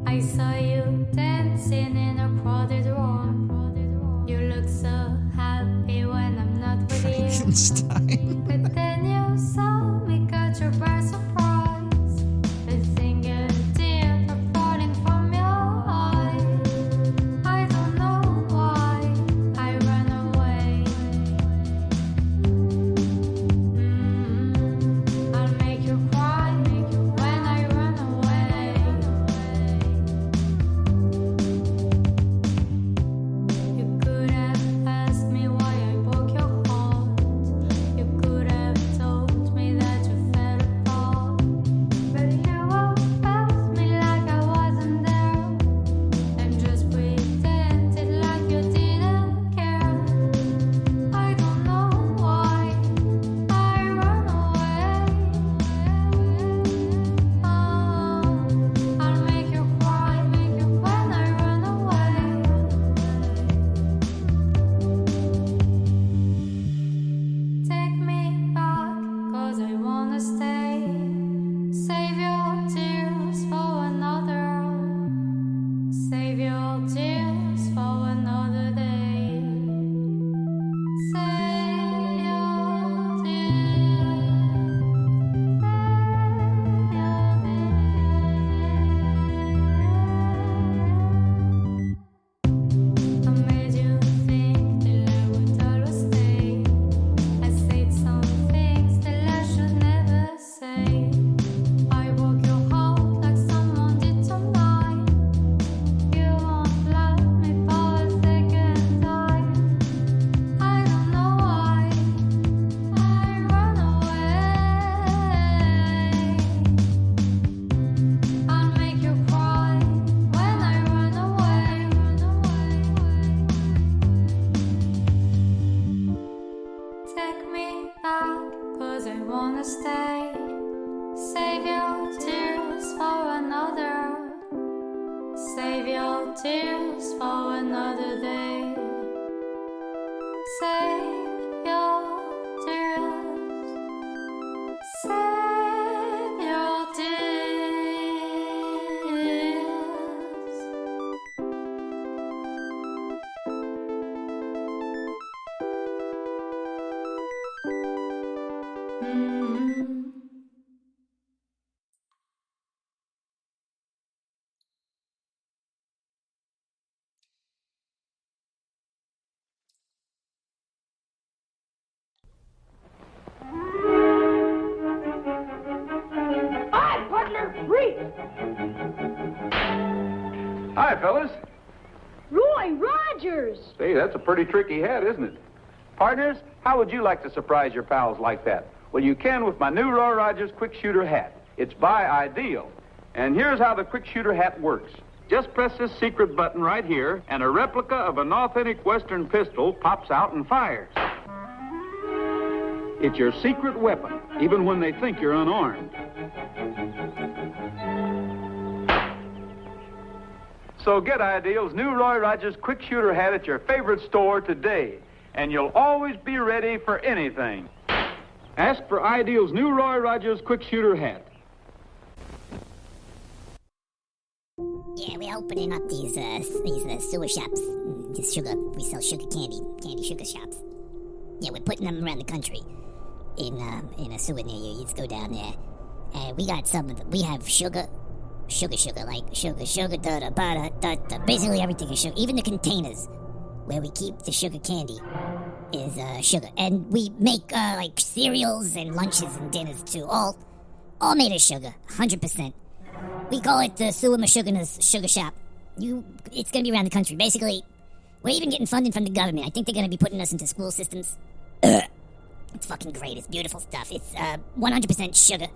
I saw you dancing in a crowded room. You look so happy when I'm not with you. Frankenstein. But then you saw me catch you by surprise. A single tear falling from your eye. I don't know why I ran away. I'll make you cry when I run away. You could have asked me why I broke your heart. You could have told me that you fell apart. But you asked me like I wasn't there, and just pretended like you didn't care. I don't know why I run away. I'll make you cry when I run away. Take me back, 'cause I wanna stay. Save your tears for another. Save your tears for another day. Save your I made you think that I would always stay. I said some things that I should never say. I broke your heart like someone did tonight. You won't love me for a second time. I don't know why I run away. I'll make you cry when I run away. Take me back, 'cause I wanna stay. Save your tears for another. Save your tears for another day. Save your tears. Save your tears. Hi, partner, Reese. Hi, fellas. Roy Rogers. Say, that's a pretty tricky hat, isn't it? Partners, how would you like to surprise your pals like that? Well, you can with my new Roy Rogers Quick Shooter hat. It's by Ideal. And here's how the Quick Shooter hat works. Just press this secret button right here, and a replica of an authentic Western pistol pops out and fires. It's your secret weapon, even when they think you're unarmed. So get Ideal's new Roy Rogers quick shooter hat at your favorite store today, and you'll always be ready for anything. Ask for Ideal's new Roy Rogers quick shooter hat. Yeah, we're opening up these sewer shops. These sugar, we sell sugar candy sugar shops. Yeah, we're putting them around the country. In a sewer near you, you just go down there. And we got some of them. We have sugar, like sugar, da. Basically everything is sugar. Even the containers where we keep the sugar candy is sugar. And we make like cereals and lunches and dinners too. All made of sugar, 100%. We call it the Sewer Meshuggah's Sugar Shop. It's gonna be around the country. Basically, we're even getting funding from the government. I think they're gonna be putting us into school systems. It's fucking great. It's beautiful stuff. It's 100% sugar.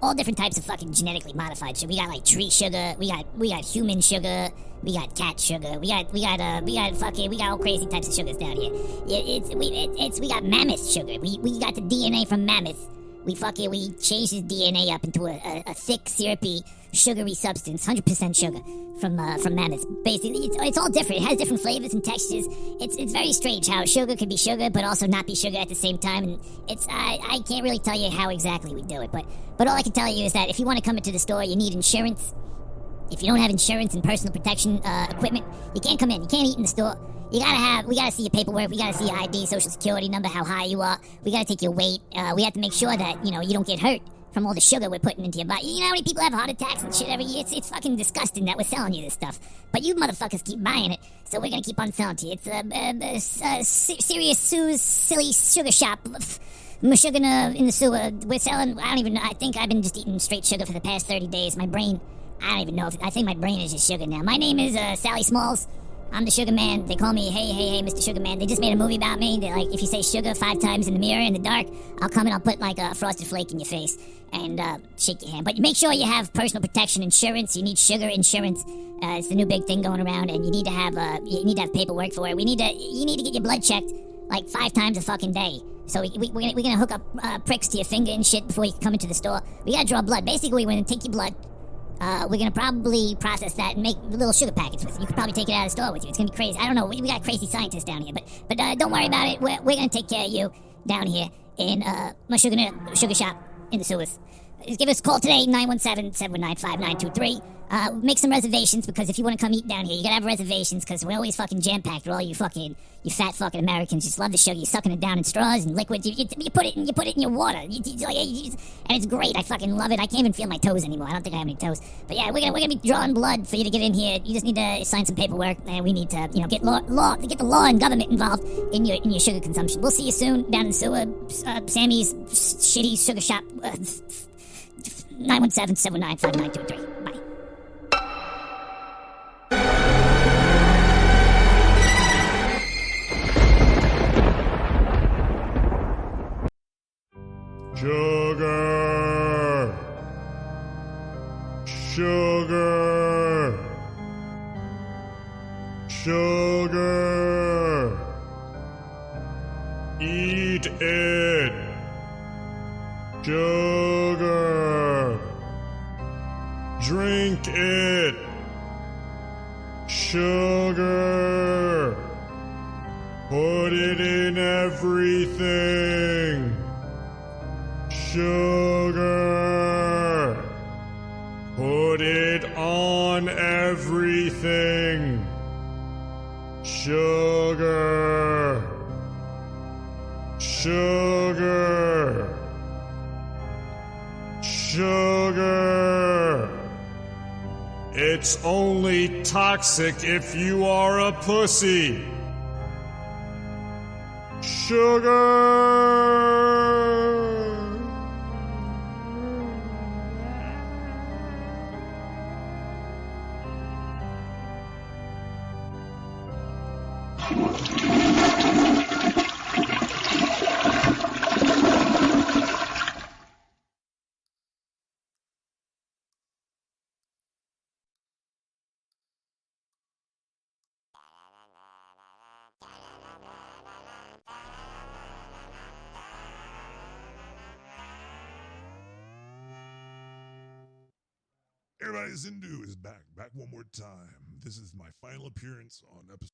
All different types of fucking genetically modified sugar. We got like tree sugar. We got human sugar. We got cat sugar. We got all crazy types of sugars down here. We got mammoth sugar. We got the DNA from mammoths. We changed his DNA up into a thick, syrupy, sugary substance, 100% sugar from mammoths. Basically, it's all different. It has different flavors and textures. It's very strange how sugar can be sugar, but also not be sugar at the same time. And I can't really tell you how exactly we do it, but all I can tell you is that if you want to come into the store, you need insurance. If you don't have insurance and personal protection equipment, you can't come in. You can't eat in the store. We gotta see your paperwork. We gotta see your ID, social security number, how high you are. We gotta take your weight. We have to make sure that, you don't get hurt from all the sugar we're putting into your body. You know how many people have heart attacks and shit every year? It's fucking disgusting that we're selling you this stuff. But you motherfuckers keep buying it, so we're gonna keep on selling to you. It's Serious Sue's Silly Sugar Shop. Sugar in the sewer. We're selling, I don't even know. I think I've been just eating straight sugar for the past 30 days. My brain, I don't even know. I think my brain is just sugar now. My name is Sally Smalls. I'm the Sugar Man. They call me, hey, Mr. Sugar Man. They just made a movie about me. They're like, if you say sugar 5 times in the mirror in the dark, I'll come and I'll put like a frosted flake in your face and shake your hand. But make sure you have personal protection insurance. You need sugar insurance. It's the new big thing going around, and you need to have paperwork for it. You need to get your blood checked like 5 times a fucking day. So we're gonna hook up pricks to your finger and shit before you come into the store. We gotta draw blood. Basically, we're gonna take your blood. We're gonna probably process that and make little sugar packets with it. You could probably take it out of the store with you. It's gonna be crazy. I don't know. We got crazy scientists down here, but don't worry about it. We're gonna take care of you down here in my sugar shop in the sewers. Give us a call today, 917-719-5923. Make some reservations, because if you want to come eat down here, you gotta have reservations, because we're always fucking jam-packed with all you fat fucking Americans. Just love the sugar. You're sucking it down in straws and liquids. You put it in your water. And it's great. I fucking love it. I can't even feel my toes anymore. I don't think I have any toes. But yeah, we're gonna be drawing blood for you to get in here. You just need to sign some paperwork, and we need to, get the law and government involved in your sugar consumption. We'll see you soon down in the sewer. Sammy's shitty sugar shop. 917-719-5923. Bye. Sugar. Sugar. Sugar. Eat it. Sugar. Drink it. Sugar. Put it in everything. Sugar. Put it on everything. Sugar. Sugar. Sugar. It's only toxic if you are a pussy. Sugar. Everybody, Zindu is back one more time. This is my final appearance on episode.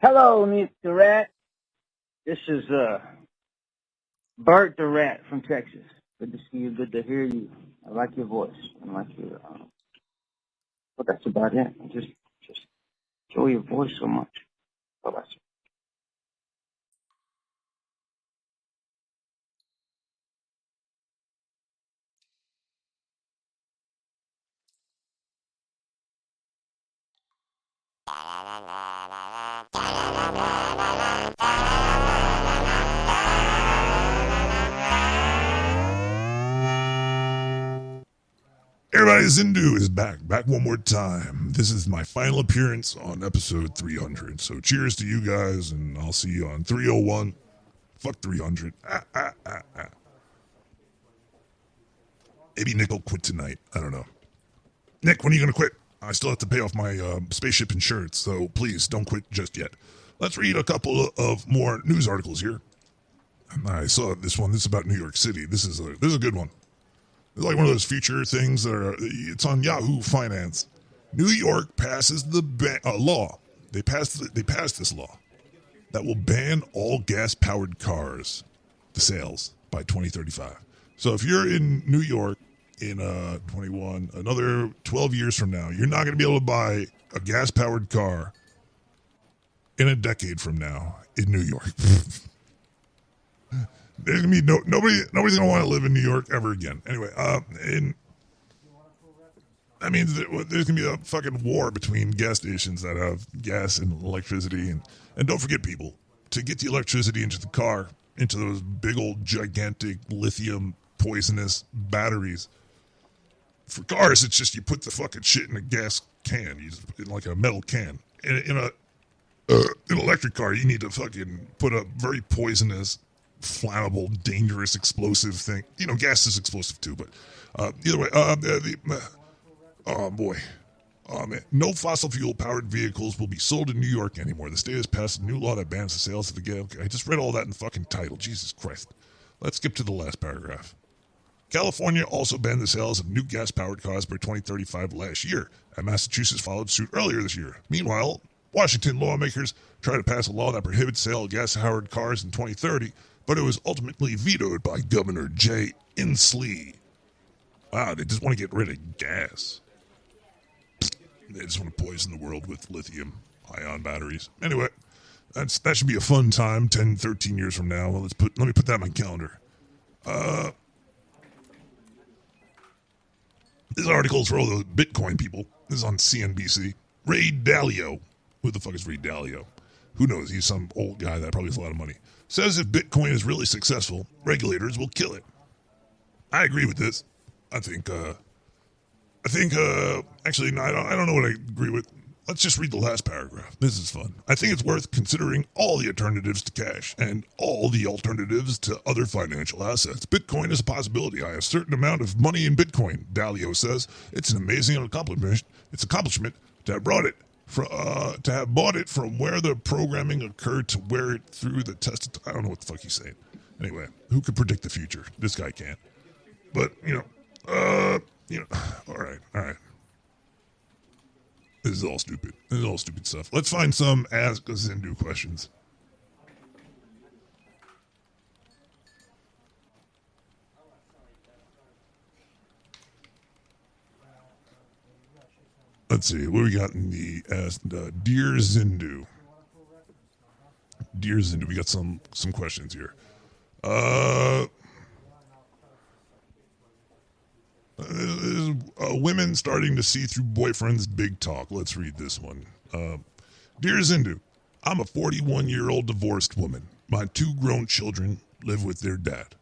Hello, Mr. Rat. This is Bert the Rat from Texas. Good to see you. Good to hear you. I like your voice. I like your. But that's about it. I just enjoy your voice so much. Bye-bye. Everybody, Zindu is back one more time. This is my final appearance on episode 300. So cheers to you guys, and I'll see you on 301. Fuck 300. Maybe Nick will quit tonight. I don't know. Nick, when are you going to quit? I still have to pay off my spaceship insurance, so please don't quit just yet. Let's read a couple of more news articles here. I saw this one. This is about New York City. This is a good one. It's like one of those future things that are. It's on Yahoo Finance. New York passes the law. They passed this law that will ban all gas-powered cars, the sales, by 2035. So if you're in New York in 21, another 12 years from now, you're not going to be able to buy a gas-powered car in a decade from now in New York. There's gonna be nobody's gonna want to live in New York ever again. Anyway, that means that there's gonna be a fucking war between gas stations that have gas and electricity, and don't forget, people, to get the electricity into the car, into those big old gigantic lithium poisonous batteries. For cars, it's just you put the fucking shit in a gas can, in like a metal can. In an electric car, you need to fucking put a very poisonous, flammable, dangerous, explosive thing. You know, gas is explosive too, but either way, oh boy. Oh man, no fossil fuel powered vehicles will be sold in New York anymore. The state has passed a new law that bans the sales of the gas. Okay, I just read all that in the fucking title. Jesus Christ. Let's skip to the last paragraph. California also banned the sales of new gas-powered cars by 2035 last year, and Massachusetts followed suit earlier this year. Meanwhile, Washington lawmakers tried to pass a law that prohibits sale of gas-powered cars in 2030, but it was ultimately vetoed by Governor Jay Inslee. Wow, they just want to get rid of gas. They just want to poison the world with lithium-ion batteries. Anyway, that should be a fun time 10, 13 years from now. Well, let me put that on my calendar. This article is for all the Bitcoin people. This is on CNBC. Ray Dalio. Who the fuck is Ray Dalio? Who knows? He's some old guy that probably has a lot of money. Says if Bitcoin is really successful, regulators will kill it. I agree with this. Actually, no, I don't know what I agree with. Let's just read the last paragraph. This is fun. I think it's worth considering all the alternatives to cash and all the alternatives to other financial assets. Bitcoin is a possibility. I have a certain amount of money in Bitcoin, Dalio says. It's an amazing accomplishment. To have brought it to have bought it from where the programming occurred to where it through the test. I don't know what the fuck he's saying. Anyway, who could predict the future? This guy can't. But all right. This is all stupid. This is all stupid stuff. Let's find some Ask a Zindu questions. Let's see, what we got in the Dear Zindu. Dear Zindu, we got some questions here. Women starting to see through boyfriends' big talk. Let's read this one. Dear Zindu, I'm a 41-year-old divorced woman. My 2 grown children live with their dad.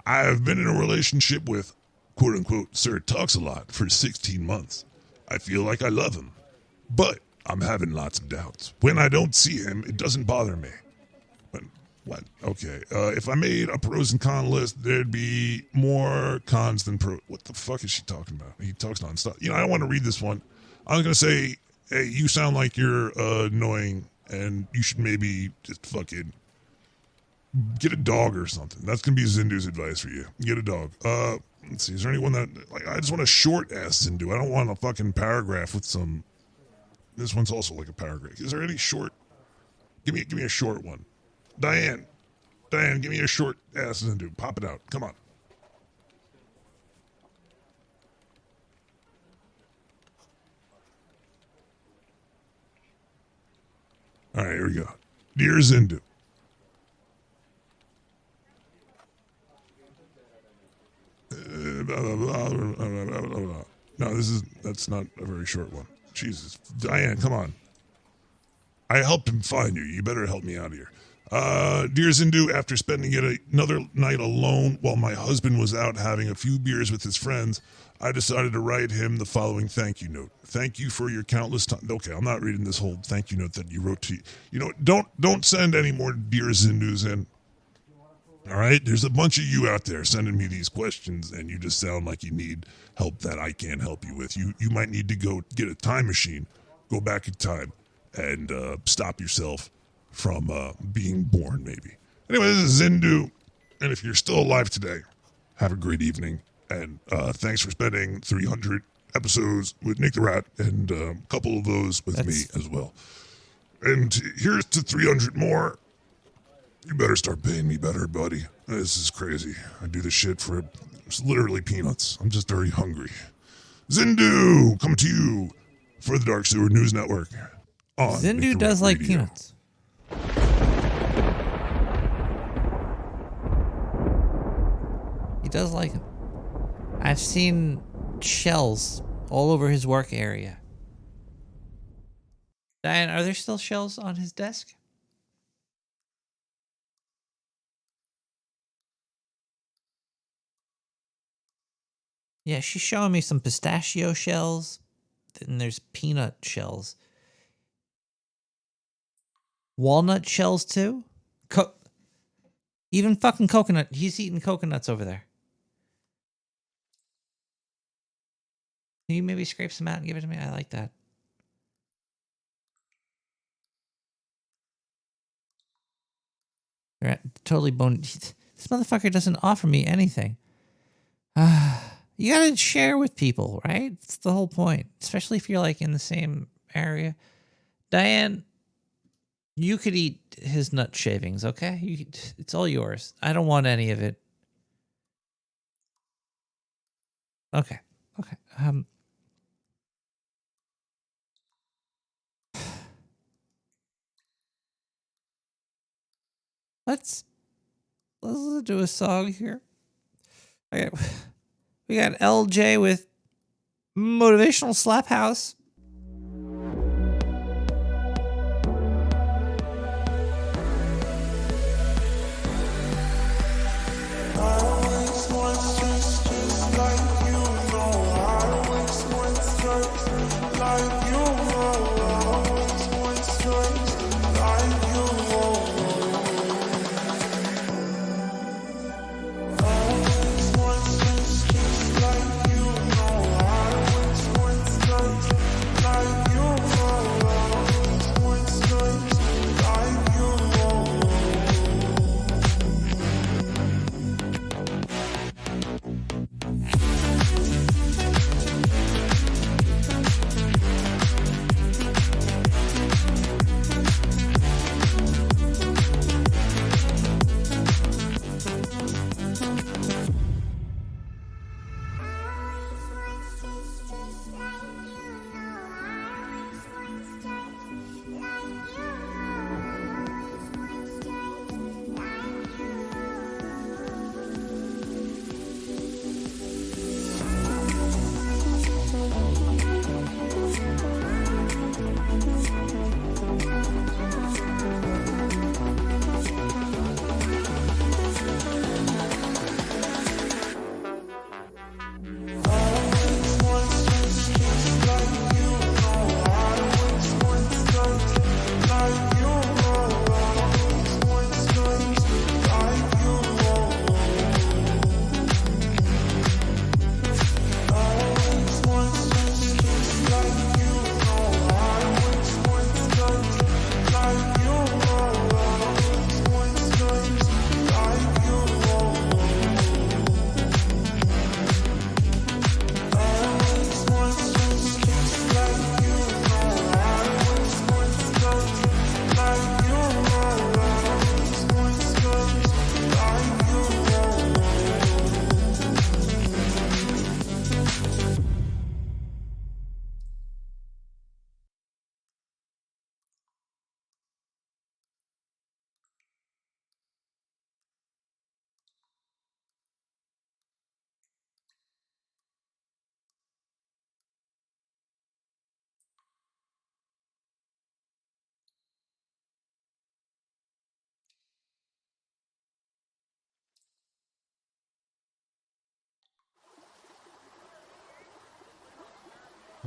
I have been in a relationship with, quote-unquote, Sir Talks-A-Lot for 16 months. I feel like I love him, but I'm having lots of doubts. When I don't see him, it doesn't bother me. What? Okay. If I made a pros and con list, there'd be more cons than pros. What the fuck is she talking about? He talks nonstop. I don't want to read this one. I'm going to say, hey, you sound like you're annoying, and you should maybe just fucking get a dog or something. That's going to be Zindu's advice for you. Get a dog. Let's see. Is there anyone that, I just want a short-ass Zindu. I don't want a fucking paragraph with some... This one's also like a paragraph. Is there any short... Give me a short one. Diane, give me a short ass Zindu. Pop it out. Come on. All right, here we go. Dear Zindu. No, that's not a very short one. Jesus. Diane, come on. I helped him find you. You better help me out here. Dear Zindu, after spending yet another night alone while my husband was out having a few beers with his friends, I decided to write him the following thank you note. Thank you for your countless time. Okay, I'm not reading this whole thank you note that you wrote to you. Don't send any more Dear Zindus in. All right? There's a bunch of you out there sending me these questions, and you just sound like you need help that I can't help you with. You might need to go get a time machine, go back in time, and stop yourself from being born, maybe. Anyway, this is Zindu, and if you're still alive today, have a great evening, and thanks for spending 300 episodes with Nick the Rat, and a couple of those with me as well. And here's to 300 more. You better start paying me better, buddy. This is crazy. I do this shit for literally peanuts. I'm just very hungry. Zindu, coming to you for the Dark Sewer News Network. Zindu does like peanuts. He does like them. I've seen shells all over his work area. Diane, are there still shells on his desk? Yeah, she's showing me some pistachio shells. Then there's peanut shells. Walnut shells too? Even fucking coconut. He's eating coconuts over there. Can you maybe scrape some out and give it to me? I like that. Right, totally bone. This motherfucker doesn't offer me anything. You gotta share with people, right? It's the whole point. Especially if you're like in the same area. Diane, you could eat his nut shavings, okay? It's all yours. I don't want any of it. Okay. Let's listen to a song here. Okay. We got LJ with Motivational Slap House.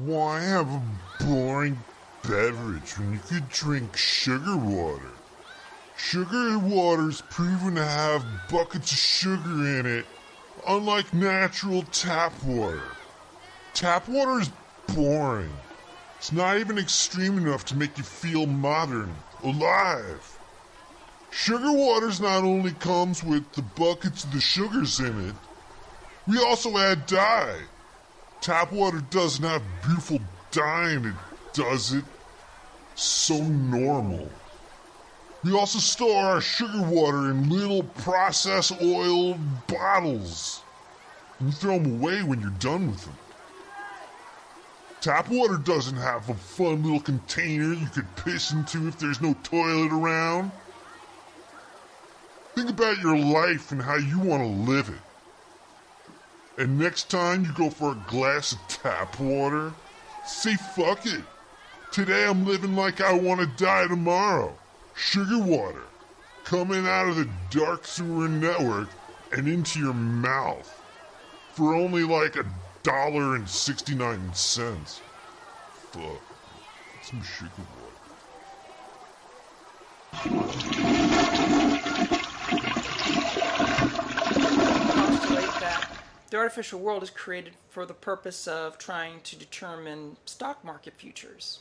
Why have a boring beverage when you could drink sugar water? Sugar water's proven to have buckets of sugar in it, unlike natural tap water. Tap water is boring. It's not even extreme enough to make you feel modern, alive. Sugar waters not only comes with the buckets of the sugars in it, we also add dye. Tap water doesn't have beautiful dye in it, does it? So normal. We also store our sugar water in little processed oil bottles. And you throw them away when you're done with them. Tap water doesn't have a fun little container you could piss into if there's no toilet around. Think about your life and how you want to live it. And next time you go for a glass of tap water, say fuck it. Today I'm living like I want to die tomorrow. Sugar water, coming out of the dark sewer network and into your mouth for only like $1.69. Fuck, some sugar Postulate that the artificial world is created for the purpose of trying to determine stock market futures.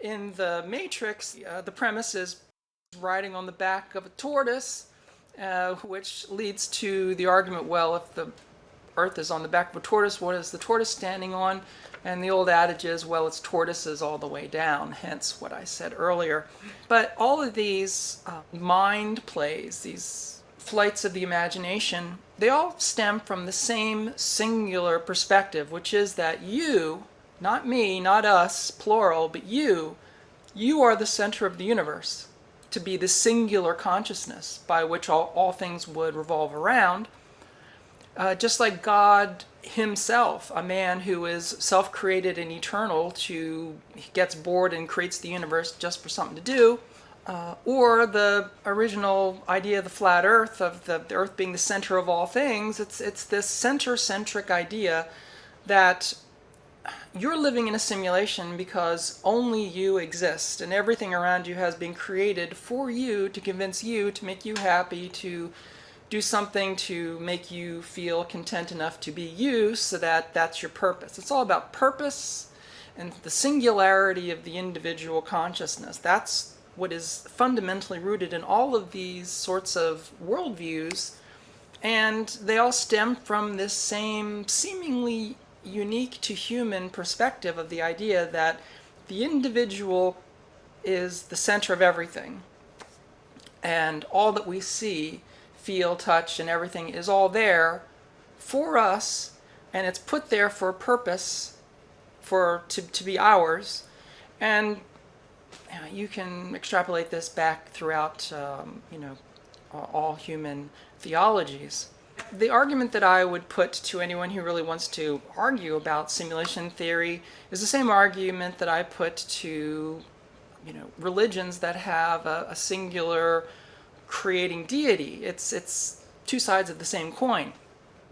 In the Matrix, the premise is riding on the back of a tortoise, which leads to the argument, well, if the Earth is on the back of a tortoise, what is the tortoise standing on? And the old adage is, well, it's tortoises all the way down, hence what I said earlier. But all of these mind plays, these flights of the imagination, they all stem from the same singular perspective, which is that you, not me, not us, plural, but you are the center of the universe, to be the singular consciousness by which all things would revolve around. Just like God himself, a man who is self-created and eternal, he gets bored and creates the universe just for something to do, or the original idea of the flat earth, of the earth being the center of all things, it's this center-centric idea that you're living in a simulation because only you exist, and everything around you has been created for you, to convince you, to make you happy, to do something to make you feel content enough to be you, so that that's your purpose. It's all about purpose and the singularity of the individual consciousness. That's what is fundamentally rooted in all of these sorts of worldviews, and they all stem from this same seemingly unique to human perspective of the idea that the individual is the center of everything, and all that we see, feel, touch, and everything is all there for us, and it's put there for a purpose, to be ours. And you can extrapolate this back throughout all human theologies. The argument that I would put to anyone who really wants to argue about simulation theory is the same argument that I put to religions that have a singular creating deity. It's two sides of the same coin.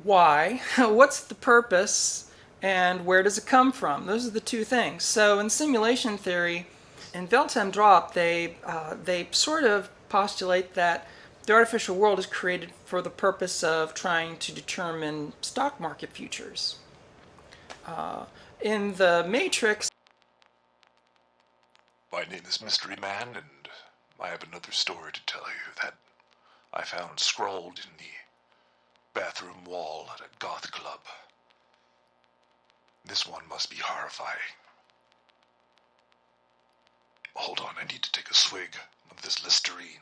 Why? What's the purpose? And where does it come from? Those are the two things. So in simulation theory, in Weltem Drop, they sort of postulate that the artificial world is created for the purpose of trying to determine stock market futures. In the Matrix... My name is Mystery Man, and I have another story to tell you that I found scrawled in the bathroom wall at a goth club. This one must be horrifying. Hold on, I need to take a swig of this Listerine.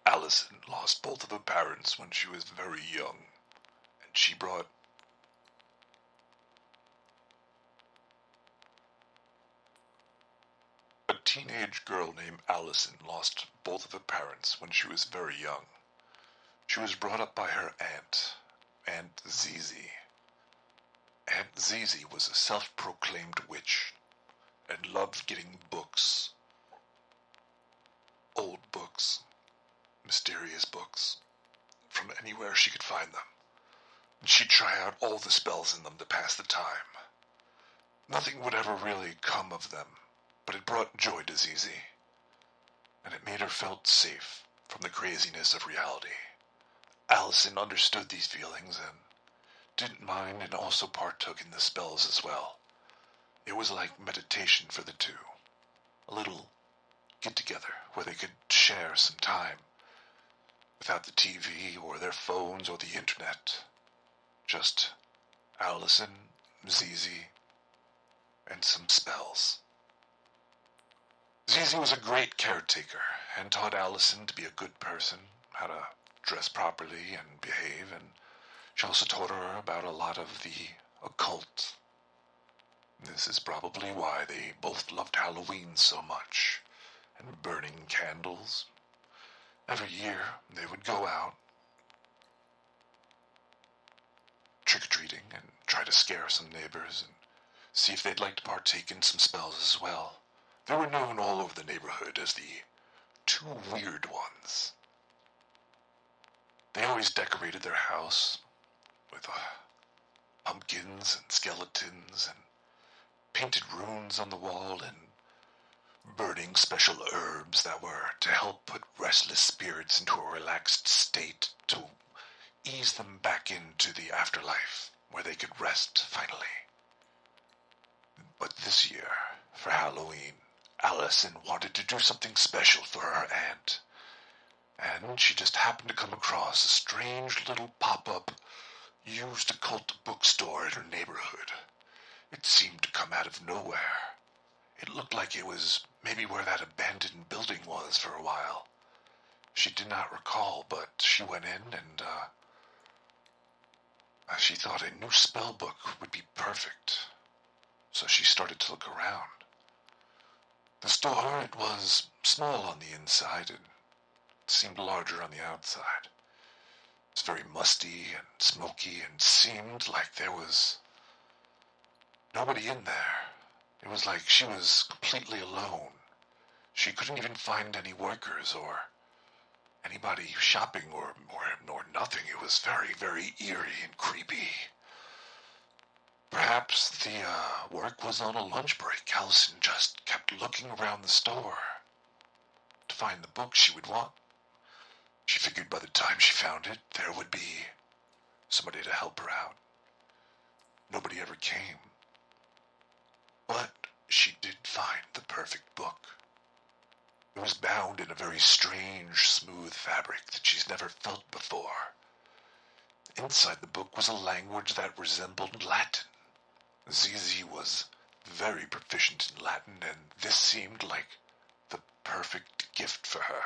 Allison lost both of her parents when she was very young, and she brought a teenage girl named Allison lost both of her parents when she was very young. She was brought up by her aunt, Aunt Zizi. Aunt Zizi was a self-proclaimed witch and loved getting books. Old books, mysterious books, from anywhere she could find them. And she'd try out all the spells in them to pass the time. Nothing would ever really come of them, but it brought joy to Zizi, and it made her felt safe from the craziness of reality. Allison understood these feelings and didn't mind, and also partook in the spells as well. It was like meditation for the two, a little get-together where they could share some time without the TV or their phones or the internet. Just Allison, Zizi, and some spells. Zizi was a great caretaker and taught Allison to be a good person, how to dress properly and behave, and she also taught her about a lot of the occult. This is probably why they both loved Halloween so much, and burning candles. Every year they would go out trick-or-treating and try to scare some neighbors and see if they'd like to partake in some spells as well. They were known all over the neighborhood as the two weird ones. They always decorated their house with pumpkins and skeletons and painted runes on the wall and burning special herbs that were to help put restless spirits into a relaxed state to ease them back into the afterlife where they could rest finally. But this year, for Halloween, Allison wanted to do something special for her aunt, and she just happened to come across a strange little pop-up used occult bookstore in her neighborhood. It seemed to come out of nowhere. It looked like it was maybe where that abandoned building was for a while. She did not recall, but she went in and she thought a new spell book would be perfect. So she started to look around. The store, it was small on the inside and it seemed larger on the outside. It was very musty and smoky and seemed like there was nobody in there. It was like she was completely alone. She couldn't even find any workers or anybody shopping or nothing. It was very, very eerie and creepy. Perhaps the work was on a lunch break. Allison just kept looking around the store to find the book she would want. She figured by the time she found it, there would be somebody to help her out. Nobody ever came. But she did find the perfect book. It was bound in a very strange, smooth fabric that she's never felt before. Inside the book was a language that resembled Latin. Zizi was very proficient in Latin, and this seemed like the perfect gift for her.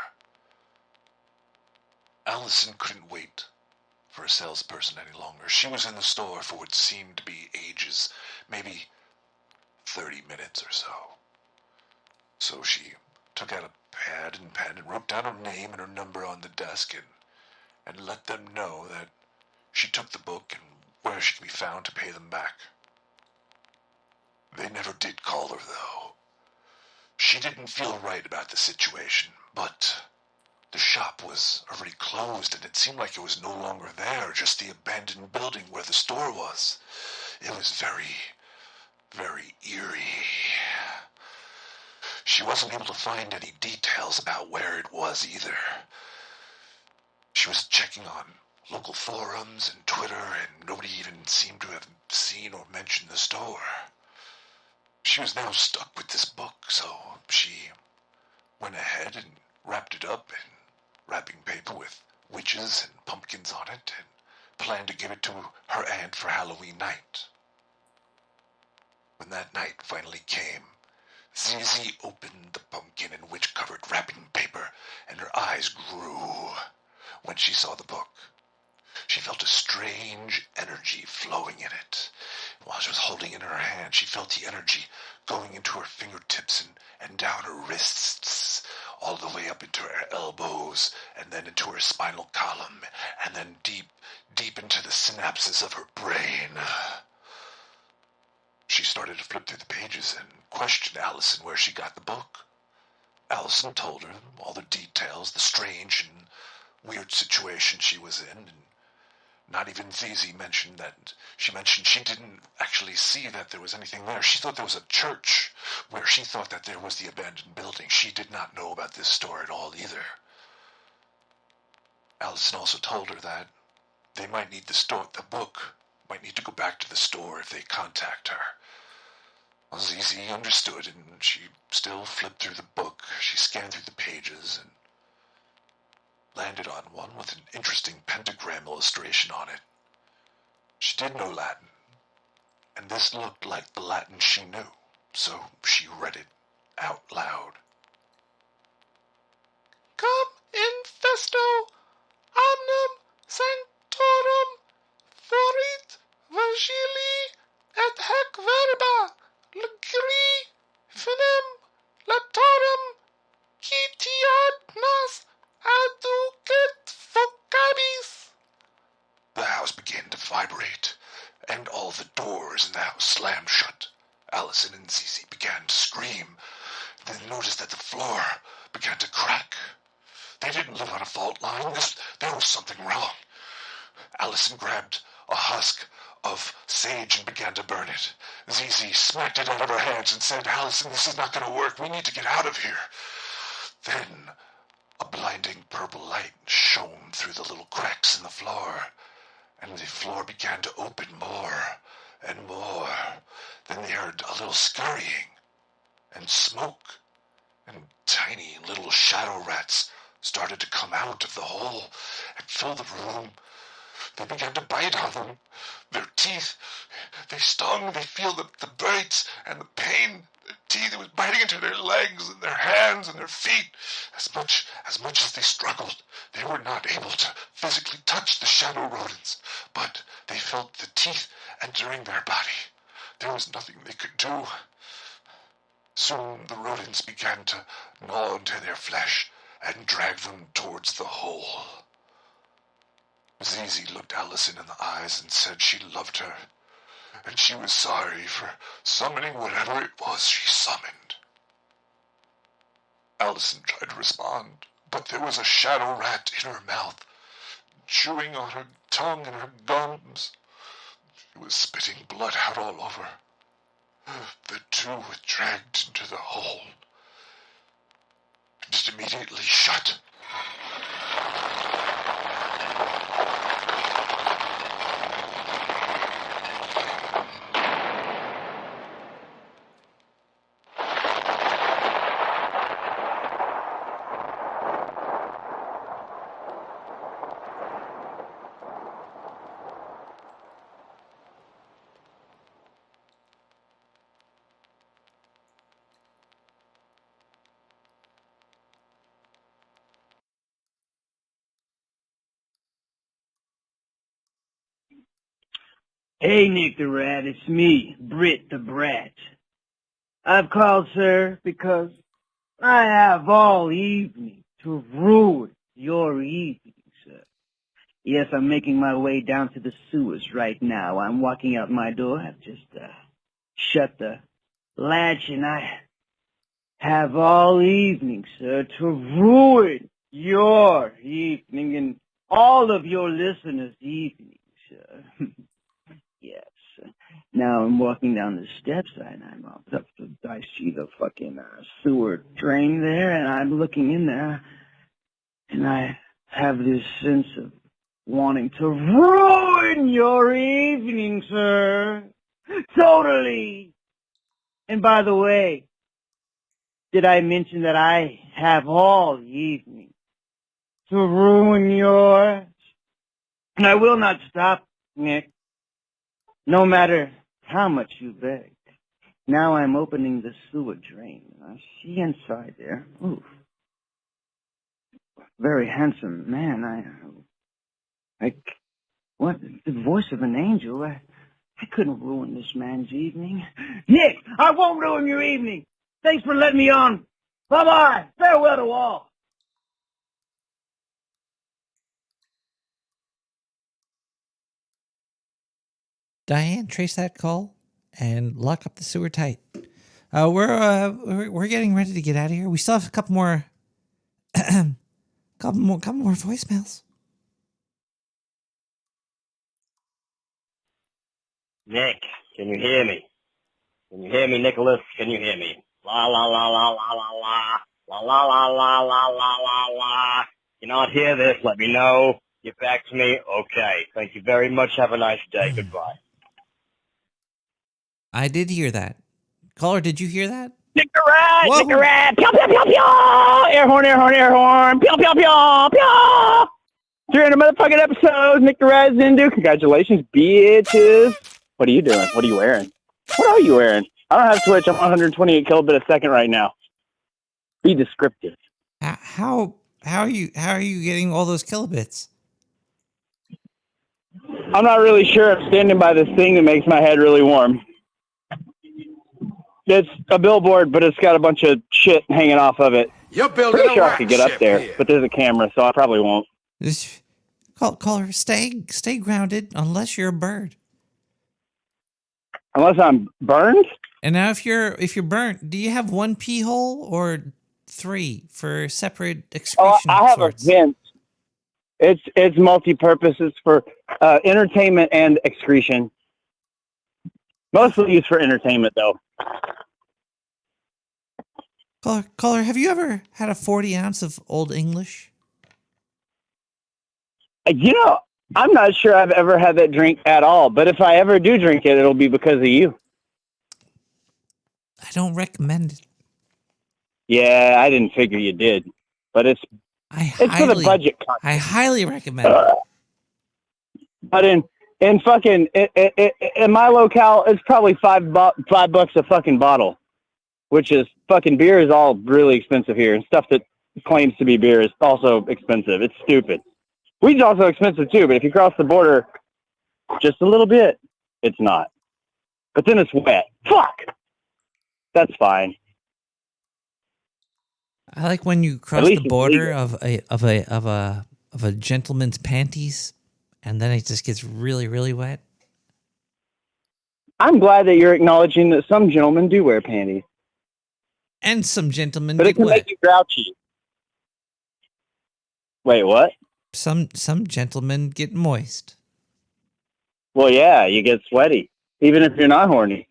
Allison couldn't wait for a salesperson any longer. She was in the store for what seemed to be ages, maybe 30 minutes or so. So she took out a pad and pen and wrote down her name and her number on the desk and let them know that she took the book and where she could be found to pay them back. They never did call her, though. She didn't feel right about the situation, but the shop was already closed and it seemed like it was no longer there, just the abandoned building where the store was. It was very, very eerie. She wasn't able to find any details about where it was either. She was checking on local forums and Twitter, and nobody even seemed to have seen or mentioned the store. She was now stuck with this book, so she went ahead and wrapped it up in wrapping paper with witches and pumpkins on it, and planned to give it to her aunt for Halloween night. When that night finally came, Zizi opened the pumpkin and witch-covered wrapping paper, and her eyes grew when she saw the book. She felt a strange energy flowing in it. While she was holding it in her hand, she felt the energy going into her fingertips and down her wrists, all the way up into her elbows, and then into her spinal column, and then deep, deep into the synapses of her brain. She started to flip through the pages and questioned Allison where she got the book. Allison told her all the details, the strange and weird situation she was in, and not even Zizi mentioned that. She mentioned she didn't actually see that there was anything there. She thought there was a church where she thought that there was the abandoned building. She did not know about this store at all either. Allison also told her that they might need the book, might need to go back to the store if they contact her. Well, Zizi understood, and she still flipped through the book. She scanned through the pages and landed on one with an interesting pentagram illustration on it. She did know Latin, and this looked like the Latin she knew, so she read it out loud. Come infesto omnem sanctorum forit Virgilii et hac verba legri finem latorum quitiad nas aducet vocabis. The house began to vibrate, and all the doors in the house slammed shut. Allison and Zizi began to scream. They noticed that the floor began to crack. They didn't live on a fault line. There was something wrong. Allison grabbed a husk of sage and began to burn it. Zizi smacked it out of her hands and said, "Allison, this is not going to work. We need to get out of here." Then a blinding purple light shone through the little cracks in the floor, and the floor began to open more and more. Then they heard a little scurrying and smoke, and tiny little shadow rats started to come out of the hole and fill the room. They began to bite on them. Their teeth, they stung. They feel the bites and the pain. Their teeth, it was biting into their legs and their hands and their feet. As much as they struggled, they were not able to physically touch the shadow rodents, but they felt the teeth entering their body. There was nothing they could do. Soon the rodents began to gnaw into their flesh and drag them towards the hole. Zizi looked Allison in the eyes and said she loved her, and she was sorry for summoning whatever it was she summoned. Allison tried to respond, but there was a shadow rat in her mouth, chewing on her tongue and her gums. She was spitting blood out all over. The two were dragged into the hole, and it immediately shut. Hey, Nick the Rat, it's me, Britt the Brat. I've called, sir, because I have all evening to ruin your evening, sir. Yes, I'm making my way down to the sewers right now. I'm walking out my door. I've just shut the latch, and I have all evening, sir, to ruin your evening and all of your listeners' evening, sir. Yes. Now I'm walking down the steps, and I'm up to, I see the fucking sewer drain there, and I'm looking in there, and I have this sense of wanting to ruin your evening, sir. Totally. And by the way, did I mention that I have all evening to ruin yours? And I will not stop, Nick, no matter how much you beg. Now I'm opening the sewer drain. I see inside there. Ooh. Very handsome man. What? The voice of an angel? I couldn't ruin this man's evening. Nick, I won't ruin your evening. Thanks for letting me on. Bye-bye. Farewell to all. Diane, trace that call and lock up the sewer tight. We're getting ready to get out of here. We still have a couple more couple more voicemails. Nick, can you hear me? Can you hear me, Nicholas? Can you hear me? La la la la la la la. La la la la la la la la. You not hear this? Let me know. Get back to me. Okay. Thank you very much. Have a nice day. Goodbye. I did hear that. Caller, did you hear that? Nick the Rat! Whoa. Nick the Rat! Pew, pew, pew, pew! Air horn, air horn, air horn! Pew, pew, pew, pew! 300 motherfucking episodes. Nick the Rat is into. Congratulations, bitches. What are you doing? What are you wearing? What are you wearing? I don't have Twitch. I'm 128 kilobit a second right now. Be descriptive. How are you getting all those kilobits? I'm not really sure. I'm standing by this thing that makes my head really warm. It's a billboard, but it's got a bunch of shit hanging off of it. You're building Pretty a sure I rock could get up ship there, here. but there's a camera, so I probably won't. Caller, stay grounded unless you're a bird. Unless I'm burned? And now if you're burnt, do you have one pee hole or three for separate Oh, excretion I have sorts? a vent. It's multi-purpose. It's for entertainment and excretion. Mostly used for entertainment, though. Caller, have you ever had a 40 ounce of Old English? You know, I'm not sure I've ever had that drink at all, but if I ever do drink it, it'll be because of you. I don't recommend it. Yeah, I didn't figure you did, but it's for the budget. I highly recommend it. But in my locale, it's probably $5 a fucking bottle, which is fucking beer is all really expensive here, and stuff that claims to be beer is also expensive. It's stupid. Weed's also expensive too, but if you cross the border just a little bit, it's not. But then it's wet. Fuck. That's fine. I like when you cross the border of a gentleman's panties, and then it just gets really, really wet. I'm glad that you're acknowledging that some gentlemen do wear panties. And some gentlemen But it get can wet. make you grouchy. Wait, what? Some gentlemen get moist. Well, yeah, you get sweaty, even if you're not horny.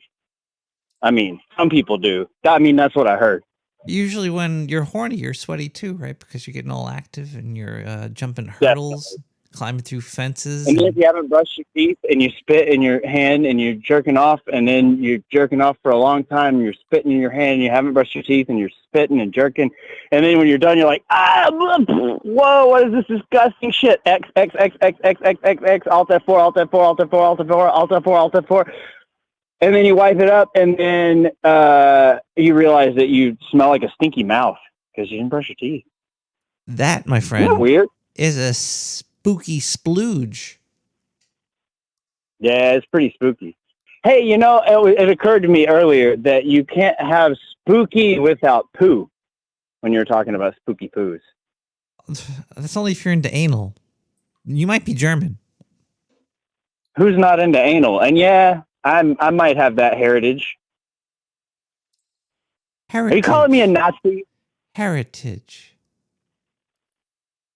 I mean, some people do. I mean, that's what I heard. Usually when you're horny, you're sweaty too, right? Because you're getting all active and you're jumping hurdles, climbing through fences. And then if you haven't brushed your teeth and you spit in your hand and you're jerking off, and then you're jerking off for a long time and you're spitting in your hand and you haven't brushed your teeth and you're spitting and jerking, and then when you're done, you're like, whoa, what is this disgusting shit? X, X, X, X, X, X, X, X, Alt F4, Alt F4, Alt F4, Alt F4, Alt F4, Alt F4. And then you wipe it up, and then you realize that you smell like a stinky mouth because you didn't brush your teeth. That, my friend, Isn't that weird? Is a spooky splooge. Yeah, it's pretty spooky. Hey, you know, it occurred to me earlier that you can't have spooky without poo when you're talking about spooky poos. That's only if you're into anal. You might be German. Who's not into anal? And yeah, I might have that heritage. Are you calling me a Nazi? Heritage.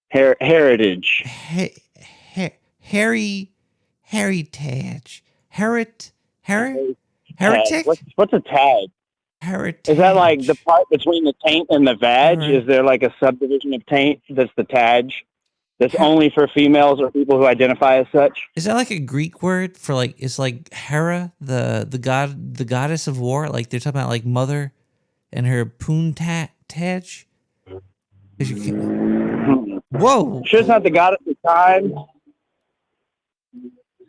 Heritage. Heritage. Heretic? What's a tag? Heritage. Is that like the part between the taint and the vag? Is there like a subdivision of taint that's the tag? That's only for females or people who identify as such? Is that like a Greek word for like, it's like Hera, the goddess of war? Like they're talking about like mother and her puntaj? Whoa. Sure it's not the goddess of time?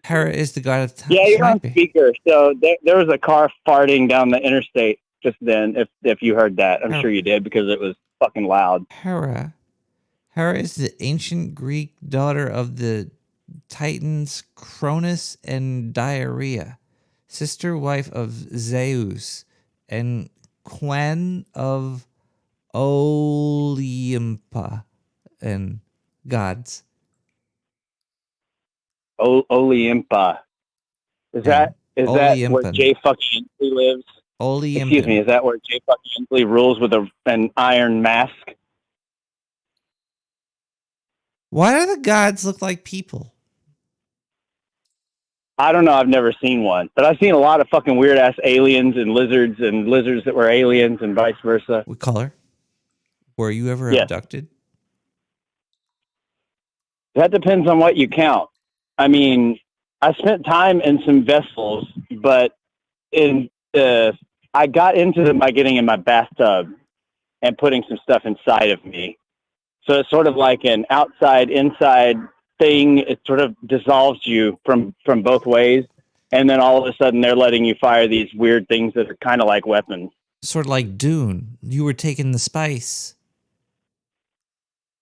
Hera is the god of time. Yeah, you're on speaker. So there was a car farting down the interstate just then, if you heard that. I'm sure you did because it was fucking loud. Hera is the ancient Greek daughter of the Titans Cronus and Diarrhea, sister wife of Zeus, and queen of Olimpa and gods. Olimpa. Is that where Olimpan. J. fucking Inslee lives? Excuse me, Olimpan. is that where J. fucking Inslee rules with an iron mask? Why do the gods look like people? I don't know. I've never seen one, but I've seen a lot of fucking weird ass aliens and lizards that were aliens and vice versa. What color? Were you ever Yes. abducted? That depends on what you count. I mean, I spent time in some vessels, but I got into them by getting in my bathtub and putting some stuff inside of me. So it's sort of like an outside inside thing. It sort of dissolves you from both ways, and then all of a sudden they're letting you fire these weird things that are kind of like weapons. Sort of like Dune. You were taking the spice.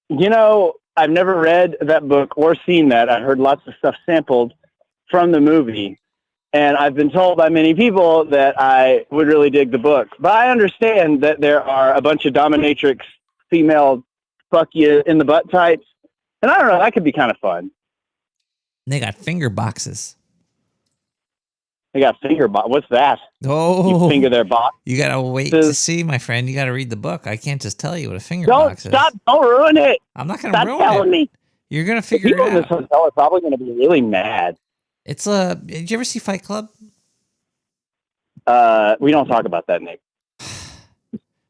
You know, I've never read that book or seen that. I heard lots of stuff sampled from the movie, and I've been told by many people that I would really dig the book. But I understand that there are a bunch of dominatrix female fuck you in the butt types, and I don't know, that could be kind of fun. They got finger boxes. They got finger box. What's that? Oh, You finger their box. You gotta wait to see, my friend. You gotta read the book. I can't just tell you what a finger box is. Don't ruin it. I'm not gonna Stop ruin telling it. me. You're gonna The figure people it in this out. hotel are probably going to be really mad. It's did you ever see Fight Club? We don't talk about that, Nick.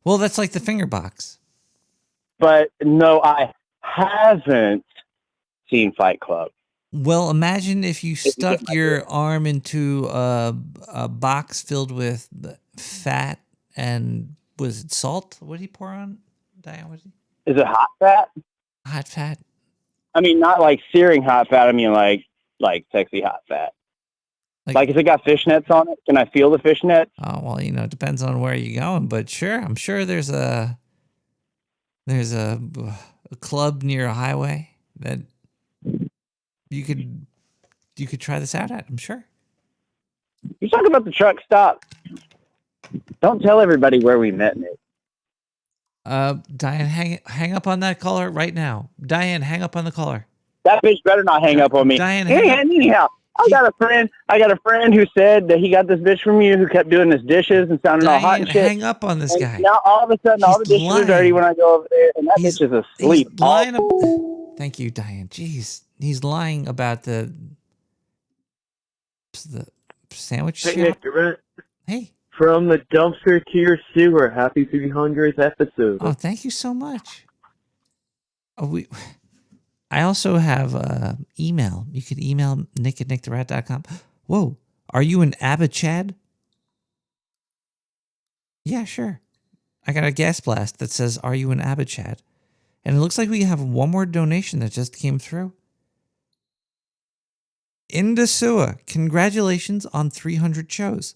Well, that's like the finger box. But no, I haven't seen Fight Club. Well, imagine if you stuck your arm into a box filled with fat and was it salt? What did he pour on? Diane, what did he? Is it hot fat? Hot fat. I mean, not like searing hot fat. I mean, like sexy hot fat. Like if it got fishnets on it, can I feel the fishnets? Oh well, it depends on where you're going, but sure, I'm sure there's a club near a highway that you could try this out at. I'm sure. You talk about the truck stop. Don't tell everybody where we met, Nick. Diane, hang up on that caller right now. Diane, hang up on the caller. That bitch better not hang up on me. Diane, anyhow, I got a friend who said that he got this bitch from you who kept doing his dishes and sounding all hot and shit. Hang up on this And guy. Now all of a sudden, all the dishes are dirty when I go over there, and that bitch is asleep. He's lying. Thank you, Diane. Jeez, he's lying about the sandwich Hey, shop. Nick, you're right. Hey. From the dumpster to your sewer. Happy 300th episode. Oh, thank you so much. I also have email. You can email nick@nicktherat.com. Whoa, are you an Abachad? Yeah, sure. I got a gas blast that says, "Are you an Abachad?" And it looks like we have one more donation that just came through. Indasua, congratulations on 300 shows.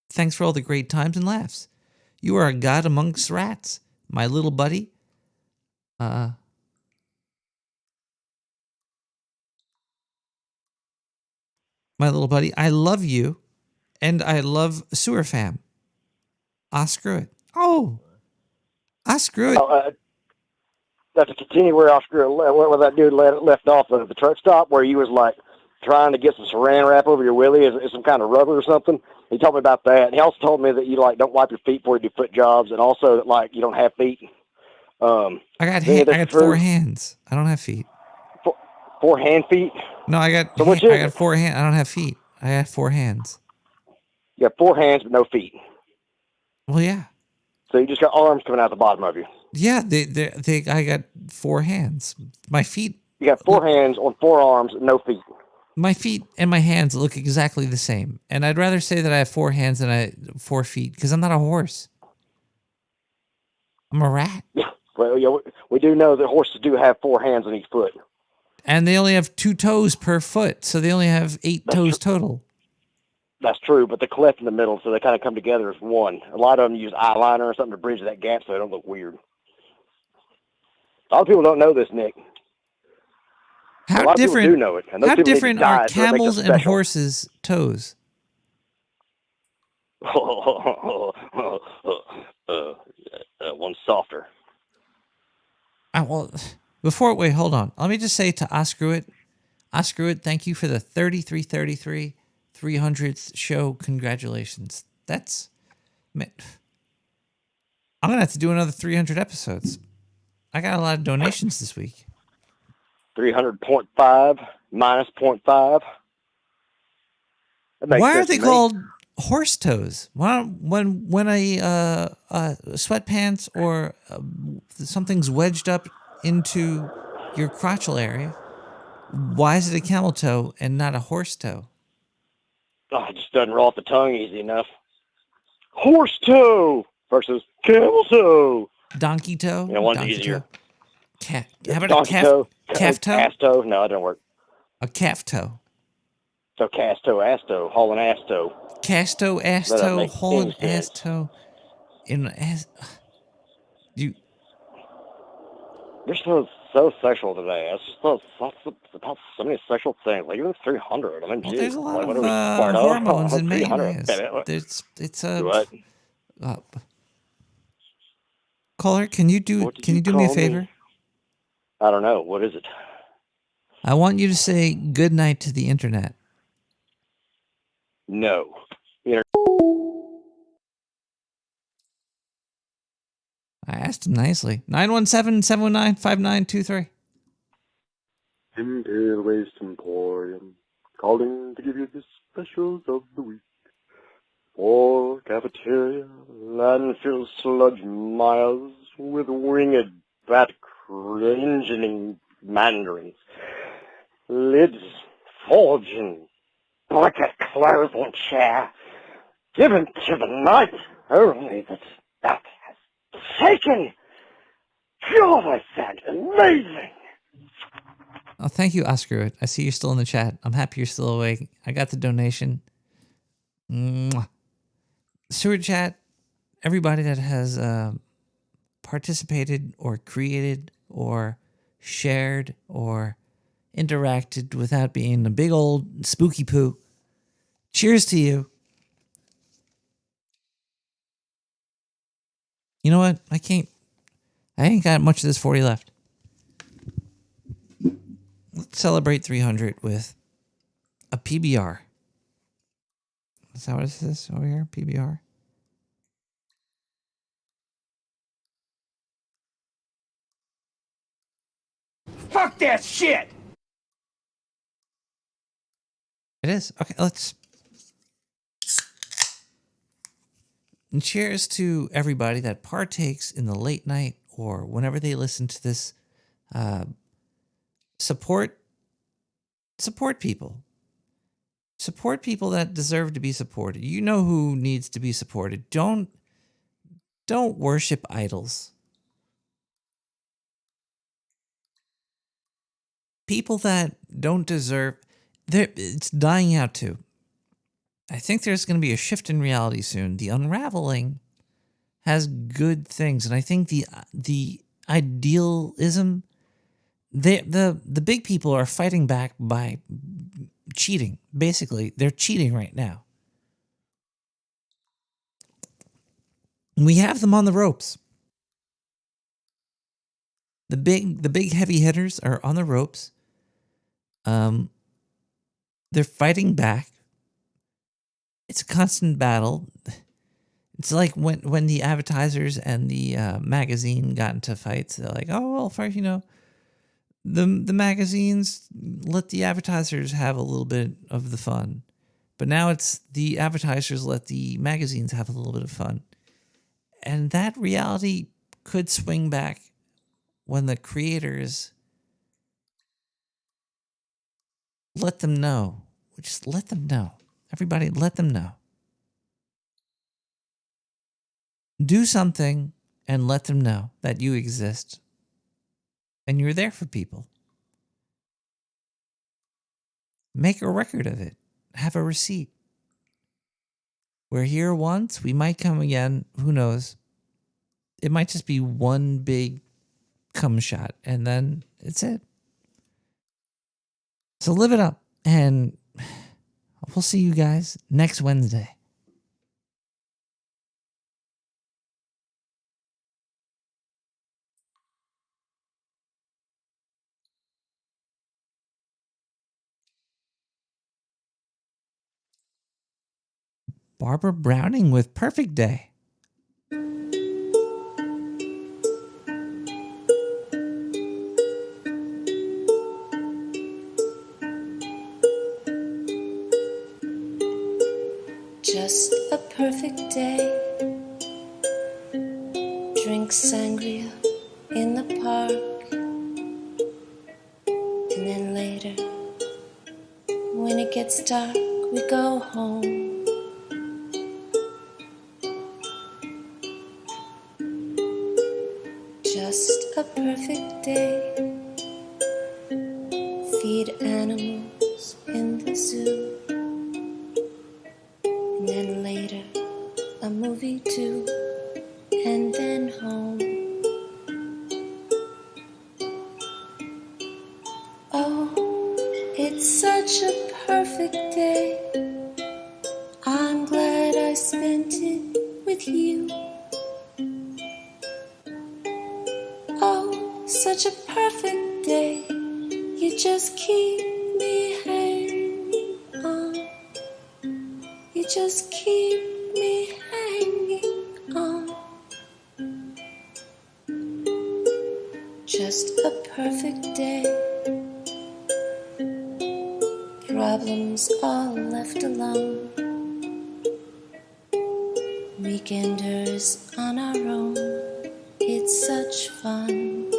Thanks for all the great times and laughs. You are a god amongst rats, my little buddy. My little buddy, I love you, and I love Sewer Fam. Screw it. Oh, screw it. That's to continue where where that dude left off at the truck stop, where you was like trying to get some saran wrap over your willy as some kind of rubber or something. He told me about that. And he also told me that you don't wipe your feet before you do foot jobs, and also that you don't have feet. I got 4 hands. I don't have feet. Four hand feet? No, I got 4 hands. I don't have feet. I got 4 hands. You have 4 hands but no feet. Well, yeah. So you just got arms coming out the bottom of you. Yeah, I got 4 hands. My feet. You got 4 hands on 4 arms, no feet. My feet and my hands look exactly the same. And I'd rather say that I have 4 hands than 4 feet, because I'm not a horse. I'm a rat. Well, yeah, we do know that horses do have 4 hands on each foot. And they only have 2 toes per foot, so they only have 8 toes total. That's true, but they're cleft in the middle, so they kind of come together as one. A lot of them use eyeliner or something to bridge that gap so they don't look weird. A lot of people don't know this, Nick. A lot of people do know it. And those How people need to different die are so it makes camels us and special. horses' toes? softer. Well, hold on. Let me just say to Oscar It, thank you for the 3333 300th show. Congratulations. That's, man, I'm going to have to do another 300 episodes. I got a lot of donations this week. 300.5 minus 0.5. That makes Why are sense they to me. called horse toes? When a sweatpants or something's wedged up into your crotchal area, why is it a camel toe and not a horse toe? Oh, it just doesn't roll off the tongue easy enough. Horse toe versus camel toe. Donkey toe? You know, one's Donkey easier. How about Donkey a toe? calf toe? Ass toe? No, it doesn't work. A calf toe. So cast toe, ass toe, hauling ass toe. Cast toe, ass That doesn't toe, make hauling any ass sense. toe. In ass. You're so sexual today. It's just about so many sexual things. Like even 300. I mean, Well, geez, there's a lot like, what of are we squared hormones up? in 300. mayonnaise. It's a. What? Caller, can you do me a favor? I don't know. What is it? I want you to say good night to the internet. No. I asked him nicely. 917-719-5923. Imperial Waste Emporium, calling to give you the specials of the week. Or cafeteria, landfill sludge miles with winged bat cringing mandarins. Lids forging, bucket clothing chair, given to the night only that has taken. God, I sound amazing. Oh, thank you, Oscar. I see you're still in the chat. I'm happy you're still awake. I got the donation. Mwah. Sewer chat, everybody that has participated or created or shared or interacted without being a big old spooky poo. Cheers to you. You know what? I ain't got much of this 40 left. Let's celebrate 300 with a PBR. Is that what it is over here? PBR? Fuck that shit! It is. Okay, let's. And cheers to everybody that partakes in the late night or whenever they listen to this. Support people. Support people that deserve to be supported. You know who needs to be supported. Don't worship idols. People that don't deserve, it's dying out too. I think there's going to be a shift in reality soon. The unraveling has good things, and I think the idealism, the big people are fighting back by cheating. Basically, they're cheating right now. We have them on the ropes. The big heavy hitters are on the ropes. They're fighting back. It's a constant battle. It's like when the advertisers and the magazine got into fights. They're like, oh well, first, the magazines let the advertisers have a little bit of the fun, but now it's the advertisers let the magazines have a little bit of fun, and that reality could swing back when the creators let them know. Just let them know. Everybody, let them know. Do something and let them know that you exist and you're there for people. Make a record of it. Have a receipt. We're here once. We might come again. Who knows? It might just be one big cum shot and then it's it. So live it up and we'll see you guys next Wednesday. Barbara Browning with Perfect Day. Just a perfect day. Drink sangria in the park. And then later, when it gets dark, we go home. Just a perfect day. Feed animals in the zoo. And then later, a movie too. And then home. Oh, it's such a perfect day. I'm glad I spent it with you. Oh, such a perfect day. You just keep me hanging on. You just keep me hanging on. Just a perfect day. Problems all left alone. Weekenders on our own. It's such fun.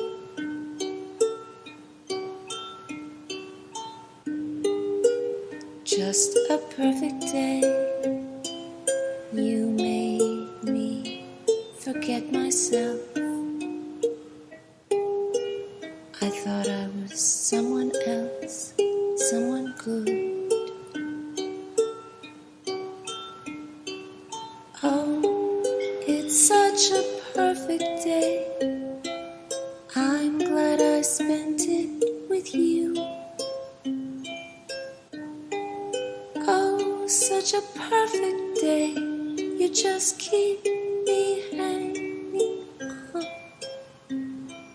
Just a perfect day. You made me forget myself. I thought I was someone else, someone good. Oh, it's such a perfect day. I'm glad I spent it with you. Oh, such a perfect day. You just keep me hanging on.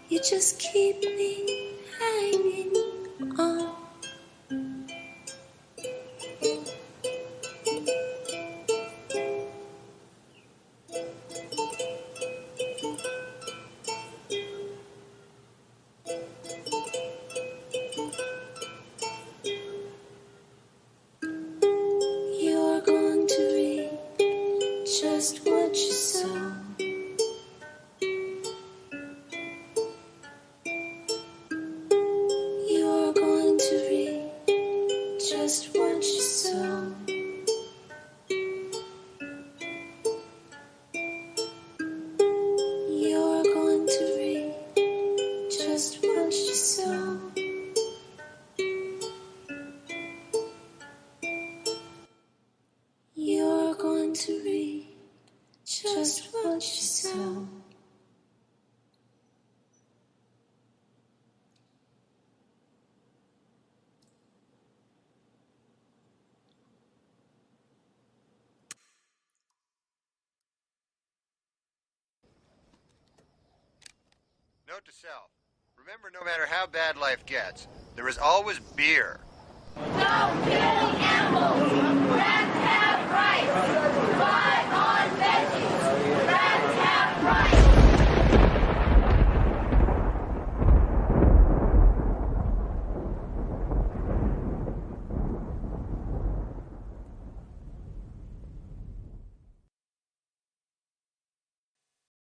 You just keep me hanging on. You're going to reap just what you sow. You're going to reap just what you sow. You're going to reap just what you sow. You're going to reap just what you sow. Note to self. Remember, no matter how bad life gets, there is always beer. Don't kill animals!